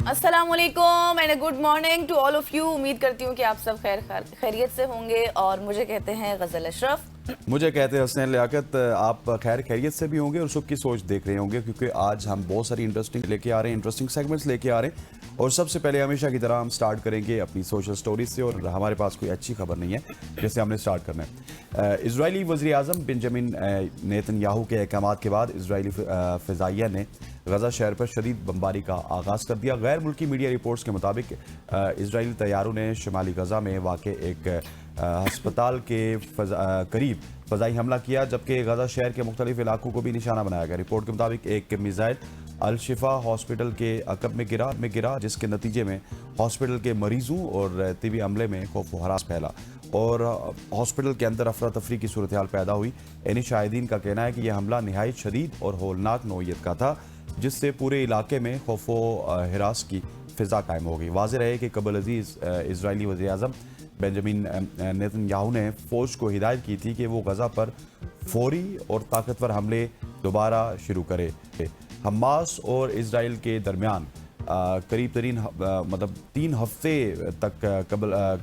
अस्सलामुअलैकुम and good morning to all of you. उम्मीद करती हूँ कि आप सब खैरियत से होंगे और मुझे कहते हैं गजल अशरफ। मुझे कहते हैं हसनैन लियाकत। आप खैरियत से भी होंगे और सुख की सोच देख रहे होंगे, क्योंकि आज हम बहुत सारी इंटरेस्टिंग लेके आ रहे हैं, इंटरेस्टिंग सेगमेंट्स लेके आ रहे हैं। और सबसे पहले हमेशा की तरह हम स्टार्ट करेंगे अपनी सोशल स्टोरीज से, और हमारे पास कोई अच्छी खबर नहीं है जैसे हमने स्टार्ट करना है। इजरायली वज़ीर आज़म बेंजामिन नेतन्याहू के अहकाम के बाद इजरायली फ़िज़ाइया ने गजा शहर पर शदीद बमबारी का आगाज़ कर दिया। गैर मुल्की मीडिया रिपोर्ट्स के मुताबिक इजरायली तैयारों ने शुमाली गजा में वाक़ एक अस्पताल के करीब फ़ज़ाई हमला किया, जबकि गजा शहर के मुख्तलिफ इलाकों को भी निशाना बनाया गया। रिपोर्ट के मुताबिक एक मिसाइल अल शिफा हॉस्पिटल के अकब में गिरा, जिसके नतीजे में हॉस्पिटल के मरीजों और तिबी अमले में खौफ व हरास फैला और हॉस्पिटल के अंदर अफरा तफरी की सूरत हाल पैदा हुई। यानी शाहिदीन का कहना है कि यह हमला नहायत शदीद और होलनाक नौइयत का था, जिससे पूरे इलाके में खौफ व हिरास की फ़िज़ा कायम हो गई। वाज़ेह रहे कि कबल अजीज़ इजरायली वज़ीर आज़म बेंजामिन नेतन्याहू ने फ़ौज को हिदायत की थी कि वो गजा पर फौरी और ताकतवर हमले दोबारा शुरू करे। हमास और इजराइल के दरमियान करीब तरीन मतलब 3 हफ्ते तक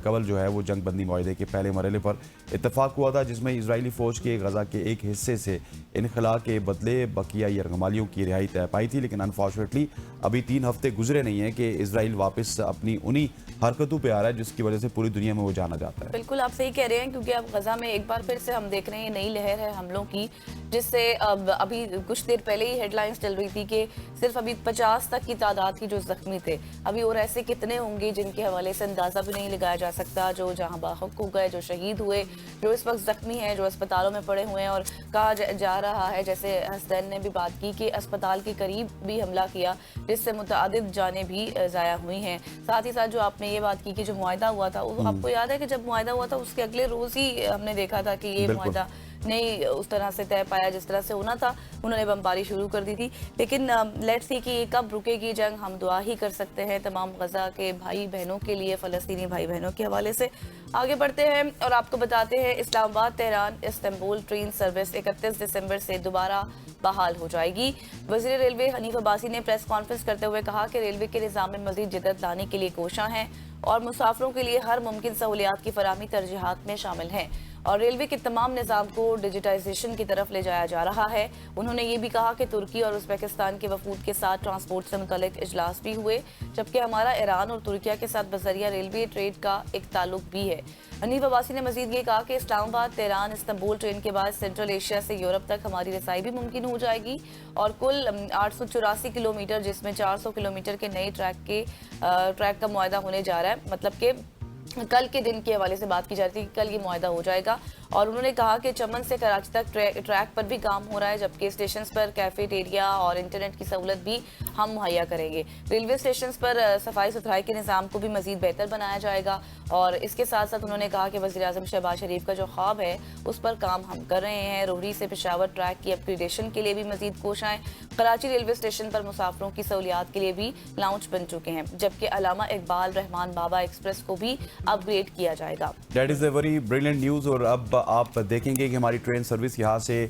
कबल जो है वो जंग बंदी मुआहदे के पहले मरहले पर इत्तफाक हुआ था, जिसमें इजरायली फ़ौज के गजा के एक हिस्से से इनखला के बदले बकिया यरगमालियों की रिहाई तय पाई थी। लेकिन अनफॉर्चुनेटली अभी 3 हफ्ते गुजरे नहीं हैं कि इजराइल वापस अपनी उन्हीं हरकतों पे आ रहा है जिसकी वजह से पूरी दुनिया में वो जाना जाता है। बिल्कुल आप सही कह रहे हैं, क्योंकि अब गजा में एक बार फिर से हम देख रहे हैं नई लहर है हमलों की, जिससे अब अभी कुछ देर पहले ही हेडलाइंस चल रही थी कि सिर्फ अभी 50 तक की तादाद की जो जख्मी थे, अभी और ऐसे कितने होंगे जिनके हवाले से अंदाजा भी नहीं लगाया जा सकता, जो जहां बाहक हो गए, जो शहीद हुए, जो इस वक्त जख्मी हैं, जो अस्पतालों में पड़े हुए हैं। और कहा जा रहा है, जैसे हसनैन ने भी बात की, कि अस्पताल के करीब भी हमला किया, जिससे मुतअद्दिद जानें भी ज़ाया हुई हैं। साथ ही साथ जो आपने ये बात की कि जो मुआहदा हुआ था, आपको याद है कि जब मुआहदा हुआ था उसके अगले रोज़ ही हमने देखा था कि ये मुआहदा नहीं उस तरह से तय पाया जिस तरह से होना था, उन्होंने बमबारी शुरू कर दी थी। लेकिन लेट्स सी कि ये कब रुकेगी जंग, हम दुआ ही कर सकते हैं तमाम गजा के भाई बहनों के लिए, फ़लस्तीनी भाई बहनों के हवाले से। आगे बढ़ते हैं और आपको बताते हैं Islamabad Tehran Istanbul train service 31 दिसंबर से दोबारा बहाल हो जाएगी। वज़ीर रेलवे हनीफ अब्बासी ने प्रेस कॉन्फ्रेंस करते हुए कहा कि रेलवे के निज़ाम में मज़ीद जिद्दत लाने के लिए कोशिशां हैं और मुसाफिरों के लिए हर मुमकिन सहूलियात की फराहमी तरजीहात में शामिल हैं और रेलवे के तमाम निज़ाम को डिजिटाइजेशन की तरफ ले जाया जा रहा है। उन्होंने ये भी कहा कि तुर्की और उज़्बेकिस्तान के वफूद के साथ ट्रांसपोर्ट से मुतल्लिक इजलास भी हुए, जबकि हमारा ईरान और तुर्किया के साथ बज़रिया रेलवे ट्रेड का एक ताल्लुक भी है। हनीफ अब्बासी ने मजीद ये कहा कि इस्लामाबाद तेहरान इस्तांबुल ट्रेन के बाद सेंट्रल एशिया से यूरोप तक हमारी रसाई भी मुमकिन हो जाएगी और कुल 884 किलोमीटर, जिसमें 400 किलोमीटर के नए ट्रैक का मुआहदा होने जा रहा है। मतलब कि कल के दिन के हवाले से बात की जाती है कि कल ये मुआहदा हो जाएगा। और उन्होंने कहा कि चमन से कराची तक ट्रैक पर भी काम हो रहा है, जबकि स्टेशन पर कैफेटेरिया और इंटरनेट की सहूलत भी हम मुहैया करेंगे। रेलवे स्टेशन पर सफाई सुथराई के निज़ाम को भी मजीद बेहतर बनाया जाएगा। और इसके साथ साथ उन्होंने कहा कि वज़ीर आज़म शहबाज शरीफ का जो ख्वाब है उस पर काम हम कर रहे हैं। रोहरी से पेशावर ट्रैक की अपग्रेडेशन के लिए भी मजीद कोशिशें, कराची रेलवे स्टेशन पर मुसाफिरों की सहूलियात के लिए भी लाउंज बन चुके हैं, जबकि अलामा इकबाल रहमान बाबा एक्सप्रेस को भी अपग्रेड किया जाएगा। That is a very brilliant news. और अब आप देखेंगे कि हमारी ट्रेन सर्विस यहाँ से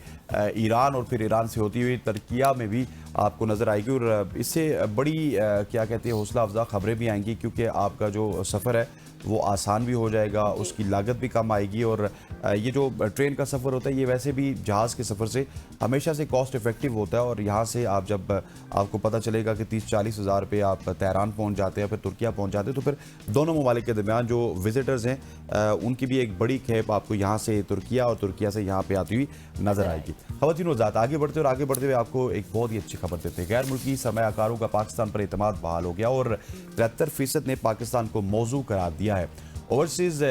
ईरान और फिर ईरान से होती हुई तुर्किया में भी आपको नज़र आएगी। और इससे बड़ी क्या कहते हैं हौसला अफजा खबरें भी आएंगी, क्योंकि आपका जो सफ़र है वो आसान भी हो जाएगा, उसकी लागत भी कम आएगी। और ये जो ट्रेन का सफ़र होता है ये वैसे भी जहाज़ के सफ़र से हमेशा से कॉस्ट इफ़ेक्टिव होता है। और यहाँ से आप जब आपको पता चलेगा कि 30-40 हज़ार रुपये आप तेहरान पहुँच जाते हैं, फिर तुर्किया पहुँच जाते हैं, तो फिर दोनों ममालिक के दरमियान जो विजिटर्स हैं उनकी भी एक बड़ी खेप आपको यहाँ से तुर्किया और तुर्किया से यहाँ पर आती हुई नज़र आएगी। ख़वातीन व हज़रात, आगे बढ़ते हुए आपको एक बहुत ही अच्छी खबर देते हैं। गैर मुल्की सरमायाकारों का पाकिस्तान पर एतमाद बहाल हो गया और 73% ने पाकिस्तान को मौजू करार दिया है। Overseas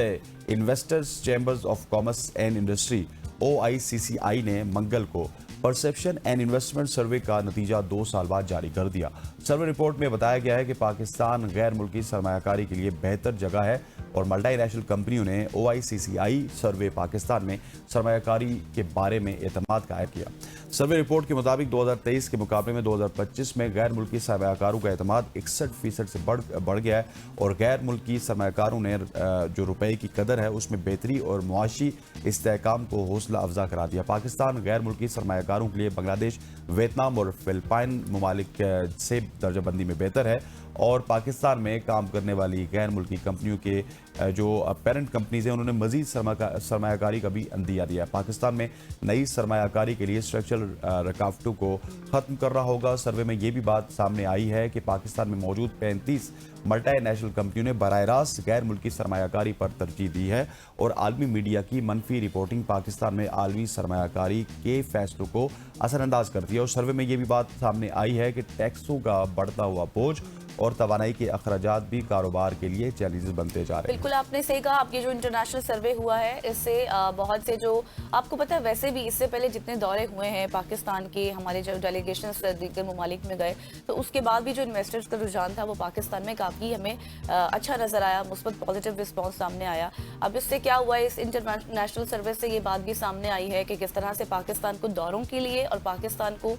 investors chambers of commerce and industry OICCI ने मंगल को परसेप्शन एंड इन्वेस्टमेंट सर्वे का नतीजा 2 साल बाद जारी कर दिया। सर्वे रिपोर्ट में बताया गया है कि पाकिस्तान गैर मुल्की सरमायाकारी के लिए बेहतर जगह है और मल्टीनेशनल कंपनियों ने OICCI सर्वे पाकिस्तान में सरमायाकारी के बारे में एतमाद कायम किया। सर्वे रिपोर्ट के मुताबिक 2023 के मुकाबले में 2025 में गैर मुल्की सरमायाकारों का एतमाद 61% से बढ़ गया है और गैर मुल्की सरमायाकारों ने जो रुपए की कदर है उसमें बेहतरी और मुआशी इस्तेहकाम को हौसला अफजा करा दिया। पाकिस्तान गैर मुल्की सरमायाकारों के लिए बांग्लादेश, वियतनाम और फिलिपाइन ममालिक से दर्जाबंदी में बेहतर है और पाकिस्तान में काम करने वाली गैर मुल्की कंपनियों के जो पेरेंट कंपनीज हैं उन्होंने मजीद सरमायाकारी का भी अंदिया दिया है। पाकिस्तान में नई सरमायाकारी के लिए स्ट्रक्चरल रुकावटों को ख़त्म कर रहा होगा। सर्वे में ये भी बात सामने आई है कि पाकिस्तान में मौजूद 35 मल्टीनेशनल कंपनियों ने बराह रास्त गैर मुल्की सरमायाकारी पर तरजीह दी है और आलमी मीडिया की मनफी रिपोर्टिंग पाकिस्तान में आलमी सरमायाकारी के फैसलों को असरअंदाज करती है। और सर्वे में ये भी बात सामने आई है कि टैक्सों का बढ़ता हुआ बोझ और तवानाई के अखराजात भी कारोबार के लिए चैलेंजेस बनते जा रहे हैं। बिल्कुल आपने सही कहा। आपके जो इंटरनेशनल सर्वे हुआ है इससे बहुत से जो आपको पता है, वैसे भी इससे पहले जितने दौरे हुए हैं पाकिस्तान के, हमारे जो डेलीगेशन दीगर ममालिक में गए, तो उसके बाद भी जो इन्वेस्टर्स का रुझान था वो पाकिस्तान में काफ़ी हमें अच्छा नजर आया, मुस्बत पॉजिटिव रिस्पॉन्स सामने आया। अब इससे क्या हुआ है, इस इंटरनेशनल सर्वे से ये बात भी सामने आई है कि किस तरह से पाकिस्तान को दौरों के लिए और पाकिस्तान को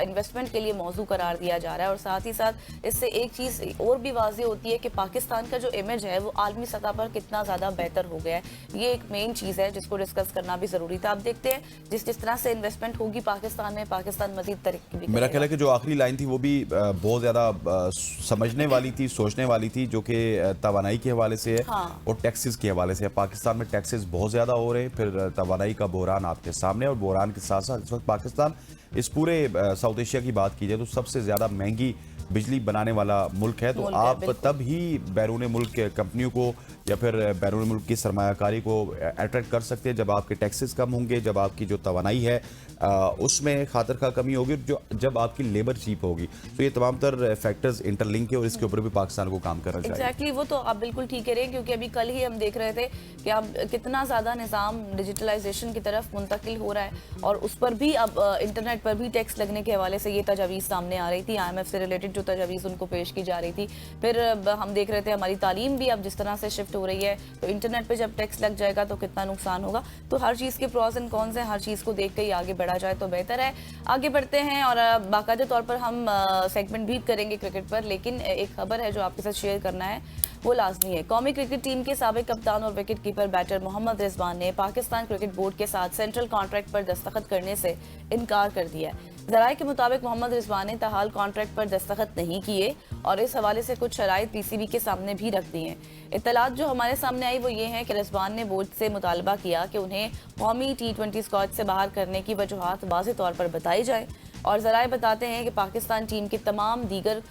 इन्वेस्टमेंट के लिए मौजू करार दिया जा रहा है। और साथ ही साथ इससे एक चीज़ और भी वाज़ेह होती है कि पाकिस्तान का जो इमेज है वो आलमी सतह पर कितना ज़्यादा बेहतर हो गया है। ये एक मेन चीज़ है जिसको डिस्कस करना भी ज़रूरी था। अब देखते हैं जिस तरह से इन्वेस्टमेंट होगी पाकिस्तान में, पाकिस्तान मजीद तरक्की भी मेरा ख्याल है कि जो आखिरी लाइन थी वो भी बहुत ज़्यादा समझने वाली थी, सोचने वाली थी, जो कि तवानाई के हवाले से है। हाँ। और टैक्सेस के हवाले से है। पाकिस्तान में टैक्सेस बहुत ज़्यादा हो रहे हैं, फिर तवानाई का बहरान आपके सामने, और बहरान के साथ साथ इस वक्त पाकिस्तान इस पूरे साउथ एशिया की बात की जाए तो सबसे ज़्यादा महंगी बिजली बनाने वाला मुल्क है। तो आप तब ही बैरून मुल्क कंपनियों को या फिर बैरून मुल्क की सरमायाकारी को अट्रैक्ट कर सकते हैं जब आपके टैक्सेस कम होंगे, जब आपकी जो तवानाई है उसमें खातर खा कमी होगी, जब आपकी लेबर चीप होगी। तो ये तमाम तर फैक्टर्स इंटरलिंक है और इसके ऊपर भी पाकिस्तान को काम करना चाहिए। एग्जैक्टली, वो तो आप बिल्कुल ठीक कह रहे हैं, क्योंकि अभी कल ही हम देख रहे थे कि अब कितना ज़्यादा निज़ाम डिजिटलाइजेशन की तरफ मुंतकिल हो रहा है और उस पर भी अब इंटरनेट पर भी टैक्स लगने के हवाले से ये तजावीज़ सामने आ रही थी। IMF से रिलेटेड जो तजावीज़ उनको पेश की जा रही थी। फिर हम देख रहे थे हमारी तालीम भी अब जिस तरह से शिफ्ट हो रही है, तो इंटरनेट पर जब टैक्स लग जाएगा तो कितना नुकसान होगा। तो हर चीज़ के प्रॉस एंड कॉन्स हैं, हर चीज़ को देख के ही आगे बढ़ा जाए तो बेहतर है। आगे बढ़ते हैं और बाकायदा तौर पर हम सेगमेंट भी करेंगे क्रिकेट पर, लेकिन एक खबर है जो आपके साथ शेयर करना है, वो लाजमी है। कौमी क्रिकेट टीम के साबिक कप्तान और wicket keeper batter Mohammad Rizwan ने पाकिस्तान क्रिकेट बोर्ड के साथ सेंट्रल कॉन्ट्रैक्ट पर दस्तखत करने से इनकार कर दिया है। ज़राए के मुताबिक मोहम्मद रिजवान ने ताहाल कॉन्ट्रैक्ट पर दस्तखत नहीं किए और इस हवाले से कुछ शराइत PCB के सामने भी रख दी हैं। इत्तलात जो हमारे सामने आई वो ये है कि रिजवान ने बोर्ड से मुतालबा किया कि उन्हें कौमी T20 स्क्वाड से बाहर करने की वजूहात वाज़ेह तौर पर बताई जाए। और ज़राए बताते हैं कि पाकिस्तान टीम के तमाम दीगर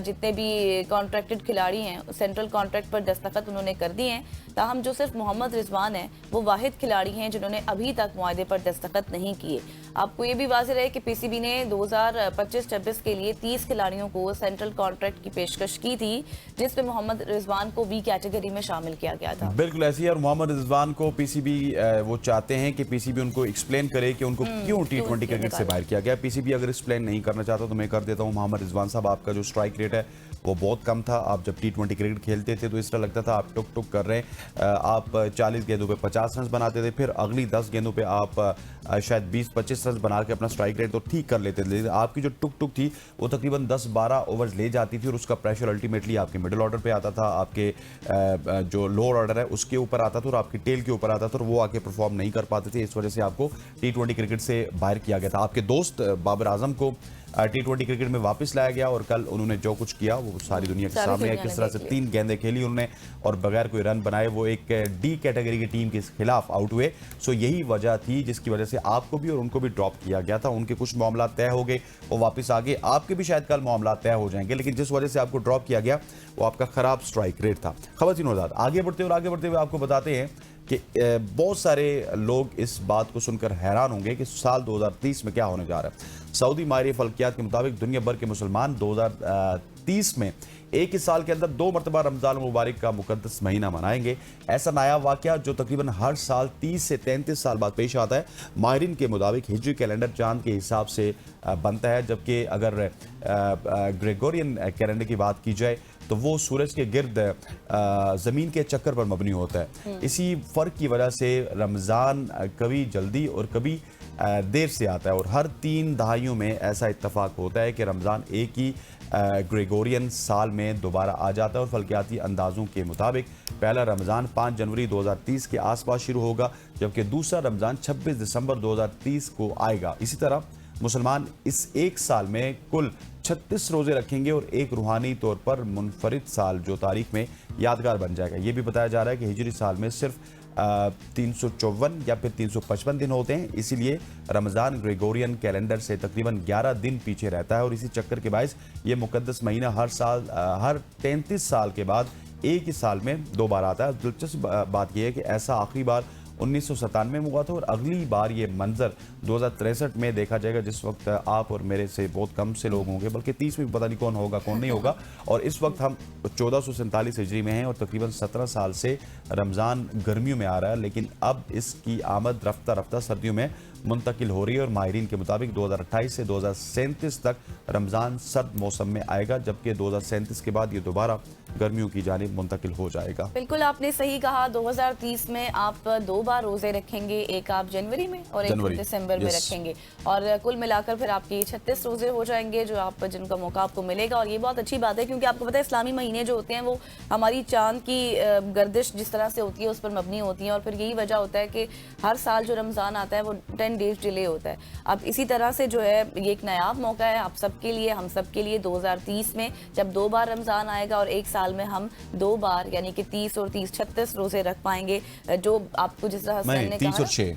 जितने भी कॉन्ट्रैक्टेड खिलाड़ी हैं सेंट्रल कॉन्ट्रैक्ट पर दस्तखत उन्होंने कर दिए हैं। ताहम जो सिर्फ मोहम्मद रिजवान है वो वाहिद खिलाड़ी हैं जिन्होंने अभी तक मुआहदे पर दस्तखत नहीं किए। आपको ये भी वाज़ेह रहे कि PCB ने 2025-26 के लिए 30 खिलाड़ियों को सेंट्रल कॉन्ट्रैक्ट की पेशकश की थी, जिसमें मोहम्मद रिजवान को B कैटेगरी में शामिल किया गया था। बिल्कुल ऐसी है। और मोहम्मद रिजवान को PCB वो चाहते हैं कि PCB उनको एक्सप्लेन करे कि उनको क्यों T20 क्रिकेट से बाहर किया गया। PCB अगर एक्सप्लेन नहीं करना चाहता तो मैं कर देता हूँ। मोहम्मद रिजवान साहब, आपका जो स्ट्राइक रेट है वो बहुत कम था। आप जब T20 क्रिकेट खेलते थे तो इस तरह लगता था आप टुक टुक कर रहे हैं। आप 40 गेंदों पे 50 रन बनाते थे, फिर अगली 10 गेंदों पे आप शायद 20-25 रन बना के अपना स्ट्राइक रेट तो ठीक कर लेते थे। आपकी जो टुक टुक थी वो तकरीबन 10-12 ओवर्स ले जाती थी और उसका प्रेशर अल्टीमेटली आपके मिडिल ऑर्डर पे आता था, आपके जो लोअर ऑर्डर है उसके ऊपर आता था और आपकी टेल के ऊपर आता था और वो आके परफॉर्म नहीं कर पाते थे। इस वजह से आपको T20 क्रिकेट से बाहर किया गया था। आपके दोस्त बाबर आजम को T20 क्रिकेट में वापस लाया गया और कल उन्होंने जो कुछ किया वो सारी दुनिया के सामने है। किस तरह से 3 गेंदें खेली उन्होंने और बगैर कोई रन बनाए वो एक D कैटेगरी की टीम के खिलाफ आउट हुए। सो यही वजह थी जिसकी वजह से आपको भी और उनको भी ड्रॉप किया गया था। उनके कुछ मामला तय हो गए, वो वापस आ गए। आपके भी शायद कल मामला तय हो जाएंगे, लेकिन जिस वजह से आपको ड्रॉप किया गया वो आपका खराब स्ट्राइक रेट था। खबर नौजाद आगे बढ़ते हुए आपको बताते हैं कि बहुत सारे लोग इस बात को सुनकर हैरान होंगे कि साल 2030 में क्या होने जा रहा है। सऊदी माहिर फल्कियात के मुताबिक दुनिया भर के मुसलमान 2030 2030 में एक ही साल के अंदर 2 मरतबा रमज़ान मुबारक का मुकद्दस महीना मनाएंगे। ऐसा नायाब वाक़या जो तकरीबन हर साल 30 से 33 साल बाद पेश आता है। माहिरीन के मुताबिक हिजरी कैलेंडर चांद के हिसाब से बनता है, जबकि अगर ग्रेगोरियन कैलेंडर की बात की जाए तो वो सूरज के गिर्द ज़मीन के चक्कर पर मबनी होता है। इसी फ़र्क की वजह से रमज़ान कभी जल्दी और कभी देर से आता है, और हर 3 दहाइयों में ऐसा इत्तफाक होता है कि रमज़ान एक ही ग्रेगोरियन साल में दोबारा आ जाता है। और फल्कियाती अंदाज़ों के मुताबिक पहला रमज़ान 5 जनवरी 2030 के आसपास शुरू होगा, जबकि दूसरा रमज़ान 26 दिसंबर 2030 को आएगा। इसी तरह मुसलमान इस एक साल में कुल 36 रोज़े रखेंगे और एक रूहानी तौर पर मुनफरिद साल जो तारीख में यादगार बन जाएगा। ये भी बताया जा रहा है कि हिजरी साल में सिर्फ 354 या फिर 355 दिन होते हैं, इसीलिए रमज़ान ग्रेगोरियन कैलेंडर से तकरीबन 11 दिन पीछे रहता है। और इसी चक्कर के बायस ये मुकद्दस महीना हर 33 साल के बाद एक ही साल में 2 बार आता है। दिलचस्प बात यह है कि ऐसा आखिरी बार 1997 में हुआ था, और अगली बार ये मंजर 2063 में देखा जाएगा, जिस वक्त आप और मेरे से बहुत कम से लोग होंगे, बल्कि 30 में भी पता नहीं कौन होगा कौन नहीं होगा। और इस वक्त हम 1447 हिजरी में हैं और तकरीबन 17 साल से रमज़ान गर्मियों में आ रहा है, लेकिन अब इसकी आमद रफ्ता रफ्ता सर्दियों में मुंतकिल हो रही है। और माहिरीन के मुताबिक 2028 से 2037 तक रमज़ान सर्द मौसम में आएगा, जबकि 2037 के बाद ये दोबारा गर्मियों की जानिब मुंतकिल हो जाएगा। बिल्कुल आपने सही कहा। 2030 में आप 2 बार रोजे रखेंगे, एक आप जनवरी में और एक दिसंबर में रखेंगे, और कुल मिलाकर फिर आपके 36 रोजे हो जाएंगे जो आप जिनका मौका आपको मिलेगा। और ये बहुत अच्छी बात है, क्योंकि आपको पता है इस्लामी महीने जो होते हैं वो हमारी चांद की गर्दिश जिस तरह से होती है उस पर मबनी होती है, और फिर यही वजह होता है कि हर साल जो रमज़ान आता है वो 10 डेज डिले होता है। अब इसी तरह से जो है ये एक नायाब मौका है आप सबके लिए, हम सबके लिए। 2030 में जब 2 बार रमज़ान आएगा और एक साल में हम 2 बार यानी कि 30 और 30 36 रोजे रख पाएंगे, जो आपको जिस तरह से हमने 30 और 6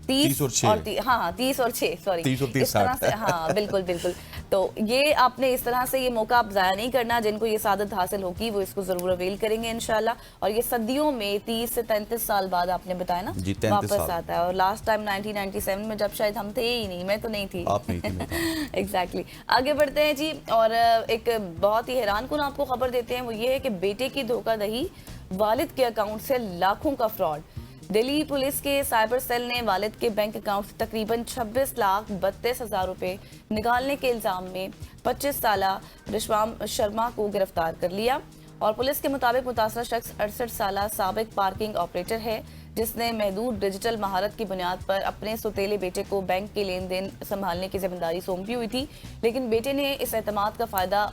30 और 6 हाँ 30 और 6 सॉरी 30 और 30 इस तरह से हाँ बिल्कुल बिल्कुल। तो ये आपने इस तरह से ये मौका आप ज़ाया नहीं करना। जिनको ये सादत हासिल होगी वो इसको ज़रूर अवेल करेंगे इंशाल्लाह। और ये सदियों में 30 से 33 साल बाद आपने बताया ना वापस आता है। और लास्ट टाइम 1997 में जब शायद हम थे ही नहीं, मैं तो नहीं थी, आप नहीं थी। एग्जैक्टली। आगे बढ़ते हैं जी, और एक बहुत ही हैरान कुन आपको खबर देते हैं, वो ये है कि बेटे की धोखाधड़ी, वालिद के अकाउंट से लाखों का फ्रॉड। दिल्ली पुलिस के साइबर सेल ने वालिद के बैंक अकाउंट से तकरीबन 26,32,000 रुपए निकालने के इल्जाम में 25 साल रिश्वाम शर्मा को गिरफ्तार कर लिया। और पुलिस के मुताबिक मुतासरा शख्स 68 साल साबिक पार्किंग ऑपरेटर है, जिसने महदूद डिजिटल महारत की बुनियाद पर अपने सौतेले बेटे को बैंक के लेन देन संभालने की जिम्मेदारी सौंपी हुई थी। लेकिन बेटे ने इस एतमाद का फ़ायदा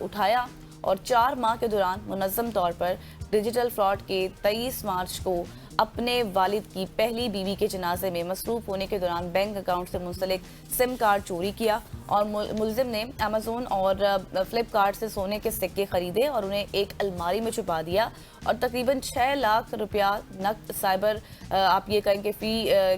उठाया और 4 माह के दौरान मुनज़्ज़म तौर पर डिजिटल फ्रॉड के 23 मार्च को अपने वालिद की पहली बीवी के जनाजे में मसरूफ होने के दौरान बैंक अकाउंट से मुंसलिक सिम कार्ड चोरी किया। और मुलजिम ने अमेज़ोन और फ्लिपकार्ट से सोने के सिक्के खरीदे और उन्हें एक अलमारी में छुपा दिया, और तकरीबन 6 लाख रुपया नकद साइबर आप ये कहें कि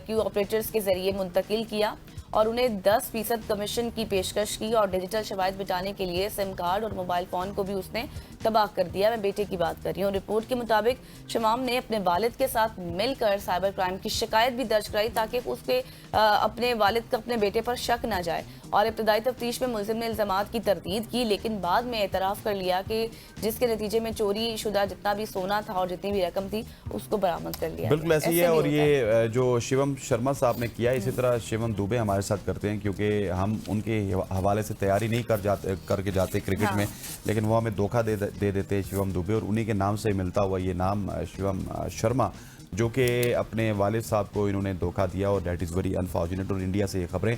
क्यू ऑपरेटर्स के जरिए मुंतकिल किया, और उन्हें 10% कमीशन की पेशकश की। और डिजिटल शवाहिद बचाने के लिए सिम कार्ड और मोबाइल फ़ोन को भी उसने तबाह कर दिया। मैं बेटे की बात कर रही हूँ। रिपोर्ट के मुताबिक शमाम ने अपने वालिद के साथ मिलकर साइबर क्राइम की शिकायत भी दर्ज कराई, ताकि उसके अपने वालिद का अपने बेटे पर शक न जाए। और इब्तदाई तफ्तीश में मुलजिम ने इल्ज़ामात की तरदीद की, लेकिन बाद में एतराफ़ कर लिया कि जिसके नतीजे में चोरी शुदा जितना भी सोना था और जितनी भी रकम थी उसको बरामद कर लिया। बिल्कुल ऐसे ही है। और ये जो शिवम शर्मा साहब ने किया, इसी तरह शिवम दुबे हमारे साथ करते हैं, क्योंकि हम उनके हवाले से तैयारी नहीं करके जाते क्रिकेट में, लेकिन वो हमें धोखा दे देते हैं शिवम दुबे, और उन्हीं के नाम से मिलता हुआ ये नाम शिवम शर्मा, जो कि अपने वालिद साहब को इन्होंने धोखा दिया। और डेट इज़ वेरी अनफॉर्चुनेट। और इंडिया से ये खबरें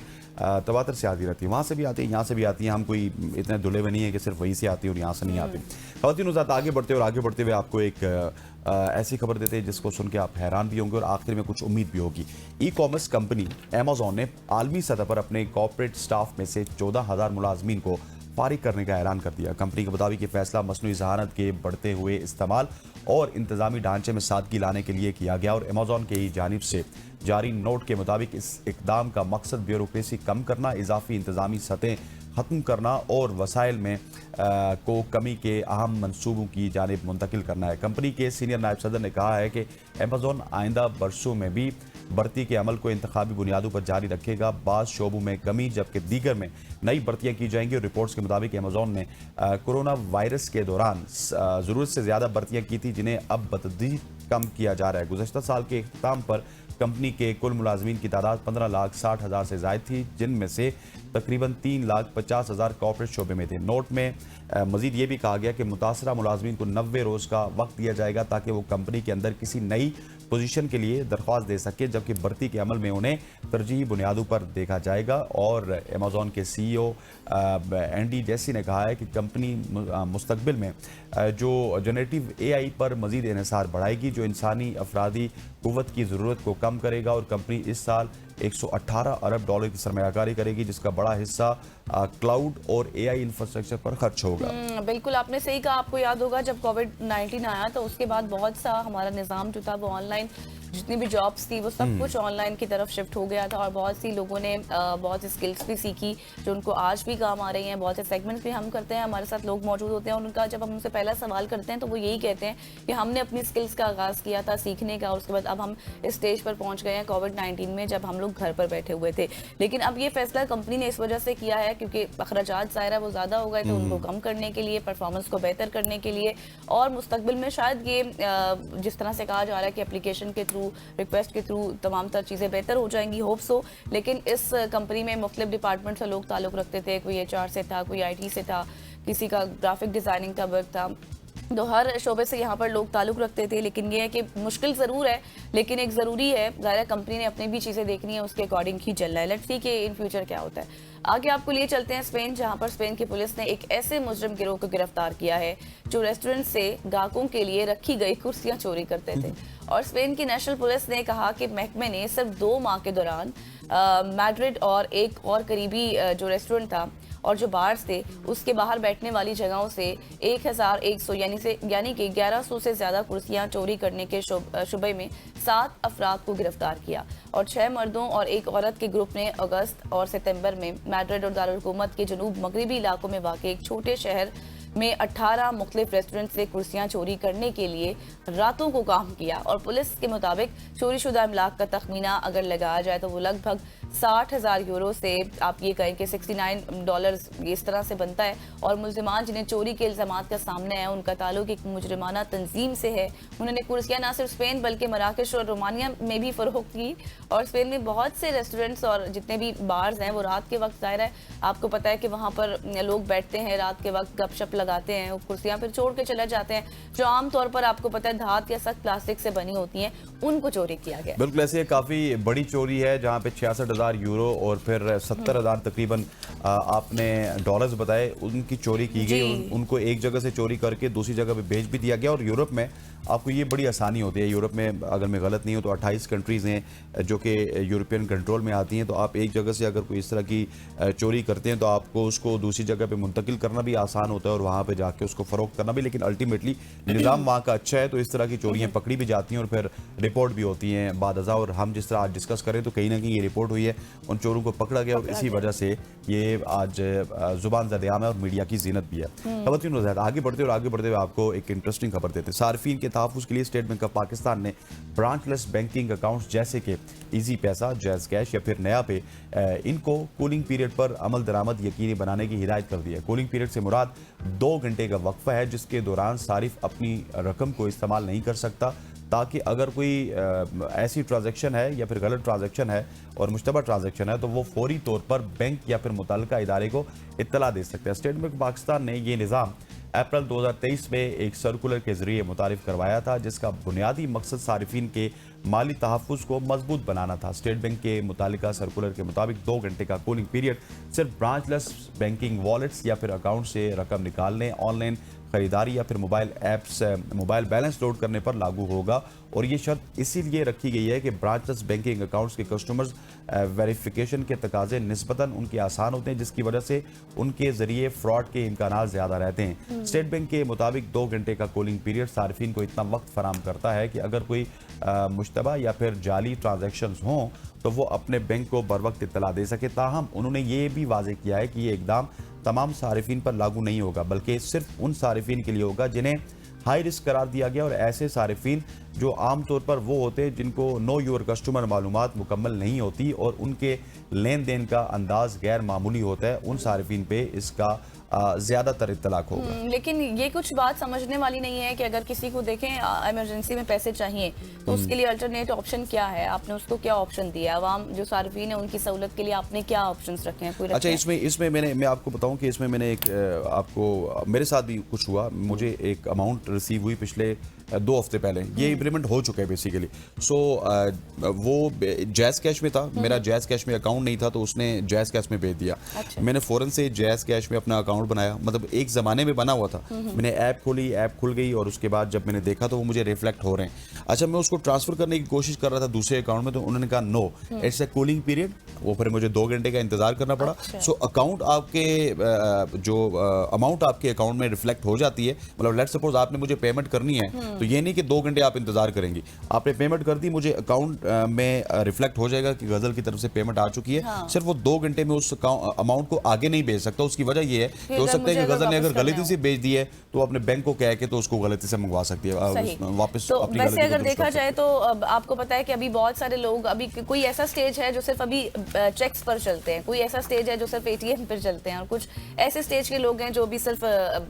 तवातर से आती रहती हैं, वहाँ से भी आती हैं, यहाँ से भी आती हैं। हम कोई इतने दुले हुए नहीं है कि सिर्फ वहीं से आती है और यहाँ से नहीं आती। ख़वातीन उज़ात आगे बढ़ते हुए आपको एक ऐसी खबर देते हैं जिसको सुन के आप हैरान भी होंगे और आखिर में कुछ उम्मीद भी होगी। ई कॉमर्स कंपनी अमेज़ॉन ने आलमी सतह पर अपने कॉर्पोरेट स्टाफ में से 14,000 मुलाजमीन को फारिग करने का ऐलान कर दिया। कंपनी के मुताबिक ये फैसला मसनूई ज़हानत के बढ़ते हुए इस्तेमाल और इंतज़ामी ढांचे में सादगी लाने के लिए किया गया। और अमेज़ॉन की जानिब से जारी नोट के मुताबिक इस इकदाम का मकसद ब्यूरोक्रेसी कम करना, इजाफी इंतज़ामी सतह ख़त्म करना और वसाइल में को कमी के अहम मनसूबों की जानिब मुंतकिल करना है। कंपनी के सीनियर नायब सदर ने कहा है कि अमेज़ॉन आइंदा बरसों में भी भर्ती के अमल को इंतखाबी बुनियादों पर जारी रखेगा। बाज़ शोबों में कमी जबकि दीगर में नई भर्तियां की जाएंगी। और रिपोर्ट्स के मुताबिक अमेजॉन ने कोरोना वायरस के दौरान ज़रूरत से ज़्यादा भर्तियां की थी, जिन्हें अब बतदरीज कम किया जा रहा है। गुज़श्ता साल के इख्तिताम पर कंपनी के कुल मुलाजमीन की तादाद 15,60,000 से ज़ायद थी, जिनमें से तकरीबन 3,50,000 कॉर्पोरेट शोबे में थे। नोट में मजीद ये भी कहा गया कि मुतासरा मुलाजमीन को 90 रोज़ का वक्त दिया जाएगा ताकि वो कंपनी के अंदर किसी नई पोजीशन के लिए दरख्वास्त दे सके, जबकि भर्ती के अमल में उन्हें तरजीही बुनियादों पर देखा जाएगा। और अमेजॉन के CEO एंडी जेसी ने कहा है कि कंपनी मुस्तकबिल में जो जनरेटिव AI पर मजीद इन्हिसार बढ़ाएगी, जो इंसानी अफरादी कुव्वत की ज़रूरत को कम करेगा। और कंपनी इस साल 118 अरब डॉलर की सरमायाकारी करेगी, जिसका बड़ा हिस्सा क्लाउड और AI इंफ्रास्ट्रक्चर पर खर्च होगा। बिल्कुल आपने सही कहा। आपको याद होगा जब कोविड-19 आया तो उसके बाद बहुत सा हमारा निज़ाम जो था वो ऑनलाइन, जितनी भी जॉब्स थी वो सब कुछ ऑनलाइन की तरफ शिफ्ट हो गया था और बहुत सी लोगों ने बहुत सी स्किल्स भी सीखी जो उनको आज भी काम आ रही हैं। बहुत से सेगमेंट्स भी हम करते हैं, हमारे साथ लोग मौजूद होते हैं और उनका जब हम उनसे पहला सवाल करते हैं तो वो यही कहते हैं कि हमने अपनी स्किल्स का आगाज़ किया था सीखने का और उसके बाद अब हम इस स्टेज पर पहुंच गए हैं कोविड-19 में, जब हम लोग घर पर बैठे हुए थे। लेकिन अब ये फैसला कंपनी ने इस वजह से किया है क्योंकि अखराजात ज़ाहिर है वो ज़्यादा हो गए थे, उनको कम करने के लिए, परफॉर्मेंस को बेहतर करने के लिए। और मुस्तकबिल में शायद ये जिस तरह से कहा जा रहा है कि एप्लीकेशन के थ्रू, रिक्वेस्ट के थ्रू तमाम तर चीज़ें बेहतर हो जाएंगी, होप सो। लेकिन इस कंपनी में मुख्तलिफ डिपार्टमेंट से लोग ताल्लुक़ रखते थे, कोई HR से था, कोई IT से था, किसी का ग्राफिक डिज़ाइनिंग का वर्क था, तो हर शोबे से यहाँ पर लोग ताल्लुक़ रखते थे। लेकिन ये है कि मुश्किल ज़रूर है, लेकिन एक ज़रूरी है। ज़ाहिर कंपनी ने अपनी भी चीज़ें देखनी है, उसके अकॉर्डिंग ही चलना है। लेट्स सी कि इन फ्यूचर क्या होता है। आगे आपको लिए चलते हैं स्पेन, जहाँ पर स्पेन की पुलिस ने एक ऐसे मुजरिम गिरोह को गिरफ्तार किया है जो रेस्टोरेंट से ग्राहकों के लिए रखी गई कुर्सियाँ चोरी करते थे। और स्पेन की नेशनल पुलिस ने कहा कि महकमे ने सिर्फ 2 माह के दौरान मैड्रिड और एक और करीबी जो रेस्टोरेंट था और जो बार्स थे उसके बाहर बैठने वाली जगहों से 1100 यानी कि 1100 से ज़्यादा कुर्सियां चोरी करने के शुबे में 7 अफराद को गिरफ्तार किया। और 6 मर्दों और 1 औरत के ग्रुप ने अगस्त और सितंबर में मैड्रिड और दारुल हुकूमत के जनूब मगरबी इलाकों में वाक़े एक छोटे शहर में 18 मुख्तलिफ रेस्टोरेंट से कुर्सियां चोरी करने के लिए रातों को काम किया। और पुलिस के मुताबिक चोरीशुदा अमलाक का तखमीना अगर लगाया जाए तो वो लगभग 60,000 यूरो से आप ये कहें कि $69 इस तरह से बनता है। और मुल्जिमान जिन्हें चोरी के इल्ज़ामात का सामने है उनका ताल्लुक एक मुजरिमाना तंजीम से है। उन्होंने कुर्सियाँ न सिर्फ स्पेन बल्कि मराकश और रोमानिया में भी फ़रोख्त की। और स्पेन में बहुत से रेस्टोरेंट्स और जितने भी बार्स हैं वो रात के वक्त ज़ाहिर है आपको पता है कि वहाँ पर लोग बैठते हैं, रात के वक्त गपशप लगाते हैं, कुर्सियाँ फिर छोड़ के चले जाते हैं, जो आमतौर पर आपको पता है धात या सख्त प्लास्टिक से बनी होती हैं, उनको चोरी किया गया। बिल्कुल ऐसे काफ़ी बड़ी चोरी है जहाँ पे 66,000 यूरो और फिर 70,000 तकरीबन आपने डॉलर्स बताए उनकी चोरी की गई। उनको एक जगह से चोरी करके दूसरी जगह पे भेज भी दिया गया। और यूरोप में आपको ये बड़ी आसानी होती है। यूरोप में अगर मैं गलत नहीं हूँ तो 28 कंट्रीज़ हैं जो कि यूरोपियन कंट्रोल में आती हैं। तो आप एक जगह से अगर कोई इस तरह की चोरी करते हैं तो आपको उसको दूसरी जगह पे मुंतकिल करना भी आसान होता है और वहाँ पे जाके उसको फ़रोख्त करना भी। लेकिन अल्टीमेटली निज़ाम वहाँ का अच्छा है तो इस तरह की चोरियाँ पकड़ी भी जाती हैं और फिर रिपोर्ट भी होती हैं बादअज़ा। और हम जिस तरह आज डिस्कस करें तो कहीं ना कहीं ये रिपोर्ट हुई है, उन चोरों को पकड़ा गया और इसी वजह से ये आज जुबान ज़द-ए-आम है और मीडिया की जीनत भी है। ख़वातीन और आगे बढ़ते हुए आपको एक इंटरेस्टिंग खबर देते हैं। सार्फिन के तहफ़्फ़ुज़ के लिए स्टेट बैंक ऑफ पाकिस्तान ने ब्रांचलेस बैंकिंग अकाउंट्स जैसे कि ईजी पैसा, जैज़ कैश या फिर नया पे इनको कूलिंग पीरियड पर अमल दरामद यकीनी बनाने की हिदायत कर दी है। कूलिंग पीरियड से मुराद 2 घंटे का वक्फा है जिसके दौरान सारिफ अपनी रकम को इस्तेमाल नहीं कर सकता, ताकि अगर कोई ऐसी ट्रांजैक्शन है या फिर गलत ट्रांजैक्शन है और मुश्तबा ट्रांजैक्शन है तो वो फौरी तौर पर बैंक या फिर मुतल्लिका इदारे को इत्तला दे सकते हैं। स्टेट बैंक पाकिस्तान ने ये निज़ाम अप्रैल 2023 में एक सर्कुलर के जरिए मुतारिफ करवाया था जिसका बुनियादी मकसद सारिफिन के माली तहफ़्फ़ुज़ को मजबूत बनाना था। स्टेट बैंक के मुतालिका सर्कुलर के मुताबिक 2 घंटे का कूलिंग पीरियड सिर्फ ब्रांचलेस बैंकिंग वॉलेट्स या फिर अकाउंट से रकम निकालने, ऑनलाइन खरीदारी या फिर मोबाइल बैलेंस लोड करने पर लागू होगा। और ये शर्त इसीलिए रखी गई है कि ब्रांचलेस बैंकिंग अकाउंट्स के कस्टमर्स वेरिफिकेशन के तकाजे निस्बतन उनके आसान होते हैं जिसकी वजह से उनके जरिए फ्रॉड के इम्कानात ज़्यादा रहते हैं। स्टेट बैंक के मुताबिक 2 घंटे का कूलिंग पीरियड सार्फिन को इतना वक्त फराम करता है कि अगर कोई मुश्तबा या फिर जाली ट्रांजैक्शंस हों तो वो अपने बैंक को बर वक्त इत्तला दे सके। ताहम उन्होंने ये भी वाज़ेह किया है कि ये इकदाम तमाम सारिफिन पर लागू नहीं होगा बल्कि सिर्फ उन सारिफिन के लिए होगा जिन्हें हाई रिस्क करार दिया गया और ऐसे सारिफिन जो आमतौर पर वो होते हैं जिनको नो योर कस्टमर मालूमात मुकम्मल नहीं होती और उनके लेन देन का अंदाज गैर मामूली होता है, उन सार्फिन पे इसका ज़्यादातर इत्तलाक होगा। लेकिन ये कुछ बात समझने वाली नहीं है कि अगर किसी को देखें इमरजेंसी में पैसे चाहिए तो उसके लिए अल्टरनेट ऑप्शन क्या है, आपने उसको क्या ऑप्शन दिया, आवाम जो सार्फिन है उनकी सहूलत के लिए आपने क्या ऑप्शंस रखे हैं? कोई अच्छा, रखे हैं? इसमें मैं आपको बताऊं कि इसमें मैंने एक आपको मेरे साथ भी कुछ हुआ। मुझे एक अमाउंट रिसीव हुई पिछले 2 हफ्ते पहले, ये इम्प्लीमेंट हो चुका है बेसिकली। सो वो जैज़ कैश में था, मेरा जैज़ कैश में अकाउंट नहीं था तो उसने जैज़ कैश में भेज दिया। अच्छा। मैंने फ़ौरन से जैज़ कैश में अपना अकाउंट बनाया, मतलब एक ज़माने में बना हुआ था। मैंने ऐप खोली, ऐप खुल गई और उसके बाद जब मैंने देखा तो वो मुझे रिफ्लेक्ट हो रहे हैं। अच्छा, मैं उसको ट्रांसफ़र करने की कोशिश कर रहा था दूसरे अकाउंट में, तो उन्होंने कहा no, it's a cooling period. वो फिर मुझे 2 घंटे का इंतज़ार करना पड़ा। सो अकाउंट आपके जो अमाउंट आपके अकाउंट में रिफ्लेक्ट हो जाती है, मतलब लेट्स सपोज आपने मुझे पेमेंट करनी है तो ये नहीं कि 2 घंटे आप इंतजार करेंगी, आपने पेमेंट कर दी, मुझे अकाउंट में रिफ्लेक्ट हो जाएगा कि गजल की तरफ से पेमेंट आ चुकी है। सिर्फ वो 2 घंटे में उस अमाउंट को आगे नहीं भेज सकता। उसकी वजह ये है कि हो सकता है कि गजल ने अगर गलती से भेज दी है तो अपने बैंक को कह के तो उसको गलती से मंगवा सकती है वापस। तो वैसे अगर देखा जाए तो आपको पता है कि अभी बहुत सारे लोग, अभी कोई ऐसा स्टेज है जो सिर्फ अभी चेक्स पर चलते हैं, कोई ऐसा स्टेज है जो सिर्फ एटीएम पर चलते हैं, और कुछ ऐसे स्टेज के लोग हैं जो भी सिर्फ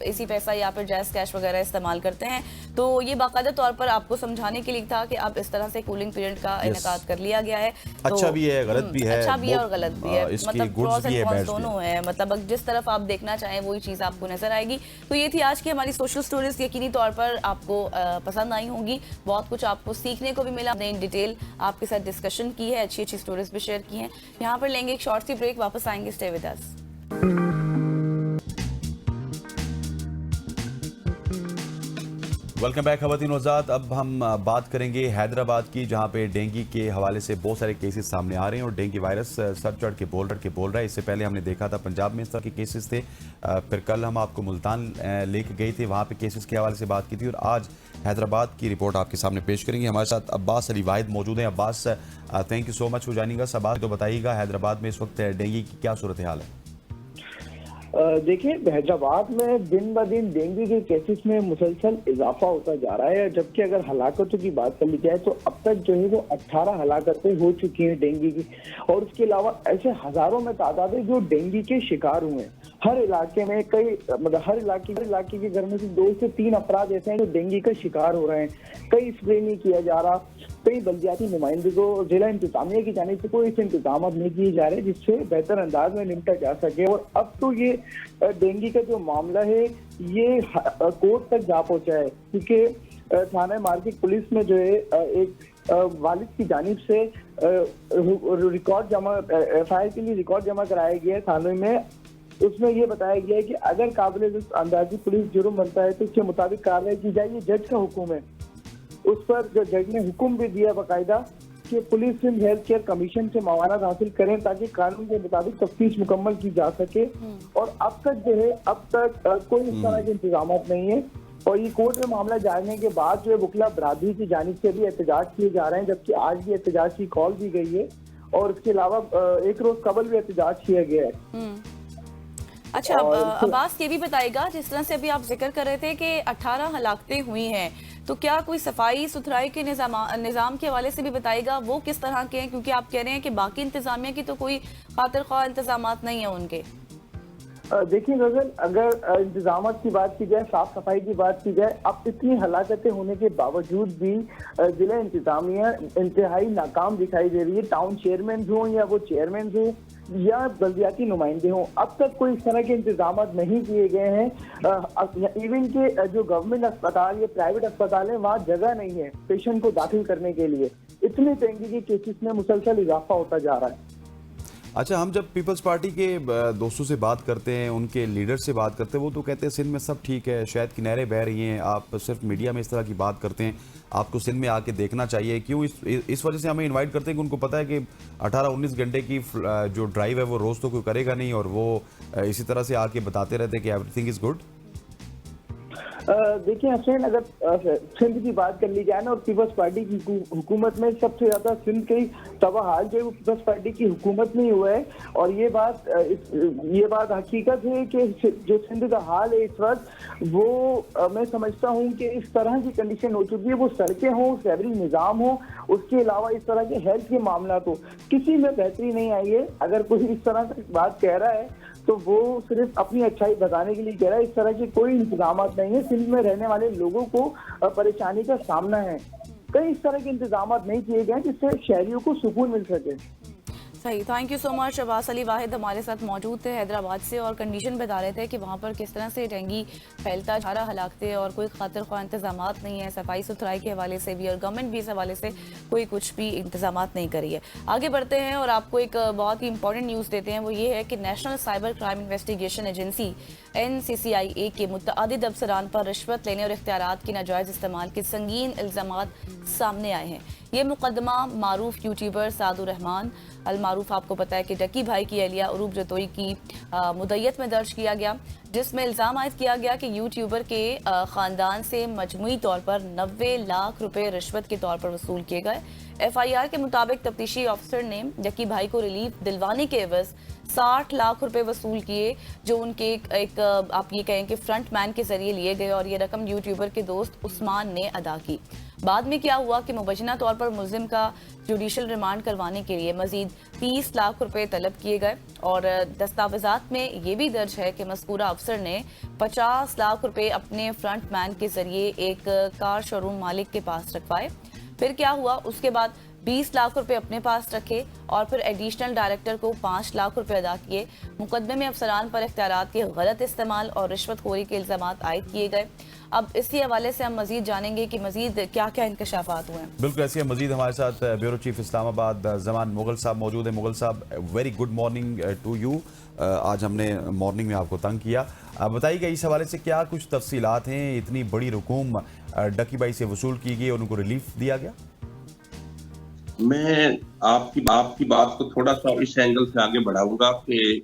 इसी पैसा या फिर जैज़ कैश वगैरह इस्तेमाल करते हैं। तो ये बाकायदा तौर पर आपको समझाने के लिए था कि आप इस तरह से कूलिंग पीरियड का इनेकाद कर लिया गया है। अच्छा भी है, गलत भी है, अच्छा भी है और गलत भी है, मतलब गुड्स भी है, दोनों है, मतलब जिस तरफ आप देखना चाहें वही चीज़ आपको नजर आएगी। तो ये थी आज की हमारी सोशल स्टोरीज, यकीनी तौर पर आपको पसंद आई होंगी, बहुत कुछ आपको सीखने को भी मिला, हमने इन डिटेल आपके साथ डिस्कशन की है, अच्छी अच्छी स्टोरीज भी शेयर की हैं। यहाँ पर लेंगे एक शॉर्ट सी ब्रेक, वापस आएंगे, stay with us. Welcome back खवातीन वज़ात। अब हम बात करेंगे हैदराबाद की, जहां पे डेंगू के हवाले से बहुत सारे केसेस सामने आ रहे हैं और डेंगू वायरस सर चढ़ के बोल रहा है। इससे पहले हमने देखा था पंजाब में इस तरह के केसेस थे, फिर कल हम आपको मुल्तान लेके गए थे, वहां पे केसेस के हवाले से बात की थी, और आज हैदराबाद की रिपोर्ट आपके सामने पेश करेंगे। हमारे साथ अब्बास अली वाहिद मौजूद हैं। Abbas, thank you so much for joining अस। अब्बास, तो बताइएगा हैदराबाद में इस वक्त डेंगू की क्या सूरत हाल है? देखिए, हैदराबाद में दिन ब दिन डेंगू के केसेस में मुसलसल इजाफा होता जा रहा है, जबकि अगर हलाकतों की बात कर ली जाए तो अब तक जो है वो 18 हलाकतें हो चुकी हैं डेंगू की, और उसके अलावा ऐसे हजारों में तादाद है जो डेंगू के शिकार हुए हैं। हर इलाके में कई, मतलब हर इलाके के घर में से 2 से 3 अफराद ऐसे हैं जो डेंगू का शिकार हो रहे हैं। कई स्प्रे नहीं किया जा रहा, कई बल्दियाती नुमाइंदे को जिला इंतजामिया की जानिब से कोई ऐसे इंतजाम नहीं किए जा रहे जिससे बेहतर अंदाज में निपटा जा सके। और अब तो ये डेंगू का जो मामला है ये कोर्ट तक जा पहुंचा है, क्योंकि थाना मार्केट पुलिस में जो है एक वालिद की जानिब से रिकॉर्ड जमा, FIR के लिए रिकॉर्ड जमा कराया गया है थाने में। उसमें ये बताया गया है कि अगर काबिल अंदाजी पुलिस जुर्म बनता है तो उसके मुताबिक कार्रवाई की जाए। ये जज का हुक्म है, उस पर जो जज ने हुक्म भी दिया बाकायदा कि police Sindh health care commission से मवानत हासिल करें ताकि कानून के मुताबिक तफ्तीश मुकम्मल की जा सके। और अब तक जो है कोई इस तरह के इंतजाम नहीं है, और ये कोर्ट में मामला जानने के बाद जो है वकला बरादरी की जानिब से भी एहतजाज किए जा रहे हैं, जबकि आज भी एहतजाज की कॉल दी गई है और इसके अलावा एक रोज कबल भी एहतजाज किया गया है। अच्छा, अब्बास ये भी बताएगा, जिस तरह से अभी आप जिक्र कर रहे थे कि 18 हलाकतें हुई हैं, तो क्या कोई सफाई सुथराई के निज़ाम के हवाले से भी बताएगा, वो किस तरह के हैं? क्योंकि आप कह रहे हैं कि बाकी इंतजामिया की तो कोई खातिर ख्वाह इंतजामात नहीं है उनके। देखिए गजल, अगर इंतजाम की बात की जाए, साफ सफाई की बात की जाए, अब इतनी हलाकतें होने के बावजूद भी जिला इंतजामिया इंतहाई नाकाम दिखाई दे रही है। टाउन चेयरमैन हो या वो चेयरमैन हो या बल्दियाती नुमाइंदे हों, अब तक कोई इस तरह के इंतजाम नहीं किए गए हैं। इवन के जो गवर्नमेंट अस्पताल या प्राइवेट अस्पताल है वहाँ जगह नहीं है पेशेंट को दाखिल करने के लिए। इतने डेंगू के केसेस में मुसलसल इजाफा होता जा रहा है। अच्छा, हम जब पीपल्स पार्टी के दोस्तों से बात करते हैं, उनके लीडर से बात करते हैं, वो तो कहते हैं सिंध में सब ठीक है, शहद की नहरें बह रही हैं, आप सिर्फ मीडिया में इस तरह की बात करते हैं, आपको सिंध में आके देखना चाहिए। क्यों? इस वजह से हमें इनवाइट करते हैं कि उनको पता है कि 18-19 घंटे की जो ड्राइव है वो रोज़ तो कोई करेगा नहीं, और वो इसी तरह से आके बताते रहते हैं कि एवरीथिंग इज़ गुड। देखिए हसनैन, अगर सिंध की बात कर ली जाए ना और पीपल्स पार्टी की हुकूमत में, सबसे ज्यादा सिंध की तबाहाल जो है वो पीपल्स पार्टी की हुकूमत में ही हुआ है। और ये बात हकीकत है कि जो सिंध का हाल है इस वक्त, वो मैं समझता हूँ कि इस तरह की कंडीशन हो चुकी है, वो सड़कें हों, शहरी निज़ाम हो, उसके अलावा इस तरह के हेल्थ के मामला तो किसी में बेहतरी नहीं आई है। अगर कोई इस तरह की बात कह रहा है तो वो सिर्फ अपनी अच्छाई बताने के लिए कह रहा है। इस तरह के कोई इंतजाम नहीं है। सिंध में रहने वाले लोगों को परेशानी का सामना है। कई इस तरह के इंतजाम नहीं किए गए जिससे शहरियों को सुकून मिल सके। सही, thank you so much. Abbas Ali Wahid हमारे साथ मौजूद थे हैदराबाद से और कंडीशन बता रहे थे कि वहाँ पर किस तरह से डेंगू फैलता जा रहा, हलाकते और कोई खातिर ख्वाह इंतजाम नहीं है सफाई सुथराई के हवाले से भी, और गवर्नमेंट भी इस हवाले से कोई कुछ भी इंतजाम नहीं करी है। आगे बढ़ते हैं और आपको एक बहुत ही इंपॉर्टेंट न्यूज़ देते हैं। वो ये है कि national cyber crime investigation agency NCCIA के मुतअद्दिद अफसरान पर रिश्वत लेने और इख्तियारात की नाजायज़ इस्तेमाल के संगीन इल्ज़ामात सामने आए हैं। ये मुकदमा मारूफ यूट्यूबर सादुर रहमान अल मारूफ, आपको पता है कि डकी भाई की एहलिया उरूब जतोई की मुद्दत में दर्ज किया गया, जिसमें इल्ज़ाम आयद किया गया कि यूट्यूबर के ख़ानदान से मजमूई तौर पर 90 लाख रुपए रिश्वत के तौर पर वसूल किए गए। FIR के मुताबिक तफ्तीशी अफसर ने डकी भाई को रिलीफ दिलवाने के एवज 60 लाख रुपए वसूल किए, जो उनके एक आप ये कहें कि फ्रंट मैन के जरिए लिए गए, और ये रकम यूट्यूबर के दोस्त उस्मान ने अदा की। बाद में क्या हुआ कि मुबैना तौर पर मुल्जिम का जुडिशल रिमांड करवाने के लिए मजीद 30 लाख रुपए तलब किए गए, और दस्तावेजात में ये भी दर्ज है कि मज़कूरा अफसर ने 50 लाख रुपए अपने फ्रंट मैन के जरिए एक कार शोरूम मालिक के पास रखवाए। फिर क्या हुआ, उसके बाद 20 लाख रुपए अपने पास रखे और फिर एडिशनल डायरेक्टर को 5 लाख रुपए अदा किए। मुकदमे में अफसरान पर इख्तियारात के गलत इस्तेमाल और रिश्वतखोरी के इल्जामात आयद किए गए। अब इसी हवाले से हम मजीद जानेंगे कि मजीद क्या क्या इंकशाफात हुए हैं। बिल्कुल, ऐसे मजीद हमारे साथ ब्यूरो चीफ इस्लामाबाद जमान मुगल साहब मौजूद है। मुगल साहब, very good morning to you. आज हमने मॉर्निंग में आपको तंग किया, बताइएगा इस हवाले से क्या कुछ तफसीलात हैं। इतनी बड़ी रकूम डकी भाई से वसूल की गई और उनको रिलीफ दिया गया। मैं आपकी बात को थोड़ा सा इस एंगल से आगे बढ़ाऊंगा कि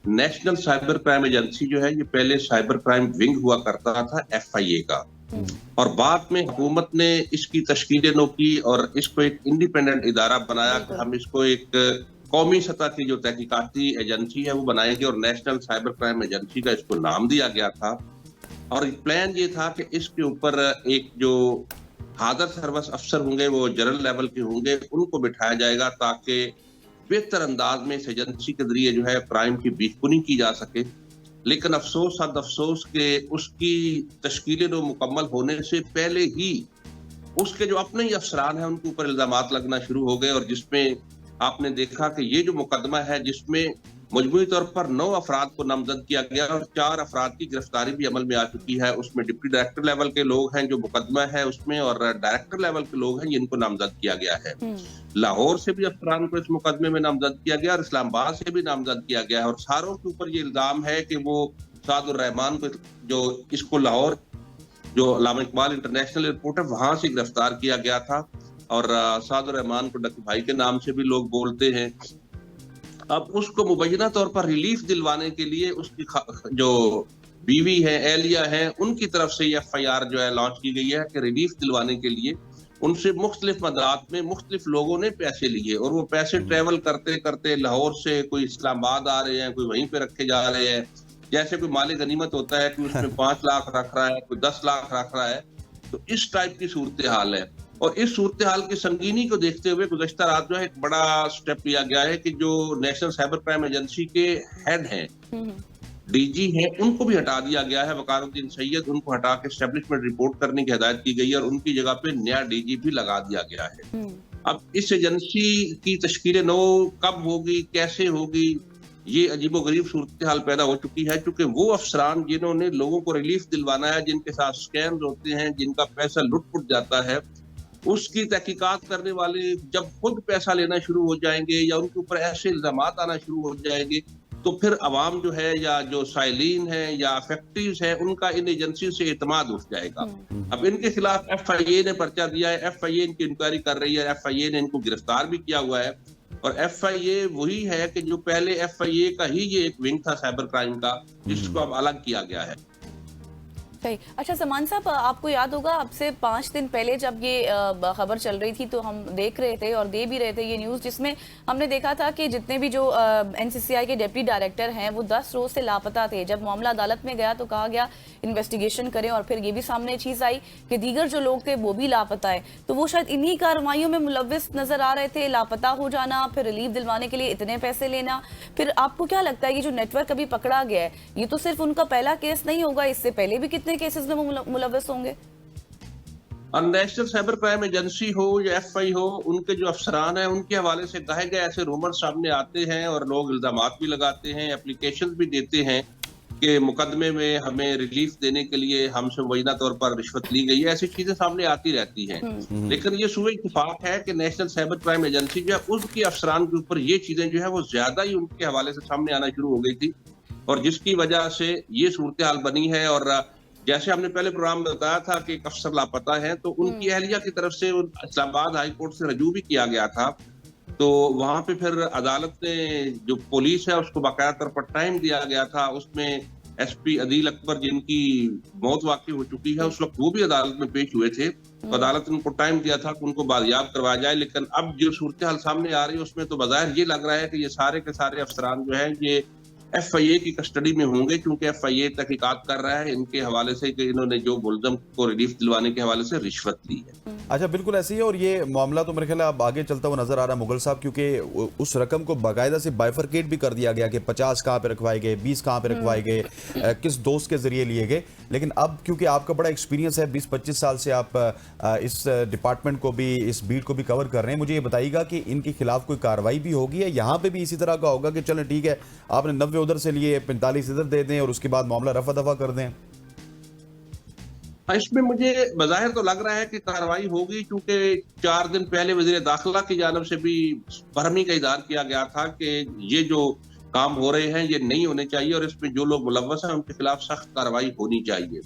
नेशनल साइबर क्राइम एजेंसी जो है, ये पहले साइबर क्राइम विंग हुआ करता था FIA का, और बाद में हुकूमत ने इसकी तश्कील नो की और इसको एक इंडिपेंडेंट इदारा बनाया कि हम इसको एक कौमी सतह की जो तहकीकाती एजेंसी है वो बनाएंगे, और नेशनल साइबर क्राइम एजेंसी का इसको नाम दिया गया था। और प्लान ये था कि इसके ऊपर एक जो हादर सर्विस अफसर होंगे, वो जनरल लेवल के होंगे, उनको बिठाया जाएगा ताकि बेहतर अंदाज में इस एजेंसी के जरिए जो है क्राइम की बीखकुनी की जा सके। लेकिन अफसोस के उसकी तश्कील मुकम्मल होने से पहले ही उसके जो अपने ही अफसरान हैं उनके ऊपर इल्जामात लगना शुरू हो गए, और जिसमें आपने देखा कि ये जो मुकदमा है जिसमें मजमूई तौर पर 9 अफराद को नामजद किया गया और 4 अफराद की गिरफ्तारी भी अमल में आ चुकी है। उसमें डिप्टी डायरेक्टर लेवल के लोग हैं जो मुकदमा है उसमें, और डायरेक्टर लेवल के लोग हैं जिनको नामजद किया गया है। लाहौर से भी अफसरान को इस मुकदमे में नामजद किया गया और इस्लामाबाद से भी नामजद किया गया है, और सारों के ऊपर ये इल्जाम है कि वो सादुर रहमान को, जो इसको लाहौर जो अल्लामा इकबाल इंटरनेशनल एयरपोर्ट है वहां से गिरफ्तार किया गया था, और सादुर रहमान को डकी भाई के नाम से भी लोग बोलते हैं। अब उसको मुबैना तौर पर रिलीफ दिलवाने के लिए उसकी जो बीवी है, एहलिया है, उनकी तरफ से FIR जो है लॉन्च की गई है कि रिलीफ दिलवाने के लिए उनसे मुख्तलिफ मदात में मुख्तलिफ लोगों ने पैसे लिए, और वो पैसे ट्रेवल करते करते लाहौर से कोई इस्लामाबाद आ रहे हैं, कोई वहीं पे रखे जा रहे हैं। जैसे कोई माले गनीमत होता है कि उसमें 5 लाख रख रहा है, कोई 10 लाख रख रहा है, तो इस टाइप की सूरत हाल है। और इस सूरत हाल की संगीनी को देखते हुए गुज़श्ता रात जो है एक बड़ा स्टेप लिया गया है कि जो नेशनल साइबर क्राइम एजेंसी के हेड हैं, DG हैं, उनको भी हटा दिया गया है। वकारुद्दीन सैयद, उनको हटा के एस्टेब्लिशमेंट रिपोर्ट करने की हिदायत की गई है और उनकी जगह पे नया DG भी लगा दिया गया है। अब इस एजेंसी की तश्कील नो कब होगी, कैसे होगी, ये अजीबोगरीब सूरत हाल पैदा हो चुकी है, क्योंकि वो अफसरान जिन्होंने लोगों को रिलीफ दिलवाना है, जिनके साथ स्कैम्स होते हैं, जिनका पैसा लुट-पुट जाता है, उसकी तहकीकात करने वाले जब खुद पैसा लेना शुरू हो जाएंगे या उनके ऊपर ऐसे इल्जामात आना शुरू हो जाएंगे, तो फिर अवाम जो है या जो साइलिन है या अफेक्टिव्स है, उनका इन एजेंसी से एतमाद उठ जाएगा। अब इनके खिलाफ FIA ने पर्चा दिया है, FIA इनकी इंक्वायरी कर रही है, FIA ने इनको गिरफ्तार भी किया हुआ है, और FIA वही है कि जो पहले FIA का ही ये एक विंग था साइबर क्राइम का, जिसको अब अलग किया गया है। सही। अच्छा समान साहब, आपको याद होगा अब से 5 दिन पहले जब ये खबर चल रही थी तो हम देख रहे थे और दे भी रहे थे ये न्यूज़, जिसमें हमने देखा था कि जितने भी जो एनसीसीआई के डिप्टी डायरेक्टर हैं वो 10 रोज से लापता थे। जब मामला अदालत में गया तो कहा गया इन्वेस्टिगेशन करें, और फिर ये भी सामने चीज़ आई कि दीगर जो लोग थे वो भी लापता है। तो वो शायद इन्हीं कार्रवाइयों में मुलव्विस नजर आ रहे थे, लापता हो जाना, फिर रिलीफ दिलवाने के लिए इतने पैसे लेना। फिर आपको क्या लगता है ये जो नेटवर्क अभी पकड़ा गया है, ये तो सिर्फ उनका पहला केस नहीं होगा, इससे पहले भी कितने केसेस में मुलव्वस होंगे? नेशनल साइबर क्राइम एजेंसी हो या एफआई हो, उनके जो अफसरान हैं उनके हवाले से कहे गए ऐसे रूमर सामने आते हैं और लोग इल्जामात भी लगाते हैं, एप्लीकेशन भी देते हैं कि मुकदमे में हमें रिलीफ देने के लिए हमसे मुबैना तौर पर रिश्वत ली गई है। ऐसी चीजें सामने आती रहती हैं। लेकिन ये सुबह इत्तेफाक है कि नेशनल साइबर क्राइम एजेंसी जो है उसके अफसरान के ऊपर ये चीजें जो है वो ज्यादा ही उनके हवाले से सामने आना शुरू हो गई थी, और जिसकी वजह से ये सूरत हाल बनी है। और जैसे हमने पहले प्रोग्राम में बताया था कि एक अफसर लापता है, तो उनकी अहलिया की तरफ से इस्लामाबाद हाई कोर्ट से रजू भी किया गया था। तो वहां पे फिर अदालत ने जो पुलिस है उसको बाकायदा तौर पर टाइम दिया गया था। उसमें एसपी अदील अकबर जिनकी मौत वाकई हो चुकी है उस वक्त वो भी अदालत में पेश हुए थे, तो अदालत ने उनको टाइम दिया था कि उनको बाजियाब करवाया जाए। लेकिन अब जो सूरत हाल सामने आ रही है उसमें तो बज़ाहिर ये लग रहा है कि ये सारे के सारे अफसरान जो है ये एफआईए की कस्टडी में होंगे, क्योंकि एफआईए तहकीकात कर रहा है इनके हवाले से कि इन्होंने जो मुल्ज़म को रिलीफ दिलवाने के हवाले से रिश्वत ली है। अच्छा, बिल्कुल ऐसे ही है। और ये मामला तो मेरे ख्याल अब आगे चलता हुआ नजर आ रहा है मुगल साहब, क्योंकि उस रकम को बाकायदा से बाइफरकेट भी कर दिया गया कि 50 कहाँ पे रखवाए गए, 20 कहाँ पे रखवाए गए, किस दोस्त के जरिए लिए गए। लेकिन अब क्योंकि आपका बड़ा एक्सपीरियंस है, 20-25 साल से आप इस डिपार्टमेंट को भी, इस बीट को भी कवर कर रहे हैं, मुझे ये बताइएगा कि इनके खिलाफ कोई कार्रवाई भी होगी या यहाँ पे भी इसी तरह का होगा कि चलें ठीक है आपने 90 उधर से लिए, 45 इधर दे दें और उसके बाद मामला रफा दफा कर दें? इसमें मुझे बज़ाहिर तो लग रहा है कि कार्रवाई होगी, क्योंकि 4 दिन पहले वज़ीर दाखिला की जानिब से भी बरहमी का इज़हार किया गया था कि ये जो काम हो रहे हैं ये नहीं होने चाहिए और इसमें जो लोग मुलव्वस हैं उनके खिलाफ सख्त कार्रवाई होनी चाहिए।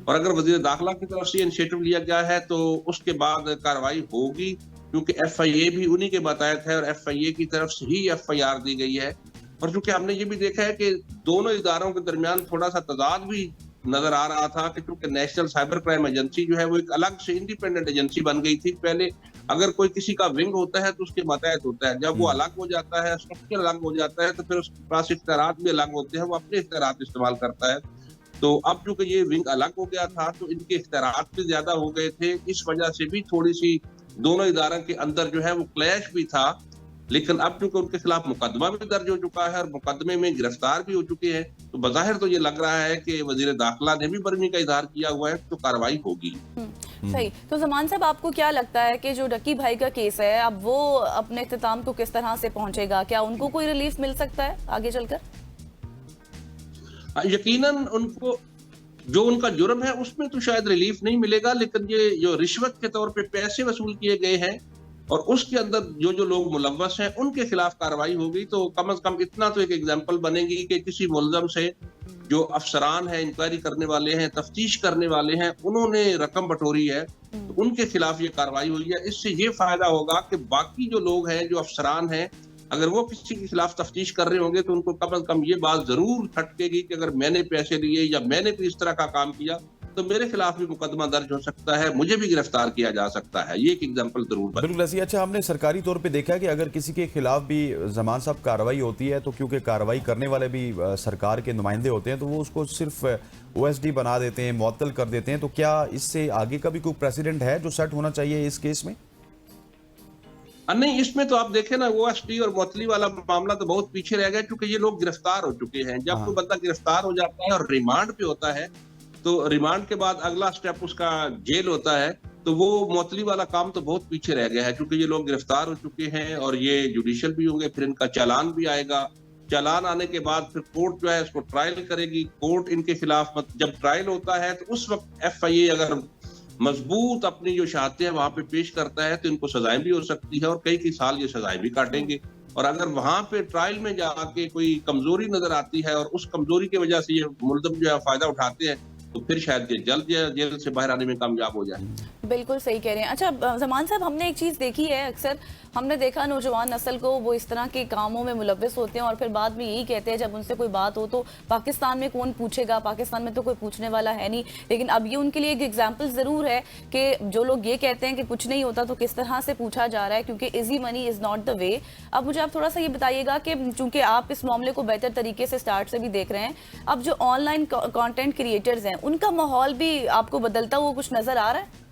और अगर वज़ीर दाखिला की तरफ से इनिशिएटिव लिया गया है तो उसके बाद कार्रवाई होगी, क्योंकि एफआईए भी उन्हीं के बतायत है और एफआईए की तरफ से ही एफआईआर दी गई है। और चूंकि हमने ये भी देखा है कि दोनों इदारों के दरमियान थोड़ा सा तजाद भी नजर आ रहा था कि चूंकि नेशनल साइबर क्राइम एजेंसी जो है वो एक अलग से इंडिपेंडेंट एजेंसी बन गई थी। पहले अगर कोई किसी का विंग होता है तो उसके मातहत होता है, जब वो अलग हो जाता है, स्ट्रक्चर अलग हो जाता है, तो फिर उसके पास इख्तियारात भी अलग होते हैं, वो अपने इख्तियारात इस्तेमाल करता है। तो अब चूंकि ये विंग अलग हो गया था तो इनके इख्तियारात भी ज्यादा हो गए थे, इस वजह से भी थोड़ी सी दोनों इदारों के अंदर जो है वो क्लैश भी था। लेकिन अब चूंकि उनके खिलाफ मुकदमा भी दर्ज हो चुका है और मुकदमे में गिरफ्तार भी हो चुके हैं, तो बज़ाहिर तो ये लग रहा है कि वजीर दाखिला ने भी बरहमी का इजहार किया हुआ है, तो कार्रवाई होगी। सही। तो ज़मान साहब, आपको क्या लगता है कि जो डक्की भाई का केस है अब वो अपने इख्तिताम को किस तरह से पहुंचेगा? क्या उनको कोई रिलीफ मिल सकता है आगे चलकर? यकीनन उनको जो उनका जुर्म है उसमें तो शायद रिलीफ नहीं मिलेगा, लेकिन ये जो रिश्वत के तौर पे पैसे वसूल किए गए हैं और उसके अंदर जो जो लोग मुलव्वस हैं उनके खिलाफ कार्रवाई होगी, तो कम से कम इतना तो एक एग्जाम्पल बनेगी कि किसी मुलज़म से जो अफसरान हैं, इंक्वायरी करने वाले हैं, तफ्तीश करने वाले हैं, उन्होंने रकम बटोरी है तो उनके खिलाफ ये कार्रवाई हुई है। इससे ये फायदा होगा कि बाकी जो लोग हैं, जो अफसरान हैं, अगर वो किसी के खिलाफ तफ्तीश कर रहे होंगे तो उनको कम से कम ये बात जरूर खटकेगी कि अगर मैंने पैसे लिए या मैंने कोई इस तरह का काम किया तो मेरे खिलाफ भी मुकदमा दर्ज हो सकता है, मुझे भी गिरफ्तार किया जा सकता है। ये एक एग्जांपल जरूर बने। बिल्कुल ऐसी। अच्छा, हमने सरकारी तौर पे देखा कि अगर किसी के खिलाफ भी ज़मान साहब कार्रवाई होती है तो क्योंकि कार्रवाई करने वाले भी सरकार के नुमाइंदे होते हैं तो वो उसको सिर्फ ओएसडी बना देते हैं, मुअत्तल कर देते हैं। तो क्या इससे आगे का भी कोई प्रेसिडेंट है जो सेट होना चाहिए इस केस में? नहीं, इसमें तो आप देखें ना, ओएसडी और मुअत्तली वाला मामला तो बहुत पीछे रह गया, क्योंकि ये लोग गिरफ्तार हो चुके हैं। जब कोई बंदा गिरफ्तार हो जाता है और रिमांड पे होता है तो रिमांड के बाद अगला स्टेप उसका जेल होता है, तो वो मुअत्तली वाला काम तो बहुत पीछे रह गया है, क्योंकि ये लोग गिरफ्तार हो चुके हैं और ये जुडिशियल भी होंगे, फिर इनका चालान भी आएगा। चालान आने के बाद फिर कोर्ट जो है इसको ट्रायल करेगी। कोर्ट इनके खिलाफ जब ट्रायल होता है तो उस वक्त एफआईए अगर मजबूत अपनी जो शहादतें हैं वहां पे पेश करता है तो इनको सजाएं भी हो सकती है और कई साल ये सजाएं भी काटेंगे। और अगर वहां पे ट्रायल में जाके कोई कमजोरी नजर आती है और उस कमजोरी की वजह से ये मुल्ज़म जो है फायदा उठाते हैं तो फिर शायद ये जल्द जेल से बाहर आने में कामयाब हो जाए। बिल्कुल सही कह रहे हैं। अच्छा जमान साहब, हमने एक चीज़ देखी है, अक्सर हमने देखा नौजवान नस्ल को वो इस तरह के कामों में मुलव्वस होते हैं और फिर बाद में यही कहते हैं जब उनसे कोई बात हो तो पाकिस्तान में कौन पूछेगा, पाकिस्तान में तो कोई पूछने वाला है नहीं। लेकिन अब ये उनके लिए एक एग्जाम्पल ज़रूर है कि जो लोग ये कहते हैं कि कुछ नहीं होता तो किस तरह से पूछा जा रहा है, क्योंकि easy money is not the way. अब मुझे आप थोड़ा सा ये बताइएगा कि चूंकि आप इस मामले को बेहतर तरीके से स्टार्ट से भी देख रहे हैं, अब जो ऑनलाइन कॉन्टेंट क्रिएटर्स हैं उनका माहौल भी आपको बदलता हुआ कुछ नज़र आ रहा है?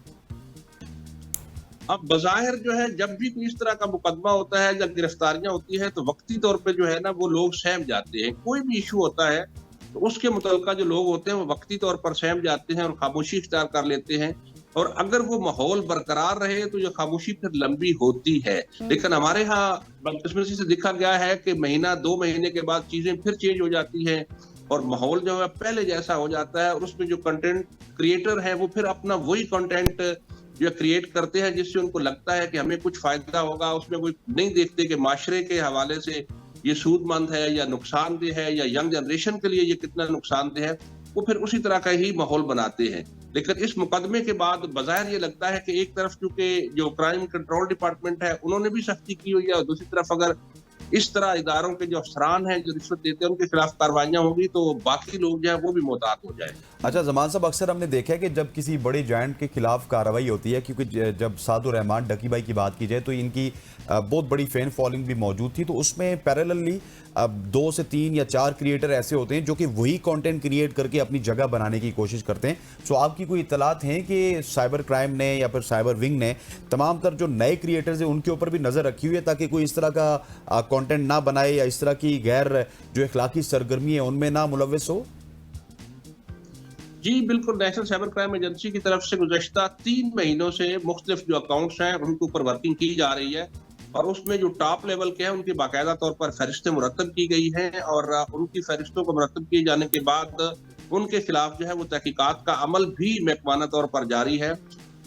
अब बज़ाहिर जो है जब भी कोई इस तरह का मुकदमा होता है, जब गिरफ्तारियां होती है तो वक्ती तौर पे जो है ना वो लोग सहम जाते हैं। कोई भी इशू होता है तो उसके मुतल्लिका जो लोग होते हैं वो वक्ती तौर पर सहम जाते हैं और खामोशी इख्तियार कर लेते हैं। और अगर वो माहौल बरकरार रहे तो ये खामोशी फिर लंबी होती है। लेकिन हमारे यहाँ बदकिस्मती से देखा गया है कि महीना 2 महीने के बाद चीजें फिर चेंज हो जाती हैं और माहौल जो है पहले जैसा हो जाता है और उसमें जो कंटेंट क्रिएटर है वो फिर अपना वही कंटेंट जो क्रिएट करते हैं जिससे उनको लगता है कि हमें कुछ फायदा होगा। उसमें कोई नहीं देखते कि माशरे के हवाले से ये सूदमंद है या नुकसानदेह है या यंग जनरेशन के लिए ये कितना नुकसानदेह है, वो फिर उसी तरह का ही माहौल बनाते हैं। लेकिन इस मुकदमे के बाद बज़ाहिर ये लगता है कि एक तरफ चूंकि जो क्राइम कंट्रोल डिपार्टमेंट है उन्होंने भी सख्ती की हुई है और दूसरी तरफ अगर इस तरह इदारों के जो अफसरान हैं जो रिश्वत देते हैं उनके खिलाफ कार्रवाइयां होंगी तो बाकी लोग जो है वो भी मोहतात हो जाए। अच्छा जमान साहब, अक्सर हमने देखा है कि जब किसी बड़े जायंट के खिलाफ कार्रवाई होती है, क्योंकि जब सादुर रहमान डकी भाई की बात की जाए तो इनकी बहुत बड़ी फैन फॉलोइंग भी मौजूद थी, तो उसमें पैरेलली 2 से 3 या 4 क्रिएटर ऐसे होते हैं जो कि वही कंटेंट क्रिएट करके अपनी जगह बनाने की कोशिश करते हैं। सो आपकी कोई इत्तलात हैं कि साइबर क्राइम ने या फिर साइबर विंग ने तमाम तर जो नए क्रिएटर्स हैं उनके ऊपर भी नज़र रखी हुई है ताकि कोई इस तरह का कंटेंट ना बनाए या इस तरह की गैर जो इखलाकी सरगर्मी है उनमें ना मुलव्वस हो? जी बिल्कुल, नेशनल साइबर क्राइम एजेंसी की तरफ से गुज़श्ता 3 महीनों से मुख्तलिफ जो अकाउंट्स हैं उनके ऊपर वर्किंग की जा रही है और उसमें जो टॉप लेवल के हैं उनकी बाकायदा तौर पर फहरिस्तें मुरतब की गई हैं और उनकी फहरिस्तों को मुरतब किए जाने के बाद उनके खिलाफ जो है वो तहकीकात का अमल भी महकमाना तौर पर जारी है।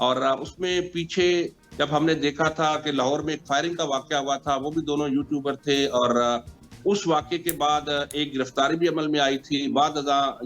और उसमें पीछे जब हमने देखा था कि लाहौर में एक फायरिंग का वाकया हुआ था, वो भी दोनों यूट्यूबर थे और उस वाकये के बाद एक गिरफ्तारी भी अमल में आई थी, बाद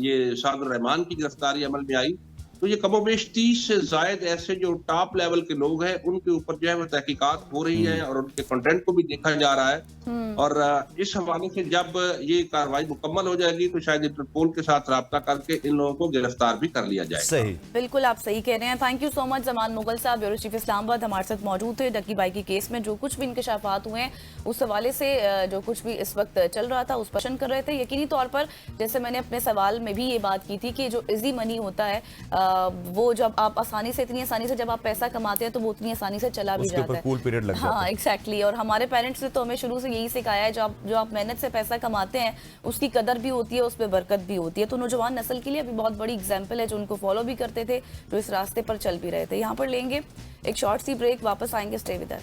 ये सादुर रहमान की गिरफ्तारी अमल में आई। तो ये कमोबेश 30 से जायद ऐसे जो टॉप लेवल के लोग हैं उनके ऊपर जो है वो तहकीकात हो रही है और उनके कंटेंट को भी देखा जा रहा है। और इस हवाले से जब ये कार्रवाई मुकम्मल हो जाएगी तो शायद इंटरपोल के साथ राब्ता करके इन लोगों को गिरफ्तार भी कर लिया जाएगा। सही, बिल्कुल आप सही कह रहे हैं। Thank you so much Zaman Mughal साहब, ब्यूरो चीफ इस्लामाबाद हमारे साथ मौजूद थे। डकी भाई के केस में जो कुछ भी इंकशाफात हुए हैं उस हवाले से जो कुछ भी इस वक्त चल रहा था उस पर प्रश्न कर रहे थे। यकीनी तौर पर जैसे मैंने अपने सवाल में भी ये बात की थी कि जो इजी मनी होता है वो जब आप इतनी आसानी से जब आप पैसा कमाते हैं तो वो उतनी आसानी से चला भी जाता है। कूल पीरियड लग जाता है। हाँ एग्जैक्टली। और हमारे पेरेंट्स ने तो हमें शुरू से यही सिखाया है जो आप मेहनत से पैसा कमाते हैं उसकी कदर भी होती है, उस पर बरकत भी होती है। तो नौजवान नस्ल के लिए अभी बहुत बड़ी एग्जाम्पल है जो उनको फॉलो भी करते थे, जो इस रास्ते पर चल भी रहे थे। यहाँ पर लेंगे एक शॉर्ट सी ब्रेक, वापस आएंगे, stay with us.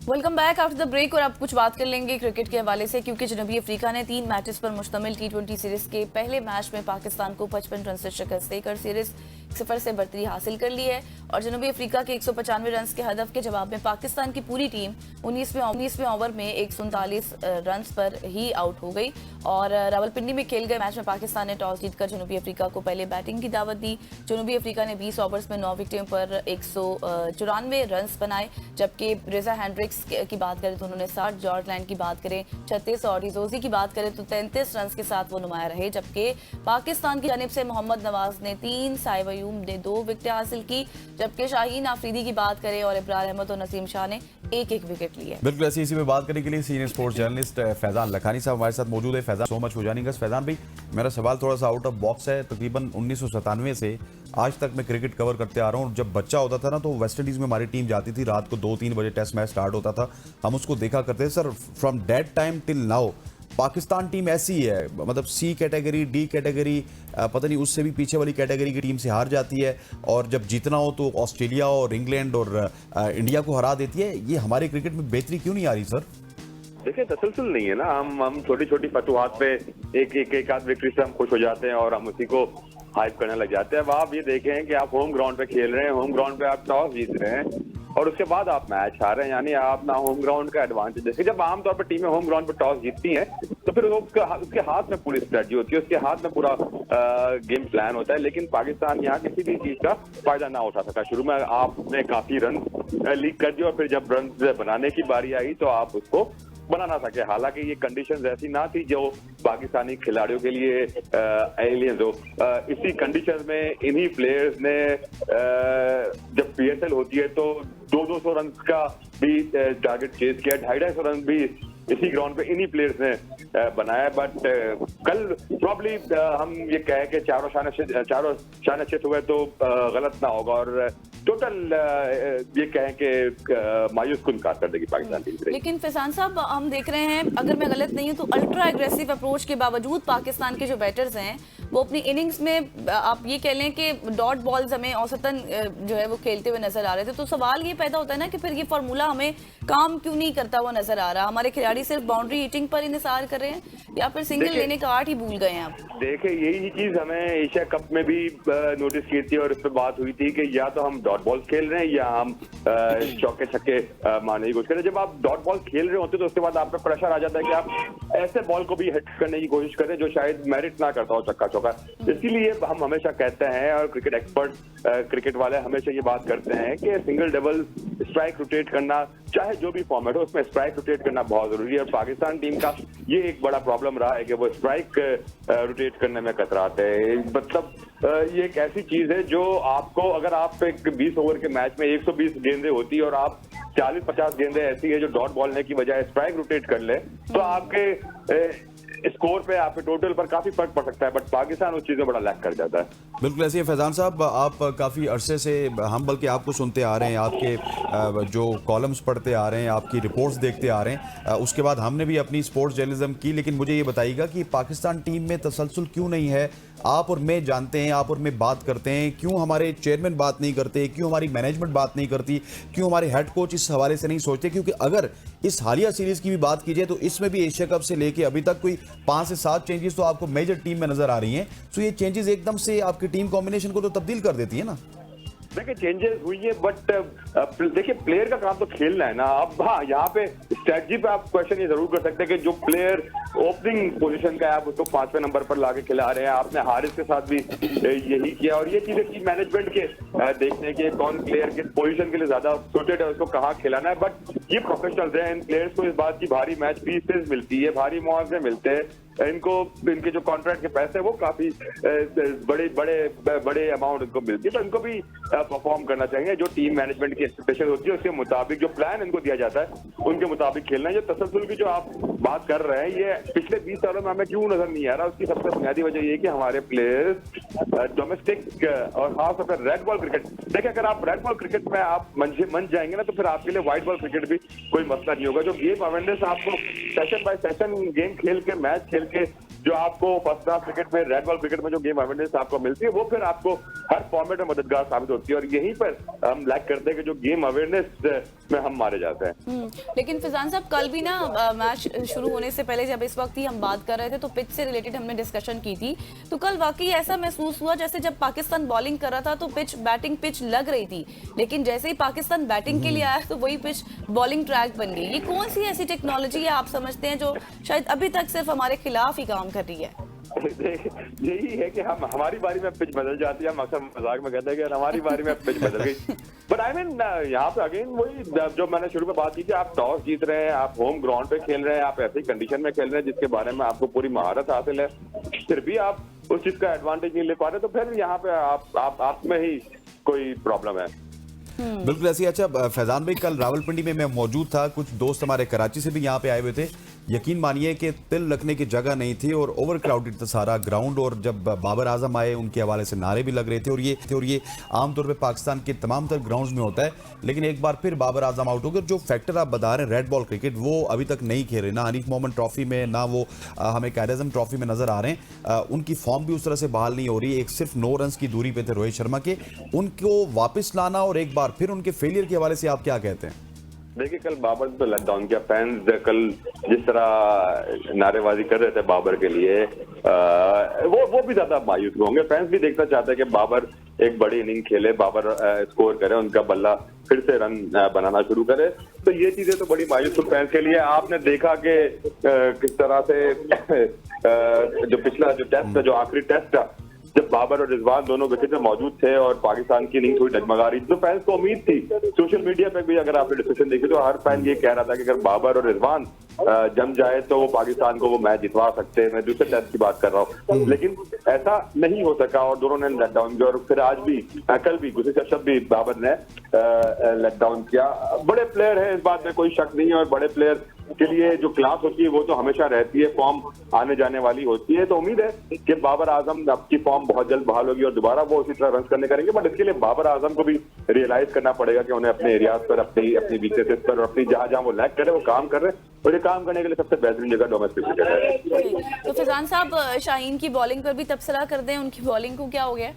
Welcome back after the break. और अब कुछ बात कर लेंगे क्रिकेट के हवाले से, क्योंकि जनूबी अफ्रीका ने 3 मैचेस पर मुश्तमिल T20 सीरीज के पहले मैच में पाकिस्तान को 55 रन से शिकस्त देकर सीरीज 0 से बढ़तरी हासिल कर ली है। और जनूबी अफ्रीका के 195 रन के हदफ के जवाब में पाकिस्तान की पूरी टीम 19वें ओवर में 139 रन पर ही आउट हो गई। और रावलपिंडी में खेल गए मैच में पाकिस्तान ने टॉस जीतकर जनूबी अफ्रीका को पहले बैटिंग की दावत दी। जनूबी अफ्रीका ने 20 ओवर्स में 9 विकेटों पर 194 रन बनाए, जबकि रिजा हैंड्रिक्स की बात करें तो उन्होंने 60, जॉर्ज लैंड की बात करें 36 और रिजोजी की बात करें तो 33 रन के साथ वो नुमाया रहे। जबकि पाकिस्तान की जानिब से मोहम्मद नवाज ने 3, साइब अयूब ने 2 विकेट हासिल की, जबकि शाहीन आफरीदी की बात करें और इब्रार अहमद और नसीम शाह ने 1-1 विकेट लिए। बिल्कुल ऐसी इसी में बात करने के लिए senior sports journalist Faizan Lakhani साहब हमारे साथ मौजूद है। फैजान, सो मच फॉर जॉइनिंग अस। फैजान भाई, मेरा सवाल थोड़ा सा आउट ऑफ बॉक्स है। तकरीबन 1997 से आज तक मैं क्रिकेट कवर करते आ रहा हूँ। जब बच्चा होता था ना तो वेस्ट इंडीज में हमारी टीम जाती थी, रात को 2-3 बजे टेस्ट मैच स्टार्ट होता था, हम उसको देखा करते थे। Sir, from that time till now Pakistan team ऐसी है, मतलब सी कैटेगरी, डी कैटेगरी, पता नहीं उससे भी पीछे वाली कैटेगरी की टीम से हार जाती है, और जब जीतना हो तो ऑस्ट्रेलिया और इंग्लैंड और इंडिया को हरा देती है। ये हमारे क्रिकेट में बेहतरी क्यों नहीं आ रही सर? देखिए, तसलसल नहीं है ना। हम छोटी छोटी फतुहात पे एक आध विक्ट्री से हम खुश हो जाते हैं और हम उसी को हाइप करने लग जाते हैं। अब आप ये देखें कि आप होम ग्राउंड पे खेल रहे हैं, होम ग्राउंड पे आप टॉस जीत रहे हैं और उसके बाद आप मैच हार रहे हैं, यानी आप ना होम ग्राउंड का एडवांटेज। देखिए, जब आमतौर पर टीमें होम ग्राउंड पर टॉस जीतती हैं तो फिर उसके हाथ में पूरी स्ट्रेटजी होती है, उसके हाथ में पूरा गेम प्लान होता है। लेकिन पाकिस्तान यहाँ किसी भी चीज का फायदा ना उठा सका। शुरू में आपने काफी रन लीक कर दिया और फिर जब रन बनाने की बारी आई तो आप उसको बना ना सके। हालांकि ये कंडीशंस ऐसी ना थी जो पाकिस्तानी खिलाड़ियों के लिए एलियंस हो। इसी कंडीशंस में इन्हीं प्लेयर्स ने जब पीएसएल होती है तो 200 रन का भी टारगेट चेज किया, 250 रन भी इसी ग्राउंड पे इन्हीं प्लेयर्स ने बनाया। बट कल प्रॉब्ली हम ये कहें कि चारों शानचित हुए तो गलत ना होगा और टोटल ये कहें कि मायूस कुन कारकर्दगी पाकिस्तान टीम से। लेकिन फैजान साहब हम देख रहे हैं, अगर मैं गलत नहीं हूं तो अल्ट्रा एग्रेसिव अप्रोच के बावजूद पाकिस्तान के जो बैटर्स हैं वो अपनी इनिंग्स में आप ये कह लें कि डॉट बॉल्स हमें औसतन जो है वो खेलते हुए नजर आ रहे थे। तो सवाल ये पैदा होता है ना कि फिर ये फार्मूला हमें काम क्यों नहीं करता हुआ नजर आ रहा? हमारे खिलाड़ी सिर्फ बाउंड्री हिटिंग पर इंतजार कर रहे हैं या फिर सिंगल लेने का आर्ट ही भूल गए हैं आप? देखिए यही चीज हमें एशिया कप में भी नोटिस की थी और इस पर बात हुई थी कि या तो हम डॉट बॉल खेल रहे हैं या हम चौके छक्के मारने की कोशिश कर रहे हैं। जब आप डॉट बॉल खेल रहे होते तो उसके बाद आप पे प्रेशर आ जाता है कि आप ऐसे बॉल को भी हिट करने की कोशिश करें जो शायद मेरिट ना करता हो चक्का चौका। इसीलिए हम हमेशा कहते हैं और क्रिकेट एक्सपर्ट क्रिकेट वाले हमेशा ये बात करते हैं कि सिंगल डबल स्ट्राइक रोटेट करना चाहे जो भी फॉर्मेट हो उसमें स्ट्राइक रोटेट करना बहुत जरूरी है। और पाकिस्तान टीम का ये एक बड़ा प्रॉब्लम रहा है कि वो स्ट्राइक रोटेट करने में कतराते हैं। मतलब ये एक ऐसी चीज है जो आपको, अगर आप एक 20 ओवर के मैच में 120 गेंदें होती है और आप 40-50 गेंदें ऐसी है जो डॉट बॉलने की बजाय स्ट्राइक रोटेट कर ले तो आपके स्कोर पे, आपके टोटल पर काफी फर्क पड़ सकता है। बट पाकिस्तान उस चीज में बड़ा लैक कर जाता है। बिल्कुल ऐसे ही फैजान साहब, आप काफ़ी अरसे से हम बल्कि आपको सुनते आ रहे हैं, आपके जो कॉलम्स पढ़ते आ रहे हैं, आपकी रिपोर्ट्स देखते आ रहे हैं। उसके बाद हमने भी अपनी स्पोर्ट्स जर्नलिज्म की। लेकिन मुझे ये बताइएगा कि पाकिस्तान टीम में तसलसल क्यों नहीं है? आप और मैं जानते हैं, आप और मैं बात करते हैं, क्यों हमारे चेयरमैन बात नहीं करते, क्यों हमारी मैनेजमेंट बात नहीं करती, क्यों हमारे हेड कोच इस हवाले से नहीं सोचते? क्योंकि अगर इस हालिया सीरीज की भी बात की जाए तो इसमें भी एशिया कप से लेके अभी तक कोई 5 से 7 चेंजेस तो आपको मेजर टीम में नजर आ रही हैं। तो ये चेंजेस एकदम से आपकी टीम कॉम्बिनेशन को तो तब्दील कर देती है ना? देखिए चेंजेस हुई है बट देखिए प्लेयर का काम तो खेलना है ना। अब हाँ, यहाँ पे स्ट्रेटजी पे आप क्वेश्चन ये जरूर कर सकते हैं कि जो प्लेयर ओपनिंग पोजीशन का है आप उसको 5वें नंबर पर लाके खिला रहे हैं। आपने हारिस के साथ भी यही किया और ये चीजें टीम मैनेजमेंट के देखने के कौन प्लेयर किस पोजीशन के लिए ज्यादा सूटेड है, उसको कहाँ खिलाना है। बट ये प्रोफेशनल्स हैं, इन प्लेयर्स को इस बात की भारी मैच फीस मिलती है, भारी मुआवजे मिलते हैं, इनको इनके जो कॉन्ट्रैक्ट के पैसे वो काफी बड़े अमाउंट इनको मिलती है। तो इनको भी परफॉर्म करना चाहिए। जो टीम मैनेजमेंट की एक्सपेक्टेशन होती है उसके मुताबिक जो प्लान इनको दिया जाता है उनके मुताबिक खेलना है। जो तसलसल की जो आप बात कर रहे हैं ये पिछले 20 सालों में हमें क्यों नजर नहीं आ रहा, उसकी सबसे बुनियादी वजह ये कि हमारे प्लेयर्स डोमेस्टिक और खासतौर पर रेड बॉल क्रिकेट, देखिए अगर आप रेड बॉल क्रिकेट में आप मन जाएंगे ना तो फिर आपके लिए व्हाइट बॉल क्रिकेट भी कोई मसला नहीं होगा। जो गेम अवेयरनेस आपको सेशन बाय सेशन गेम खेल के मैच खेल के जो आपको फर्स्ट क्लास क्रिकेट में रेड बॉल क्रिकेट में जो गेम अवेयरनेस आपको मिलती है वो फिर आपको हर फॉर्मेट में मददगार साबित होती है। और यहीं पर हम लैक करते हैं कि जो गेम अवेयरनेस में हम मारे जाते हैं। लेकिन फैजान साहब कल भी ना मैच शुरू होने से पहले जब इस वक्त ही हम बात कर रहे थे तो पिच से रिलेटेड हमने डिस्कशन की थी, तो कल वाकई ऐसा महसूस हुआ जैसे जब पाकिस्तान बॉलिंग कर रहा था तो बैटिंग पिच लग रही थी, लेकिन जैसे ही पाकिस्तान बैटिंग के लिए आया तो वही पिच बॉलिंग ट्रैक बन गई। ये कौन सी ऐसी टेक्नोलॉजी है आप समझते हैं जो शायद अभी तक सिर्फ हमारे खिलाफ ही काम कर रही है? यही है कि हम हमारी बारी में पिच बदल जाती है। हम अक्सर मजाक में कहते हैं कि हमारी बारी में पिच बदल गई। बट आई मीन यहाँ पे अगेन वही जो मैंने शुरू में बात की थी, आप टॉस जीत रहे हैं, आप होम ग्राउंड पे खेल रहे हैं, आप ऐसी कंडीशन में खेल रहे हैं जिसके बारे में आपको पूरी महारत हासिल है, फिर भी आप उस चीज का एडवांटेज नहीं ले पा रहे तो फिर यहाँ पे आप में ही कोई प्रॉब्लम है। बिल्कुल ऐसी। अच्छा फैजान भाई, कल रावलपिंडी में मैं मौजूद था, कुछ दोस्त हमारे कराची से भी यहाँ पे आए हुए थे। यकीन मानिए कि तिल रखने की जगह नहीं थी और ओवर क्राउडेड था सारा ग्राउंड। और जब बाबर आजम आए उनके हवाले से नारे भी लग रहे थे और ये आमतौर पे पाकिस्तान के तमाम तर ग्राउंड्स में होता है। लेकिन एक बार फिर बाबर आजम आउट हो गए। जो फैक्टर आप बता रहे हैं रेड बॉल क्रिकेट, वो अभी तक नहीं खेल रहे, ना हनीफ मोहम्मद ट्रॉफी में, ना वो हमें कैरिज्म ट्रॉफी में नजर आ रहे हैं। उनकी फॉर्म भी उस तरह से बहाल नहीं हो रही। एक सिर्फ 9 रन की दूरी पे थे रोहित शर्मा के, उनको वापस लाना और एक बार फिर उनके फेलियर के हवाले से आप क्या कहते हैं? देखिए कल बाबर तो लेट डाउन किया। फैंस कल जिस तरह नारेबाजी कर रहे थे बाबर के लिए वो भी ज्यादा मायूस होंगे। फैंस भी देखना चाहते हैं कि बाबर एक बड़ी इनिंग खेले, बाबर स्कोर करे, उनका बल्ला फिर से रन बनाना शुरू करे। तो ये चीजें तो बड़ी मायूस फैंस के लिए। आपने देखा कि किस तरह से जो पिछला जो टेस्ट था, जो आखिरी टेस्ट था, जब बाबर और रिजवान दोनों विकेट में मौजूद थे और पाकिस्तान की इनिंग थोड़ी डगमगा रही थी, तो फैंस को उम्मीद थी। सोशल मीडिया पे भी अगर आपने डिस्कशन देखी तो हर फैन ये कह रहा था कि अगर बाबर और रिजवान जम जाए तो वो पाकिस्तान को वो मैच जितवा सकते हैं। मैं दूसरे टेस्ट की बात कर रहा हूँ, लेकिन ऐसा नहीं हो सका और दोनों ने लेट डाउन किया। और फिर आज भी, कल भी, गुज़िर अशरफ भी बाबर ने लेट डाउन किया। बड़े प्लेयर है, इस बात में कोई शक नहीं है, और बड़े प्लेयर के लिए जो क्लास होती है वो तो हमेशा रहती है, फॉर्म आने जाने वाली होती है। तो उम्मीद है कि बाबर आजम आपकी फॉर्म बहुत जल्द बहाल होगी और दोबारा वो उसी तरह रन करने करेंगे। बट इसके लिए बाबर आजम को भी रियलाइज करना पड़ेगा कि उन्हें अपने एरियाज पर, अपनी वीकनेसेस पर और अपनी जहां वो लैक करे वो काम कर रहे हैं, और ये काम करने के लिए सबसे बेहतरीन जगह डोमेस्टिक क्रिकेट है। तो फैजान साहब, शाहीन की बॉलिंग पर भी तबसरा कर दें, उनकी बॉलिंग को क्या हो गया?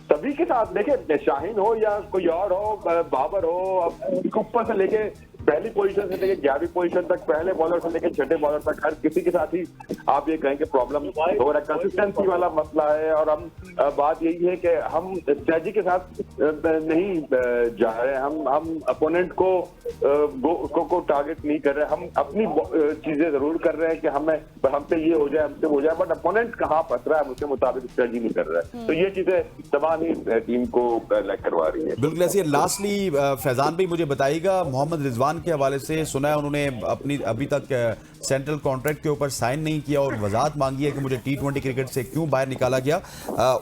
सभी के साथ देखिए, शाहीन हो या कोई और हो, बाबर हो, अब ऊपर से लेके पहली पोजीशन से लेके 11वीं पोजीशन तक, पहले बॉलर से लेके छठे बॉलर तक, हर किसी के साथ ही आप ये कहें कि प्रॉब्लम हो रहा है, कंसिस्टेंसी वाला मसला है। और हम बात यही है कि हम स्ट्रेटजी के साथ नहीं जा रहे, हम अपोनेंट को टारगेट नहीं कर रहे, हम अपनी चीजें जरूर कर रहे हैं कि हमसे ये हो जाए, हमसे हो जाए, बट अपोनेंट कहाँ फंस रहा है उसके मुताबिक स्ट्रेटजी नहीं कर रहा है। तो ये चीजें तमाम ही टीम को लैक करवा रही है। बिल्कुल ऐसी। लास्टली फैजान भाई मुझे बताइएगा, मोहम्मद रिजवान के हवाले से सुना है उन्होंने अपनी अभी तक सेंट्रल कॉन्ट्रैक्ट के ऊपर साइन नहीं किया और वजाहत मांगी है कि मुझे T20 क्रिकेट से क्यों बाहर निकाला गया।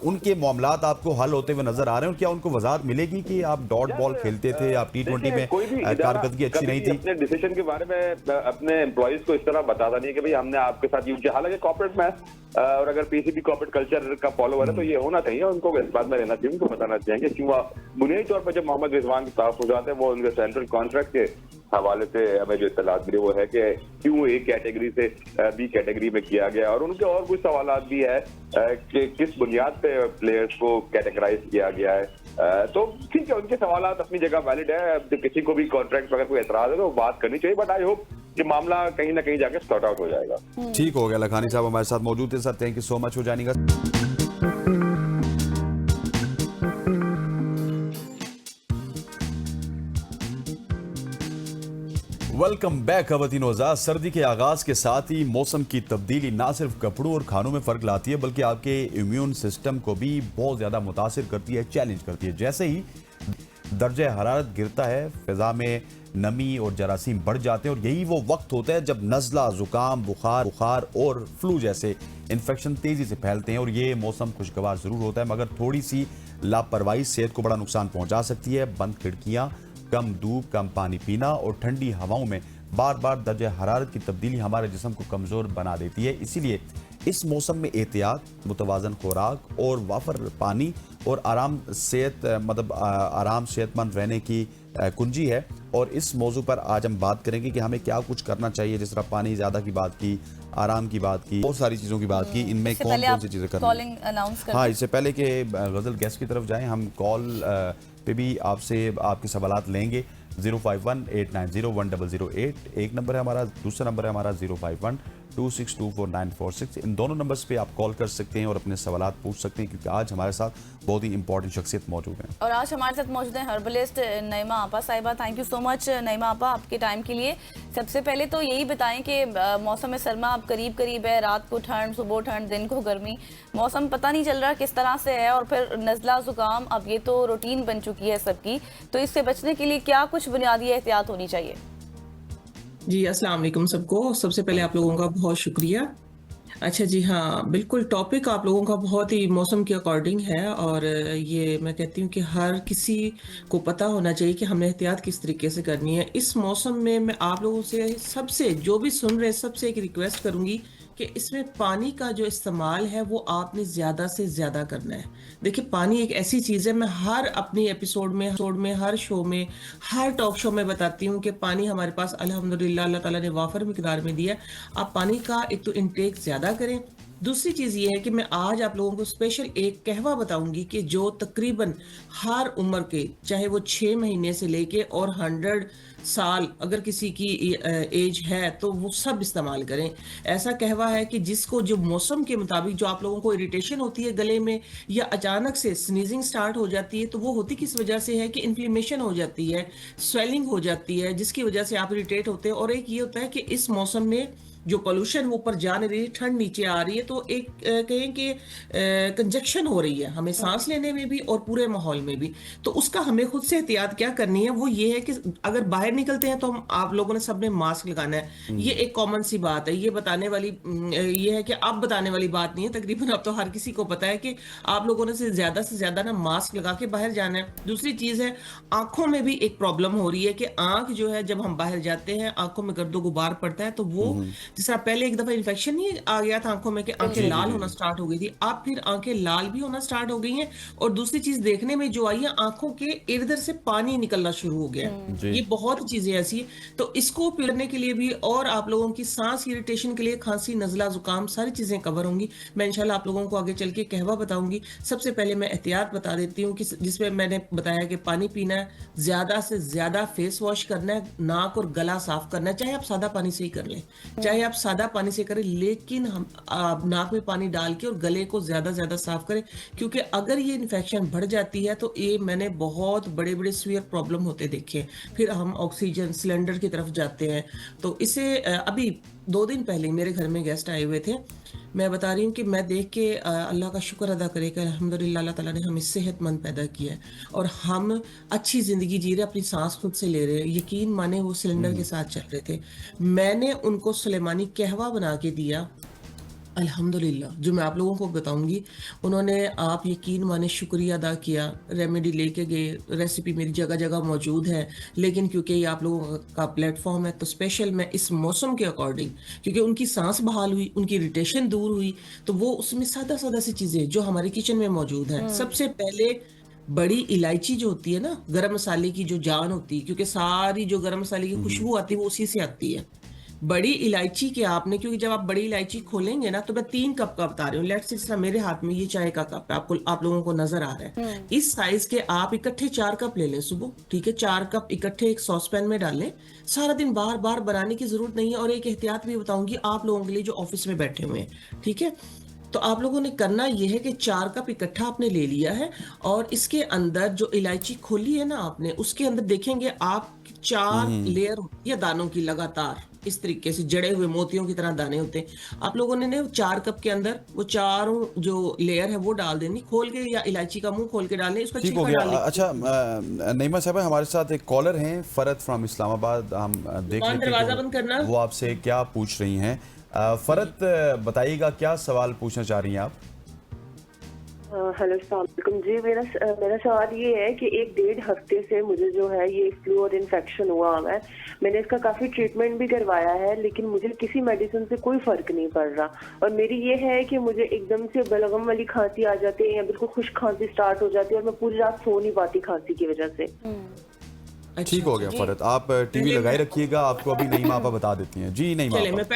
उनके मामलात आपको हल होते हुए नजर आ रहे हैं, और क्या उनको वजाहत मिलेगी कि आप डॉट बॉल खेलते थे, आप T20 में कारकर्दगी अच्छी नहीं थी? अपने डिसीजन के बारे में अपने एम्प्लॉइज को इस तरह बताता नहीं है कि भाई हमने आपके साथ यूज किया। हालांकि कॉर्पोरेट में और अगर पीसीबी कॉर्पोरेट कल्चर का फॉलोअर है तो ये होना चाहिए, उनको इस बात में रहना चाहिए, उनको बताना चाहिए। क्यों बुनियादी तौर पर जब मोहम्मद रिजवान के तारुफ हो जाते हैं, वो उनके सेंट्रल कॉन्ट्रैक्ट के हवाले से हमें जो इत्तलात मिली वो है कि क्यों एक कैटेगरी से बी कैटेगरी में किया गया, और उनके और कुछ सवालात भी है कि किस बुनियाद पे प्लेयर्स को कैटेगराइज किया गया है। तो ठीक है, उनके सवालात अपनी जगह वैलिड है। किसी को भी कॉन्ट्रैक्ट पर अगर कोई एतराज है तो बात करनी चाहिए, बट आई होप कि मामला कहीं ना कहीं जाके सॉर्ट आउट हो जाएगा। ठीक हो गया। लखानी साहब हमारे साथ मौजूद है। Sir, thank you so much for joining us. Welcome back खवातीन वज़ार। सर्दी के आगाज के साथ ही मौसम की तब्दीली ना सिर्फ कपड़ों और खानों में फर्क लाती है बल्कि आपके इम्यून सिस्टम को भी बहुत ज्यादा मुतासिर करती है, चैलेंज करती है। जैसे ही दर्जे हरारत गिरता है, फिजा में नमी और जरासीम बढ़ जाते हैं, और यही वो वक्त होता है जब नज़ला, जुकाम, बुखार और फ्लू जैसे इन्फेक्शन तेजी से फैलते हैं। और ये मौसम खुशगवार जरूर होता है, मगर थोड़ी सी लापरवाही सेहत को बड़ा नुकसान पहुंचा सकती है। बंद खिड़कियां, कम धूप, कम पानी पीना और ठंडी हवाओं में बार बार दर्जे हरारत की तब्दीली हमारे जिस्म को कमज़ोर बना देती है। इसीलिए इस मौसम में एहतियात, मुतवाज़न खुराक और वाफर पानी और आराम सेहतमंद रहने की कुंजी है। और इस मौजू पर आज हम बात करेंगे कि हमें क्या कुछ करना चाहिए। जिस तरह पानी ज़्यादा की बात की, आराम की बात की, बहुत सारी चीज़ों की बात की, इनमें कौन कौन सी चीज़ें करनी। हाँ, इससे पहले कि गज़ल गेस्ट की तरफ जाएं, हम कॉल पे भी आपसे आपके सवालात लेंगे। 051-890-1008 एक नंबर है हमारा, दूसरा नंबर है हमारा 051-2624946। इन दोनों नंबर्स पे आप कॉल कर सकते हैं और अपने सवालात पूछ सकते हैं, क्योंकि आज हमारे साथ बहुत ही इंपॉर्टेंट शख्सियत मौजूद है। और आज हमारे साथ मौजूद है हर्बलिस्ट नईमा आपा साहिबा। थैंक यू सो मच नईमा आपा आपके टाइम के लिए। सबसे पहले तो यही बताएं कि मौसम सरमा अब करीब करीब है, रात को ठंड, सुबह ठंड, दिन को गर्मी, मौसम पता नहीं चल रहा किस तरह से है, और फिर नज़ला जुकाम अब ये तो रूटीन बन चुकी है सबकी। तो इससे बचने के लिए क्या कुछ बुनियादी एहतियात होनी चाहिए? जी, अस्सलाम वालेकुम सबको। सबसे पहले आप लोगों का बहुत शुक्रिया। अच्छा जी, हाँ बिल्कुल, टॉपिक आप लोगों का बहुत ही मौसम के अकॉर्डिंग है, और ये मैं कहती हूँ कि हर किसी को पता होना चाहिए कि हमें एहतियात किस तरीके से करनी है इस मौसम में। मैं आप लोगों से, सबसे जो भी सुन रहे हैं, सबसे एक रिक्वेस्ट करूँगी कि इसमें पानी का जो इस्तेमाल है वो आपने ज़्यादा से ज़्यादा करना है। देखिए, पानी एक ऐसी चीज़ है, मैं हर अपनी एपिसोड में, हर शो में, हर टॉक शो में बताती हूँ कि पानी हमारे पास अल्हम्दुलिल्लाह अल्लाह ताला ने वाफर मिकदार में दिया। आप पानी का एक तो इंटेक ज़्यादा करें, दूसरी चीज ये है कि मैं आज आप लोगों को स्पेशल एक कहवा बताऊंगी कि जो तकरीबन हर उम्र के, चाहे वो 6 महीने से लेके और 100 साल अगर किसी की एज है तो वो सब इस्तेमाल करें। ऐसा कहवा है कि जिसको जो मौसम के मुताबिक जो आप लोगों को इरिटेशन होती है गले में या अचानक से स्नीजिंग स्टार्ट हो जाती है, तो वो होती किस वजह से है कि इन्फ्लेमेशन हो जाती है, स्वेलिंग हो जाती है, जिसकी वजह से आप इरिटेट होते हैं। और एक ये होता है कि इस मौसम में जो पोल्यूशन वो ऊपर जा नहीं रही, ठंड नीचे आ रही है, तो एक कहें कि कंजक्शन हो रही है हमें सांस लेने में भी और पूरे माहौल में भी। तो उसका हमें खुद से एहतियात क्या करनी है, वो ये है कि अगर बाहर निकलते हैं तो हम आप लोगों ने सबने मास्क लगाना है। ये एक कॉमन सी बात है, ये बताने वाली ये है कि अब बताने वाली बात नहीं है, तकरीबन अब तो हर किसी को पता है कि आप लोगों ने से ज्यादा ना मास्क लगा के बाहर जाना है। दूसरी चीज है, आंखों में भी एक प्रॉब्लम हो रही है कि आंख जो है जब हम बाहर जाते हैं आंखों में गर्दो गुबार पड़ता है, तो वो जिस तरह पहले एक दफा इन्फेक्शन नहीं आ गया था आंखों में कि आंखें लाल होना स्टार्ट हो गई थी, अब फिर आंखें लाल भी होना स्टार्ट हो गई हैं। और दूसरी चीज देखने में जो आई है, आंखों के इर्द गिर्द से पानी निकलना शुरू हो गया है। ये बहुत चीजें ऐसी है, तो इसको पीड़ने के लिए भी और आप लोगों की सांस इरिटेशन के लिए खांसी, नजला, जुकाम सारी चीजें कवर होंगी। मैं इंशाल्लाह आप लोगों को आगे चल के कहवा बताऊंगी। सबसे पहले मैं एहतियात बता देती हूँ कि जिसमें मैंने बताया कि पानी पीना है, ज्यादा से ज्यादा फेस वॉश करना है, नाक और गला साफ करना है। चाहे आप सादा पानी से ही कर लें, चाहे आप सादा पानी से करें, लेकिन हम नाक में पानी डाल के और गले को ज्यादा साफ करें, क्योंकि अगर ये इन्फेक्शन बढ़ जाती है तो ये मैंने बहुत बड़े बड़े सीवियर प्रॉब्लम होते देखे। फिर हम ऑक्सीजन सिलेंडर की तरफ जाते हैं। तो इसे अभी 2 दिन पहले मेरे घर में गेस्ट आए हुए थे। मैं बता रही हूँ कि मैं देख के अल्लाह का शुक्र अदा करे कि अल्हम्दुलिल्लाह अल्लाह ताला ने हमें सेहतमंद पैदा किया है और हम अच्छी ज़िंदगी जी रहे, अपनी सांस खुद से ले रहे हैं। यकीन माने वो सिलेंडर के साथ चल रहे थे। मैंने उनको सुलेमानी कहवा बना के दिया, अल्हम्दुलिल्लाह, जो मैं आप लोगों को बताऊंगी। उन्होंने, आप यकीन माने, शुक्रिया अदा किया। रेमेडी लेके गए, रेसिपी मेरी जगह जगह मौजूद है, लेकिन क्योंकि ये आप लोगों का प्लेटफॉर्म है तो स्पेशल मैं इस मौसम के अकॉर्डिंग, क्योंकि उनकी सांस बहाल हुई, उनकी इरिटेशन दूर हुई, तो वो उसमें सादा सी चीज़ें जो हमारे किचन में मौजूद हैं। सबसे पहले बड़ी इलायची जो होती है ना, गरम मसाले की जो जान होती है, क्योंकि सारी जो गरम मसाले की खुशबू आती है वो उसी से आती है। बड़ी इलायची के आपने, क्योंकि जब आप बड़ी इलायची खोलेंगे ना, तो मैं 3 कप का बता रही हूँ। लेट्स जिस तरह मेरे हाथ में ये चाय का कप है, आपको आप लोगों को नजर आ रहा है, इस साइज के आप इकट्ठे 4 कप ले लें सुबह, ठीक है। 4 कप इकट्ठे एक सॉस पैन में डालें। सारा दिन बार बार बनाने की जरूरत नहीं है। और एक एहतियात भी बताऊंगी आप लोगों के लिए जो ऑफिस में बैठे हुए हैं, ठीक है। तो आप लोगों ने करना यह है कि 4 कप इकट्ठा आपने ले लिया है और इसके अंदर जो इलायची खोली है ना आपने, उसके अंदर देखेंगे आप 4 लेयर होती है दानों की, लगातार इस तरीके से जड़े हुए मोतियों की तरह दाने होते हैं। आप लोगों ने 4 कप के अंदर वो चारों जो लेयर है वो डाल देनी, खोल के, या इलायची का मुंह खोल के डालने, उसका ठीक हो छिलका गया। डालने। अच्छा नईमा साहब, हमारे साथ एक कॉलर हैं फरहत फ्रॉम इस्लामाबाद। हम देख लेते दरवाजा हैं बंद करना। वो आपसे क्या पूछ रही हैं। फरहत, बताइएगा क्या सवाल पूछना चाह रही हैं आप? हेलो, अस्सलाम वालेकुम जी। मेरा सवाल ये है कि 1-1.5 हफ्ते से मुझे जो है ये फ्लू और इन्फेक्शन हुआ है। मैंने इसका काफी ट्रीटमेंट भी करवाया है, लेकिन मुझे किसी मेडिसिन से कोई फर्क नहीं पड़ रहा। और मेरी ये है कि मुझे एकदम से बलगम वाली खांसी आ जाती है या बिल्कुल खुश्क खांसी स्टार्ट हो जाती है और मैं पूरी रात सो नहीं पाती खांसी की वजह से। ठीक हो गया फरहत, आप टीवी लगाए रखिएगा, आपको अभी नईमा आपा बता देती हैं। जी नईमा चले, आपा। मैं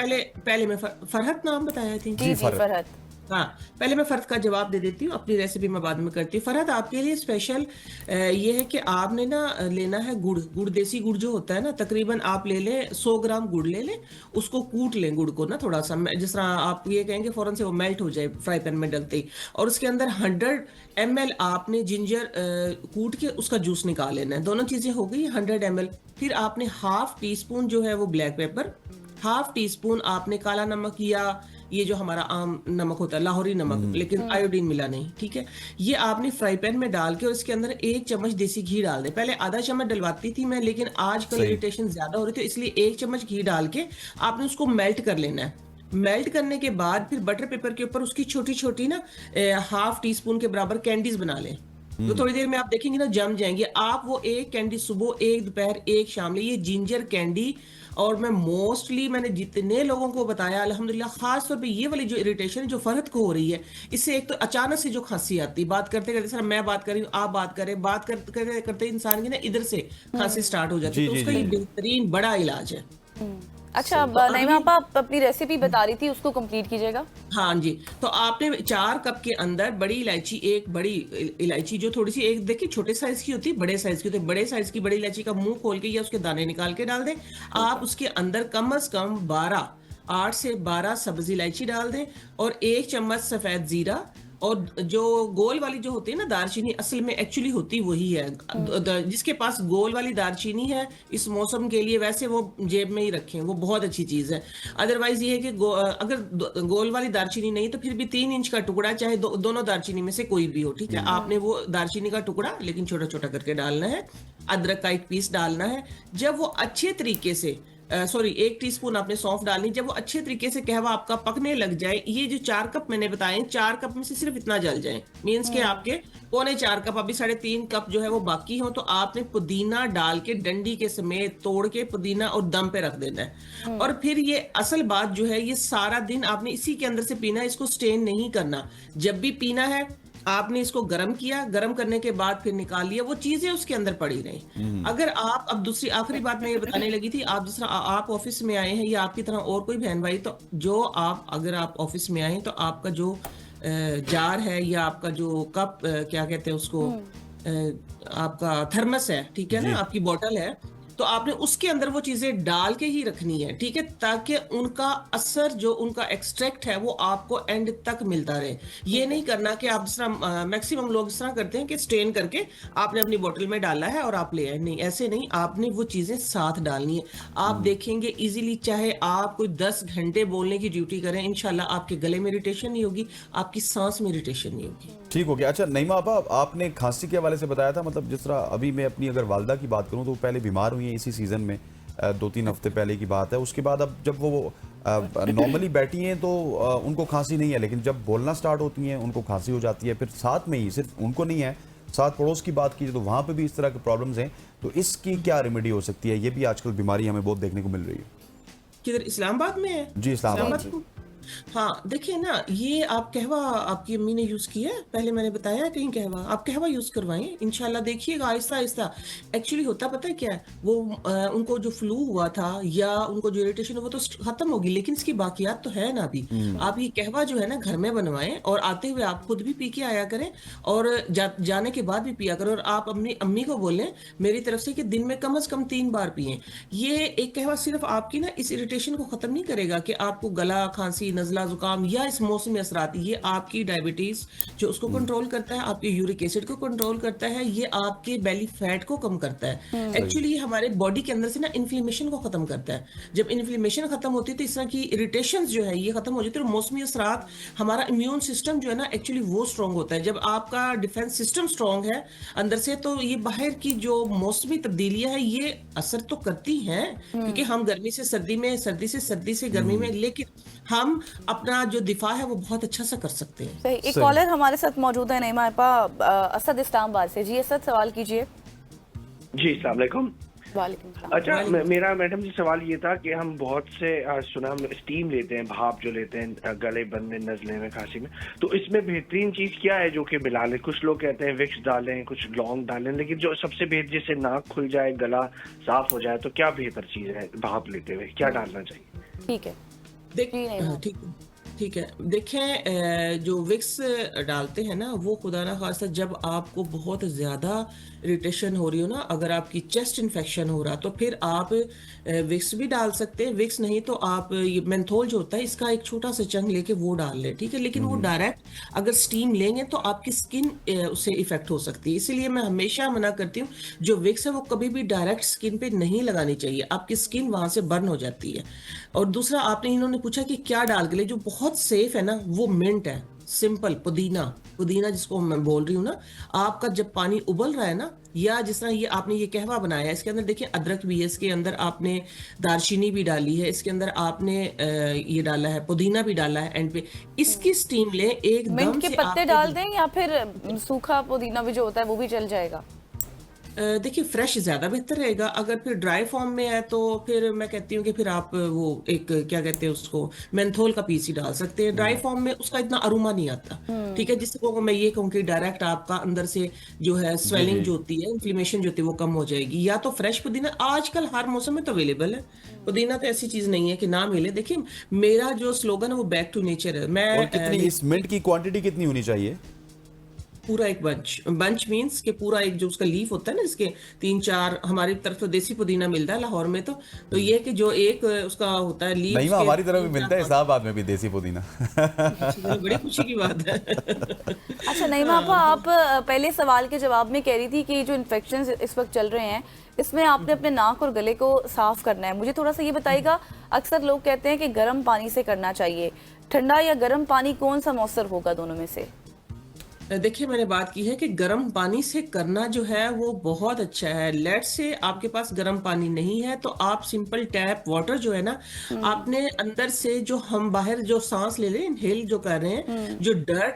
पहले मैं फरहत नाम बताया थी। जी फरहत। हाँ, पहले मैं फरहत का जवाब दे देती हूँ, अपनी रेसिपी मैं बाद में करती हूँ। फरहत, आपके लिए स्पेशल ये है कि आपने ना लेना है गुड़, देसी गुड़ जो होता है ना, तकरीबन आप ले लें 100 ग्राम गुड़ ले लें, उसको कूट लें गुड़ को ना थोड़ा सा, जिस तरह आप ये कहेंगे फौरन से वो मेल्ट हो जाए फ्राई पैन में डलते ही। और उसके अंदर 100 ml आपने जिंजर कूट के उसका जूस निकाल लेना है। दोनों चीजें हो गई 100 ml। फिर आपने 1/2 टीस्पून जो है वो ब्लैक पेपर, 1/2 टीस्पून आपने काला नमक, या ये जो हमारा आम नमक होता है, लाहौरी नमक, लेकिन आयोडीन मिला नहीं, ठीक है। ये आपने फ्राई पैन में डाल के और इसके अंदर 1 चम्मच देसी घी डाल दे। पहले आधा चम्मच डलवाती थी मैं, लेकिन आजकल इरिटेशन ज्यादा हो रही थी, इसलिए 1 चम्मच घी डाल के आपने उसको मेल्ट कर लेना है। मेल्ट करने के बाद फिर बटर पेपर के ऊपर उसकी छोटी छोटी ना 1/2 टीस्पून के बराबर कैंडीज बना लें। तो थोड़ी देर में आप देखेंगे ना जम जाएंगे। आप वो 1 कैंडी सुबह, 1 दोपहर, 1 शाम ले। ये जिंजर कैंडी, और मैंने जितने लोगों को बताया अल्हम्दुलिल्लाह, खास तौर पे ये वाली जो इरिटेशन जो फरहत को हो रही है, इससे एक तो अचानक से जो खांसी आती है, बात करते करते, सर मैं बात कर रही हूँ, आप बात करें, बात करते इंसान की ना इधर से खांसी स्टार्ट हो जाती है, तो उसका ये बेहतरीन बड़ा इलाज है। अच्छा, अब नईमा आप अपनी रेसिपी बता रही थी, उसको कंप्लीट कीजिएगा। हाँ जी, तो आपने 4 कप के अंदर बड़ी इलायची, एक बड़ी इलायची जो थोड़ी सी, एक देखिए छोटे साइज की होती है, बड़े साइज की होती है, बड़े साइज की बड़ी इलायची का मुंह खोल के या उसके दाने निकाल के डाल दें। आप उसके अंदर कम से कम 8 से 12 सब्जी इलायची डाल दें और 1 चम्मच सफेद जीरा, और जो गोल वाली जो होती है ना दालचीनी, असल में एक्चुअली होती वही है। जिसके पास गोल वाली दालचीनी है इस मौसम के लिए, वैसे वो जेब में ही रखें, वो बहुत अच्छी चीज है। अदरवाइज ये है कि अगर गोल वाली दालचीनी नहीं तो फिर भी 3 इंच का टुकड़ा, चाहे दोनों दालचीनी में से कोई भी हो, ठीक है। आपने वो दालचीनी का टुकड़ा लेकिन छोटा छोटा करके डालना है। अदरक का 1 पीस डालना है। जब वो अच्छे तरीके से 1 टीस्पून आपने सौंफ डालनी। जब वो अच्छे तरीके से कहवा आपका पकने लग जाए, ये जो 4 कप मैंने बताए, 4 कप में से सिर्फ इतना जल जाए, मीन्स के आपके 4.25 कप, अभी 3.5 कप जो है वो बाकी हो, तो आपने पुदीना डाल के डंडी के समेत तोड़ के पुदीना और दम पे रख देना है। और फिर ये असल बात जो है, ये सारा दिन आपने इसी के अंदर से पीना है, इसको स्टेन नहीं करना। जब भी पीना है आपने इसको गर्म किया, गर्म करने के बाद फिर निकाल लिया, वो चीजें उसके अंदर पड़ी रही। अगर आप, अब दूसरी आखिरी बात मैं ये बताने लगी थी, आप ऑफिस में आए हैं या आपकी तरह और कोई बहन भाई, तो जो अगर आप ऑफिस में आए हैं तो आपका जो जार है या आपका जो कप, क्या कहते हैं उसको, आपका थर्मस है, ठीक है ना, आपकी बोतल है, तो आपने उसके अंदर वो चीजें डाल के ही रखनी है, ठीक है, ताकि उनका असर, जो उनका एक्सट्रैक्ट है, वो आपको एंड तक मिलता रहे। ये नहीं करना कि आप जिस तरह मैक्सिमम लोग इस तरह करते हैं कि स्टेन करके आपने अपनी बोतल में डाला है और आप ले आए, नहीं, ऐसे नहीं, आपने वो चीजें साथ डालनी है। आप देखेंगे इजीली, चाहे आप कोई 10 घंटे बोलने की ड्यूटी करें, इंशाल्लाह आपके गले में इरिटेशन नहीं होगी, आपकी सांस में इरिटेशन नहीं होगी। ठीक हो गया। अच्छा नईमा आपा, आपने खांसी के हवाले से बताया था, मतलब जिस तरह अभी मैं अपनी अगर वालदा की बात करूं तो वो पहले बीमार हुई हैं इसी सीजन में, 2-3 हफ्ते पहले की बात है। उसके बाद अब जब वो नॉर्मली बैठी हैं तो उनको खांसी नहीं है, लेकिन जब बोलना स्टार्ट होती हैं उनको खांसी हो जाती है। फिर साथ में ही, सिर्फ उनको नहीं है, साथ पड़ोस की बात कीजिए तो वहाँ पे भी इस तरह के प्रॉब्लम्स हैं। तो इसकी क्या रेमेडी हो सकती है? ये भी आजकल बीमारी हमें बहुत देखने को मिल रही है। किधर, इस्लामाबाद में है? जी, इस्लामाबाद में। हाँ, देखिए ना, ये आप कहवा आपकी अम्मी ने यूज किया है, पहले मैंने बताया कहीं कहवा, आप कहवा यूज करवाएं, इंशाल्लाह देखिएगा आहिस्ता आहिस्ता। एक्चुअली होता पता है क्या है, वो उनको जो फ्लू हुआ था या उनको जो इरिटेशन, वो तो खत्म होगी, लेकिन इसकी बाकियात तो है ना अभी। आप ये कहवा जो है ना घर में बनवाएं और आते हुए आप खुद भी पी के आया करें और जाने के बाद भी पिया करें। और आप अपनी अम्मी को बोलें मेरी तरफ से कि दिन में कम से कम 3 बार पिएं। ये एक कहवा सिर्फ आपकी ना इस इरिटेशन को खत्म नहीं करेगा कि आपको गला, खांसी, नजला, जुकाम या इस मौसमी असरात, ये आपकी डायबिटीज जो उसको कंट्रोल करता है, आपके यूरिक एसिड को कंट्रोल करता है, ये आपके बेली फैट को कम करता है। एक्चुअली ये हमारे बॉडी के अंदर से ना इन्फ्लेमेशन को खत्म करता है। जब इन्फ्लेमेशन खत्म होती है तो इस तरह की इरिटेशन जो है ये खत्म हो जाती है। और मौसमी असरात, हमारा इम्यून सिस्टम जो है ना एक्चुअली वो स्ट्रॉन्ग होता है। जब आपका डिफेंस सिस्टम स्ट्रॉन्ग है अंदर से, तो ये बाहर की जो मौसमी तब्दीलियां है ये असर तो करती हैं, क्योंकि हम गर्मी से सर्दी में, सर्दी से सर्दी से गर्मी में, लेकिन हम अपना जो दिफा है वो बहुत अच्छा सा कर सकते हैं। सही। एक कॉलर हमारे साथ मौजूद है नईमा आपा, असद इस्लामाबाद से। जी असद, सवाल कीजिए। जी, अस्सलाम वालेकुम। वालेकुम सलाम। अच्छा, मेरा मैडम से सवाल ये था कि हम बहुत से सुना हम स्टीम लेते हैं, भाप जो लेते हैं गले बनने, नजले में, खांसी में, तो इसमें बेहतरीन चीज क्या है जो कि मिला लें? कुछ लोग कहते हैं विक्स डालें, कुछ लौंग डालें, लेकिन जो सबसे बेहतर, जिससे नाक खुल जाए, गला साफ हो जाए, तो क्या बेहतर चीज है भाप लेते हुए, क्या डालना चाहिए? ठीक है, ठीक है। देखें, जो विक्स डालते हैं ना, वो खुदा ना खास्ता जब आपको बहुत ज़्यादा इरिटेशन हो रही हो ना, अगर आपकी चेस्ट इन्फेक्शन हो रहा, तो फिर आप विक्स भी डाल सकते हैं। विक्स नहीं तो आप ये मेंथोल जो होता है, इसका एक छोटा सा चंग लेके वो डाल लें, ठीक है। लेकिन वो डायरेक्ट अगर स्टीम लेंगे तो आपकी स्किन उससे इफेक्ट हो सकती है। इसीलिए मैं हमेशा मना करती हूँ, जो विक्स है वो कभी भी डायरेक्ट स्किन पे नहीं लगानी चाहिए, आपकी स्किन वहां से बर्न हो जाती है। और दूसरा, आपने इन्होंने पूछा कि क्या डाल के ले, जो बहुत सेफ है ना वो मिंट है, सिंपल पुदीना जिसको मैं बोल रही हूँ ना। आपका जब पानी उबल रहा है ना, या जिस तरह ये आपने ये कहवा बनाया है, इसके अंदर देखिए अदरक भी है, इसके अंदर आपने दालचीनी भी डाली है, इसके अंदर आपने ये डाला है, पुदीना भी डाला है एंड पे। इसकी स्टीम लें एकदम मिंट के से। पत्ते डाल दें या फिर सूखा पुदीना भी जो होता है वो भी चल जाएगा? देखिए फ्रेश ज्यादा बेहतर रहेगा। अगर फिर ड्राई फॉर्म में है तो फिर मैं कहती हूँ कि फिर आप वो एक क्या कहते हैं उसको, मेंथोल का पीस ही डाल सकते हैं। ड्राई फॉर्म में उसका इतना अरोमा नहीं आता, ठीक है, जिससे को मैं ये कहूँ कि डायरेक्ट आपका अंदर से जो है स्वेलिंग जो होती है, इन्फ्लेमेशन जो होती है वो कम हो जाएगी। या तो फ्रेश पुदीना आजकल हर मौसम में तो अवेलेबल है, पुदीना तो ऐसी चीज नहीं है कि ना मिले। देखिए मेरा जो स्लोगन है वो बैक टू नेचर है। मैं और कितनी इस मिंट की क्वांटिटी कितनी होनी चाहिए? पूरा एक बंच मींस के पूरा एक जो उसका लीफ होता है ना, इसके 3-4, हमारी तरफ तो देसी पुदीना मिलता है लाहौर में, तो ये कि जो एक उसका होता है लीफ, नहीं, हमारी तरफ भी मिलता है इस्लामाबाद में भी देसी पुदीना। बड़ी खुशी की बात है। अच्छा नईमा आपा, आप पहले सवाल के जवाब में कह रही थी कि जो इन्फेक्शन इस वक्त चल रहे हैं इसमें आपने अपने नाक और गले को साफ करना है। मुझे थोड़ा सा ये बताइएगा, अक्सर लोग कहते हैं कि गर्म पानी से करना चाहिए, ठंडा या गर्म पानी कौन सा मौसर होगा दोनों में से? देखिए मैंने बात की है कि गर्म पानी से करना जो है वो बहुत अच्छा है। लेट से आपके पास गर्म पानी नहीं है तो आप सिंपल टैप वाटर जो है ना, आपने अंदर से जो हम बाहर जो सांस ले रहे हैं, इनहेल जो कर रहे हैं,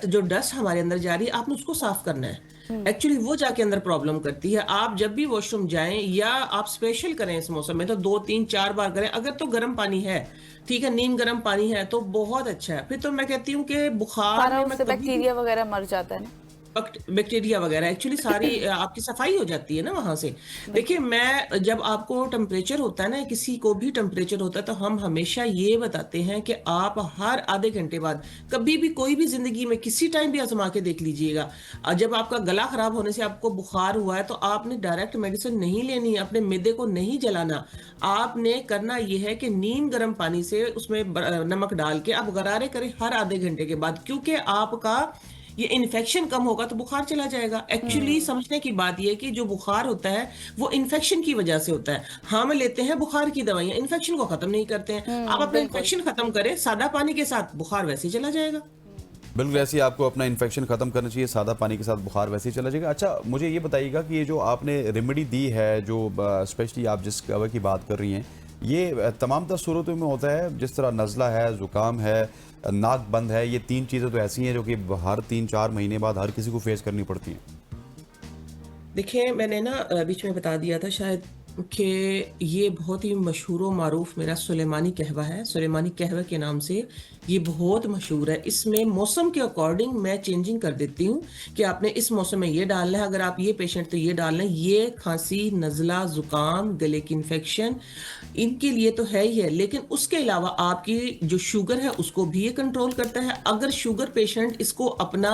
जो डस्ट हमारे अंदर जा रही है, आपने उसको साफ करना है। एक्चुअली वो जाके अंदर प्रॉब्लम करती है। आप जब भी वॉशरूम जाएं या आप स्पेशल करें इस मौसम में तो 2-3-4 बार करें। अगर तो गर्म पानी है, ठीक है, नीम गर्म पानी है तो बहुत अच्छा है। फिर तो मैं कहती हूँ कि बुखार में उससे बैक्टीरिया वगैरह मर जाता है ना, बैक्टीरिया वगैरह, एक्चुअली सारी आपकी सफाई हो जाती है ना वहां से। देखिए मैं जब आपको टेम्परेचर होता है ना, किसी को भी टेम्परेचर होता है, तो हम हमेशा ये बताते हैं कि आप हर आधे घंटे बाद कभी भी कोई भी जिंदगी में किसी टाइम भी आजमा के देख लीजिएगा। जब आपका गला खराब होने से आपको बुखार हुआ है तो आपने डायरेक्ट मेडिसिन नहीं लेनी है, अपने मैदे को नहीं जलाना। आपने करना यह है कि नीम गर्म पानी से उसमें नमक डाल के आप गरारे करें हर आधे घंटे के बाद, क्योंकि आपका ये इन्फेक्शन कम होगा तो बुखार चला जाएगा। एक्चुअली समझने की बात ये कि जो बुखार होता है वो इन्फेक्शन की वजह से होता है। हम लेते हैं बुखार की दवाइयां, इन्फेक्शन को खत्म नहीं करते हैं। आप अपना इन्फेक्शन खत्म करें सादा पानी के साथ, बुखार वैसे ही चला जाएगा। बिल्कुल ऐसे ही आपको अपना इन्फेक्शन खत्म करना चाहिए, सादा पानी के साथ बुखार वैसे ही चला जाएगा। अच्छा मुझे ये बताइएगा कि ये जो आपने रेमेडी दी है, जो स्पेशली आप जिस दवा की बात कर रही हैं, ये तमाम तर सूरतों में होता है? जिस तरह नज़ला है, ज़ुकाम है, नाक बंद है, ये 3 चीज़ें तो ऐसी हैं जो कि हर 3-4 महीने बाद हर किसी को फेस करनी पड़ती हैं। देखिए मैंने ना बीच में बता दिया था शायद कि ये बहुत ही मशहूर व मारूफ मेरा सुलेमानी कहवा है। सुलेमानी कहवा के नाम से ये बहुत मशहूर है। इसमें मौसम के अकॉर्डिंग मैं चेंजिंग कर देती हूँ कि आपने इस मौसम में ये डालना है, अगर आप ये पेशेंट तो ये डालना है। ये खांसी, नज़ला, ज़ुकाम, गले की इन्फेक्शन इनके लिए तो है ही है, लेकिन उसके अलावा आपकी जो शुगर है उसको भी ये कंट्रोल करता है। अगर शुगर पेशेंट इसको अपना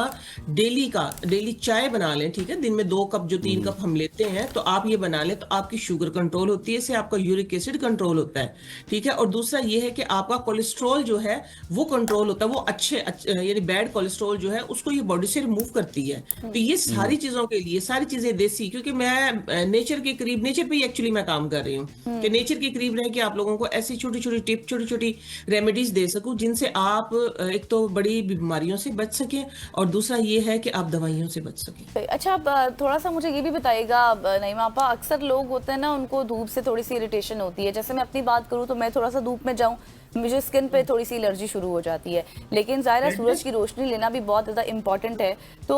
डेली चाय बना लें, ठीक है, दिन में 2 कप जो 3 कप हम लेते हैं, तो आप ये बना लें तो आपकी शुगर कंट्रोल होती है, इससे आपका यूरिक एसिड कंट्रोल होता है, ठीक है। और दूसरा ये है कि आपका कोलेस्ट्रॉल जो है वो कंट्रोल होता है, वो अच्छे यानी बैड कोलेस्ट्रॉल जो है उसको ये बॉडी से रिमूव करती है। तो ये सारी चीजों के लिए, सारी चीजें देसी, क्योंकि मैं नेचर के करीब, नेचर पे ही एक्चुअली मैं काम कर रही हूँ कि नेचर के करीब रह के आप लोगों को ऐसी छोटी छोटी टिप, छोटी छोटी रेमेडीज दे सकूं जिनसे आप एक तो बड़ी बीमारियों से बच सकें और दूसरा ये है कि आप दवाइयों से बच सकें। अच्छा अब थोड़ा सा मुझे ये भी बताइएगा नईमा आपा, अक्सर लोग होते हैं ना उनको धूप से थोड़ी सी इरिटेशन होती है। जैसे मैं अपनी बात करूँ तो मैं थोड़ा सा धूप में जाऊँ, मुझे स्किन पे थोड़ी सी एलर्जी शुरू हो जाती है, लेकिन ज़ाहिर है सूरज की रोशनी लेना भी बहुत ज़्यादा इम्पोर्टेंट है। तो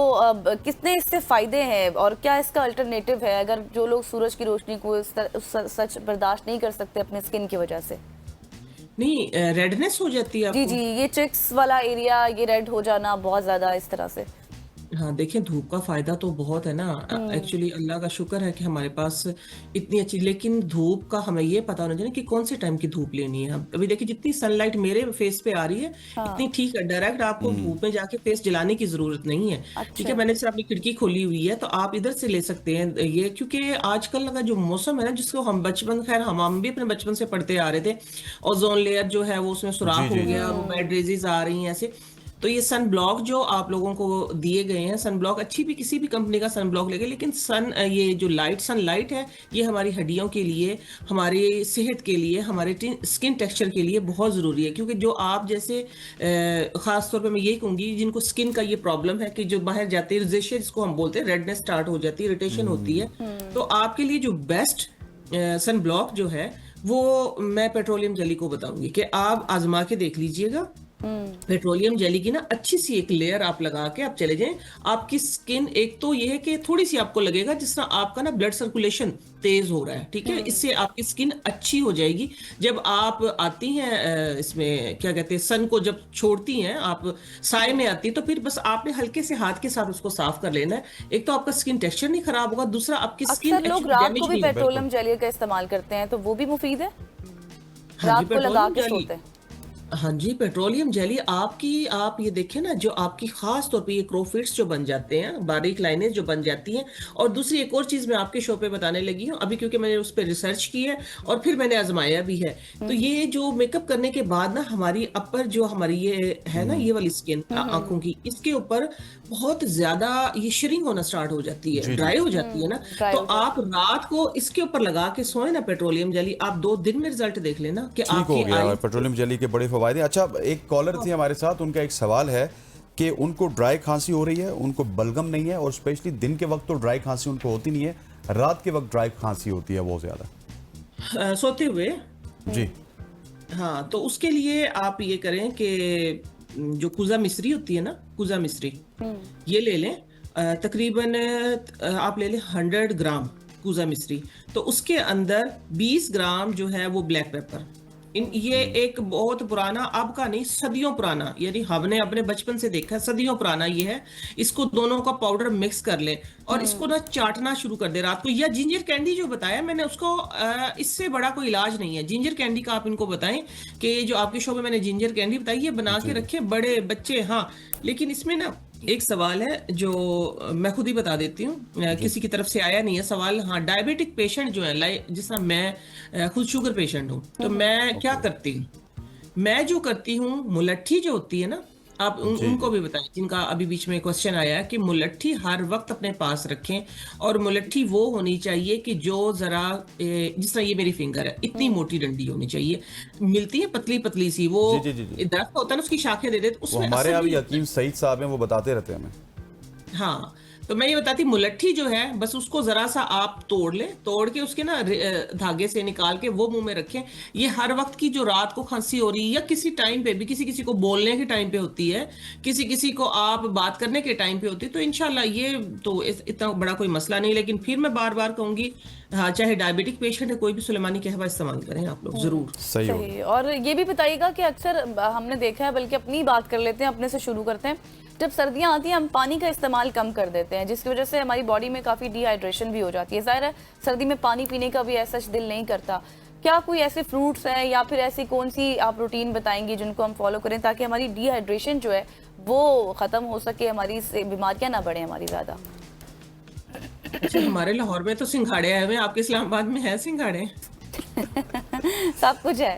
कितने इससे फ़ायदे हैं और क्या इसका अल्टरनेटिव है अगर जो लोग सूरज की रोशनी को सच बर्दाश्त नहीं कर सकते अपने स्किन की वजह से? नहीं, रेडनेस हो जाती है जी जी, ये चिक्स वाला एरिया, ये रेड हो जाना बहुत ज़्यादा इस तरह से। हाँ देखिए, धूप का फायदा तो बहुत है ना। एक्चुअली अल्लाह का शुक्र है कि हमारे पास इतनी अच्छी, लेकिन धूप का हमें ये पता होना चाहिए कि कौन से टाइम की धूप लेनी है। अभी देखिए जितनी सनलाइट मेरे फेस पे आ रही है इतनी ठीक है, डायरेक्ट आपको धूप में जाके फेस जलाने की जरूरत नहीं है। ठीक है, मैंने सिर्फ अपनी खिड़की खोली हुई है तो आप इधर से ले सकते हैं ये, क्योंकि आजकल का जो मौसम है ना, जिसको हम बचपन, खैर हम भी अपने बचपन से पढ़ते आ रहे थे, ओजोन लेयर जो है वो उसमें सुराख हो गया, वो बैड रेजेस आ रही हैं ऐसे। तो ये सन ब्लॉक जो आप लोगों को दिए गए हैं, सन ब्लॉक अच्छी भी किसी भी कंपनी का सन ब्लॉक लेंगे, लेकिन ये जो सन लाइट है ये हमारी हड्डियों के लिए, हमारी सेहत के लिए, हमारे स्किन टेक्सचर के लिए बहुत ज़रूरी है। क्योंकि जो आप जैसे ख़ास तौर पे मैं ये कहूँगी जिनको स्किन का ये प्रॉब्लम है कि जो बाहर जाते हैं रिजेशिया जिसको हम बोलते हैं, रेडनेस स्टार्ट हो जाती है, इरिटेशन होती है, तो आपके लिए जो बेस्ट सन ब्लॉक जो है वो मैं पेट्रोलियम जेली को बताऊंगी कि आप आजमा के देख लीजिएगा। पेट्रोलियम जेली की ना अच्छी सी एक लेयर आप लगा के आप चले जाएं, आपकी स्किन एक तो ये है कि थोड़ी सी आपको लगेगा जिस तरह आपका ना ब्लड सर्कुलेशन तेज हो रहा है, ठीक है, इससे आपकी स्किन अच्छी हो जाएगी। जब आप आती हैं इसमें क्या कहते हैं, सन को जब छोड़ती हैं आप, साए में आती है, तो फिर बस आपने हल्के से हाथ के साथ उसको साफ कर लेना है। एक तो आपका स्किन टेक्सचर नहीं खराब होगा, दूसरा आपकी स्किन अक्सर लोग रात को भी पेट्रोलियम जेली का इस्तेमाल करते हैं, तो वो भी मुफीद है, रात को लगा के सोते हैं। हाँ जी, पेट्रोलियम जेली आपकी, आप ये देखें ना, जो आपकी खास तौर पे ये क्रोफिट्स जो बन जाते हैं, बारीक लाइनें जो बन जाती हैं, और दूसरी एक और चीज मैं आपके शो पे बताने लगी हूँ अभी, क्योंकि मैंने उस पर रिसर्च की है और फिर मैंने आजमाया भी है। तो ये जो मेकअप करने के बाद ना हमारी अपर जो हमारी ये है ना, ये वाली स्किन आंखों की, इसके ऊपर बहुत ज्यादा ये श्रिंक होना स्टार्ट हो जाती है, ड्राई हो जाती है ना। तो आप रात को इसके ऊपर लगा के सोए ना पेट्रोलियम जेली, आप 2 दिन में रिजल्ट देख लेना कि ठीक हो आपकी गया। पेट्रोलियम जेली के बड़े फवायदे। अच्छा, एक कॉलर थी हमारे साथ, उनका एक सवाल है कि उनको ड्राई खांसी हो रही है, उनको बलगम नहीं है, और स्पेशली दिन के वक्त तो ड्राई खांसी उनको होती नहीं है, रात के वक्त ड्राई खांसी होती है बहुत ज्यादा सोते हुए। जी हाँ, तो उसके लिए आप ये करें कि जो कुजा मिश्री होती है ना, कुजा मिश्री ये ले लें, तकरीबन आप ले लें 100 ग्राम कुजा मिश्री। तो उसके अंदर 20 ग्राम जो है वो ब्लैक पेपर, ये एक बहुत पुराना, अब का नहीं, सदियों पुराना, यानी हमने अपने बचपन से देखा है, सदियों पुराना ये है। इसको दोनों का पाउडर मिक्स कर ले और इसको ना चाटना शुरू कर दे रात को। या जिंजर कैंडी जो बताया मैंने उसको, इससे बड़ा कोई इलाज नहीं है जिंजर कैंडी का। आप इनको बताएं कि जो आपके शो में मैंने जिंजर कैंडी बताई है, बना के रखे बड़े बच्चे। हाँ, लेकिन इसमें ना एक सवाल है जो मैं खुद ही बता देती हूँ, किसी की तरफ से आया नहीं है सवाल। हाँ, डायबिटिक पेशेंट जो है, जिस तरह मैं खुद शुगर पेशेंट हूँ, तो मैं क्या करती हूँ, मैं जो करती हूँ, मुलट्ठी जो होती है ना, आप उनको भी बताएं जिनका अभी बीच में क्वेश्चन आया कि मुलट्ठी हर वक्त अपने पास रखें। और मुलट्ठी वो होनी चाहिए कि जो जरा जिस तरह ये मेरी फिंगर है, इतनी मोटी डंडी होनी चाहिए। मिलती है पतली पतली सी, वो दरख्त होता है ना, उसकी शाखें दे देते, उसमें हमारे यहाँ भी यकीन सईद साहब हैं, वो बताते रहते हैं हमें। हाँ, तो मैं ये बताती, मुलट्ठी जो है बस उसको जरा सा आप तोड़ लें, तोड़ के उसके ना धागे से निकाल के वो मुंह में रखें। ये हर वक्त की जो रात को खांसी हो रही है, या किसी टाइम पे भी, किसी किसी को बोलने के टाइम पे होती है, किसी किसी को आप बात करने के टाइम पे होती है, तो इंशाल्लाह ये तो इतना बड़ा कोई मसला नहीं। लेकिन फिर मैं बार बार कहूंगी, हाँ, चाहे डायबिटिक पेशेंट है कोई भी, सुलेमानी कहवा इस्तेमाल करें आप लोग जरूर। सही। और ये भी बताइएगा कि अक्सर हमने देखा है, बल्कि अपनी बात कर लेते हैं, अपने से शुरू करते हैं, जब सर्दियां आती हैं हम पानी का इस्तेमाल कम कर देते हैं, जिसकी वजह से हमारी बॉडी में काफ़ी डिहाइड्रेशन भी हो जाती है। ज़ाहिर है सर्दी में पानी पीने का भी ऐसा दिल नहीं करता। क्या कोई ऐसे फ्रूट्स हैं या फिर ऐसी कौन सी आप रूटीन बताएंगी जिनको हम फॉलो करें ताकि हमारी डिहाइड्रेशन जो है वो ख़त्म हो सके, हमारी बीमारियाँ ना बढ़े हमारी ज़्यादा? अच्छा, हमारे लाहौर में तो सिंघाड़े आए हुए हैं, आपके इस्लामाबाद में है सिंघाड़े? सब कुछ है,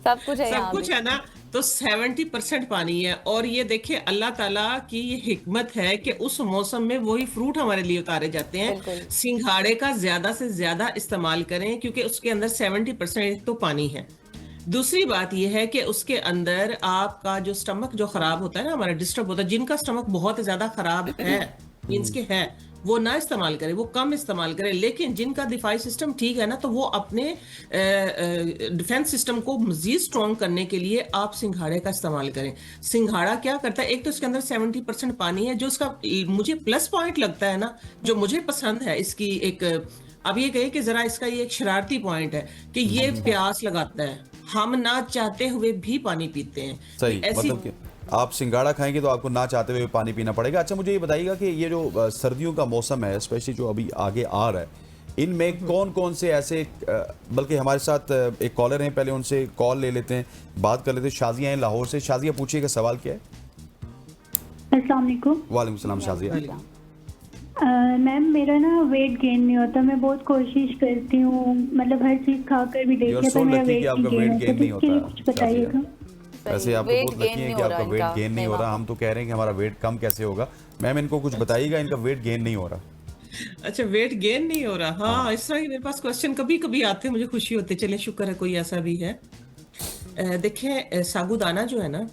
सब कुछ है, सब कुछ है ना। तो 70% पानी है। और ये देखिए, अल्लाह ताला की ये हिकमत है कि उस मौसम में वही फ्रूट हमारे लिए उतारे जाते हैं। सिंघाड़े का ज्यादा से ज्यादा इस्तेमाल करें, क्योंकि उसके अंदर 70% तो पानी है। दूसरी बात यह है कि उसके अंदर आपका जो स्टमक जो खराब होता है ना, हमारा डिस्टर्ब होता है, जिनका स्टमक बहुत ज्यादा खराब है, मींस के है, वो ना इस्तेमाल करें, वो कम इस्तेमाल करें। लेकिन जिनका दिफाई सिस्टम ठीक है ना, तो वो अपने डिफेंस सिस्टम को मजीद स्ट्रॉन्ग करने के लिए आप सिंघाड़े का इस्तेमाल करें। सिंघाड़ा क्या करता है, एक तो इसके अंदर 70% पानी है। जो इसका मुझे प्लस पॉइंट लगता है ना, जो मुझे पसंद है इसकी एक, अब ये कहे कि जरा इसका ये एक शरारती पॉइंट है कि ये प्यास लगाता है, हम ना चाहते हुए भी पानी पीते हैं। सही, मतलब कि आप सिंगाड़ा खाएंगे तो आपको ना चाहते हुए पानी पीना पड़ेगा। अच्छा, मुझे ये बताइएगा कि ये जो सर्दियों का मौसम है, स्पेशली जो अभी आगे आ रहा है, इनमें कौन कौन से ऐसे, बल्कि हमारे साथ एक कॉलर हैं, पहले उनसे कॉल ले लेते हैं, बात कर लेते हैं। शाजिया हैं लाहौर से। शाजिया, पूछिएगा, सवाल क्या है? अस्सलाम वालेकुम। वालेकुम सलाम शाजिया। मैम, मेरा ना वेट गेन नहीं होता, मैं बहुत कोशिश करती हूँ, मतलब हर चीज खाकर भी देखिए तो मेरा वेट नहीं होता, कुछ बताइएगा। वैसे आपको बहुत लकी है कि आपका वेट गेन नहीं हो रहा। हम तो कह रहे हैं कि हमारा वेट कम कैसे होगा। मैम, इनको कुछ बताइएगा, इनका वेट गेन नहीं हो रहा। अच्छा, वेट गेन नहीं हो रहा। हाँ, इस तरह के मेरे पास क्वेश्चन कभी कभी आते हैं, मुझे खुशी होती है। चलिए, शुक्र है कोई ऐसा भी है। देखिए, साबूदाना जो है ना,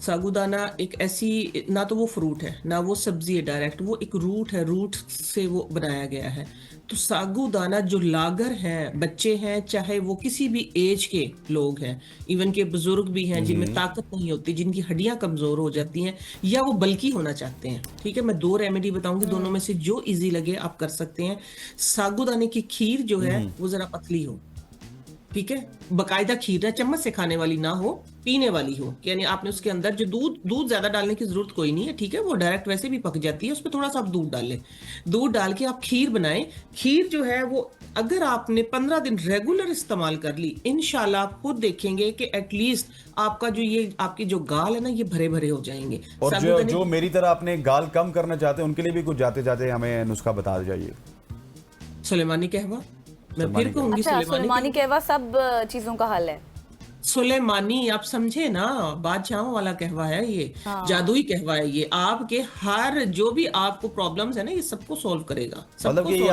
सागुदाना एक ऐसी, ना तो वो फ्रूट है ना वो सब्जी है डायरेक्ट, वो एक रूट है, रूट से वो बनाया गया है। तो सागुदाना जो लागर हैं, बच्चे हैं चाहे वो किसी भी एज के लोग हैं, इवन के बुजुर्ग भी हैं जिनमें ताकत नहीं होती, जिनकी हड्डियां कमजोर हो जाती हैं या वो बल्की होना चाहते हैं, ठीक है, मैं 2 रेमेडी बताऊंगी, दोनों में से जो इजी लगे आप कर सकते हैं। सागुदाने की खीर जो है वो जरा पतली हो, ठीक है, बकायदा खीर ना चम्मच से खाने वाली ना हो, पीने वाली हो, यानी आपने उसके अंदर जो दूध ज्यादा डालने की जरूरत कोई नहीं है, ठीक है, वो डायरेक्ट वैसे भी पक जाती है, उसमें थोड़ा सा आप दूध डाल लें, दूध डाल के आप खीर बनाएं। खीर जो है वो अगर आपने 15 दिन रेगुलर इस्तेमाल कर ली, इंशाल्लाह आप खुद देखेंगे कि एटलीस्ट आपका जो ये आपके जो गाल है ना ये भरे भरे हो जाएंगे। और जो मेरी तरह अपने गाल कम करना चाहते हैं उनके लिए भी कुछ जाते जाते हमें नुस्खा बता जाइए। सुलेमानी कहवा, मैं फिर कहूंगी, अच्छा, सुलेमानी कहवा सब चीजों का हल है। सुलेमानी आप समझे ना, बादशाहों वाला कहवा है ये, जादुई कहवा है ये, आपके हर जो भी आपको प्रॉब्लम्स है ना ये सबको सॉल्व करेगा। मतलब कि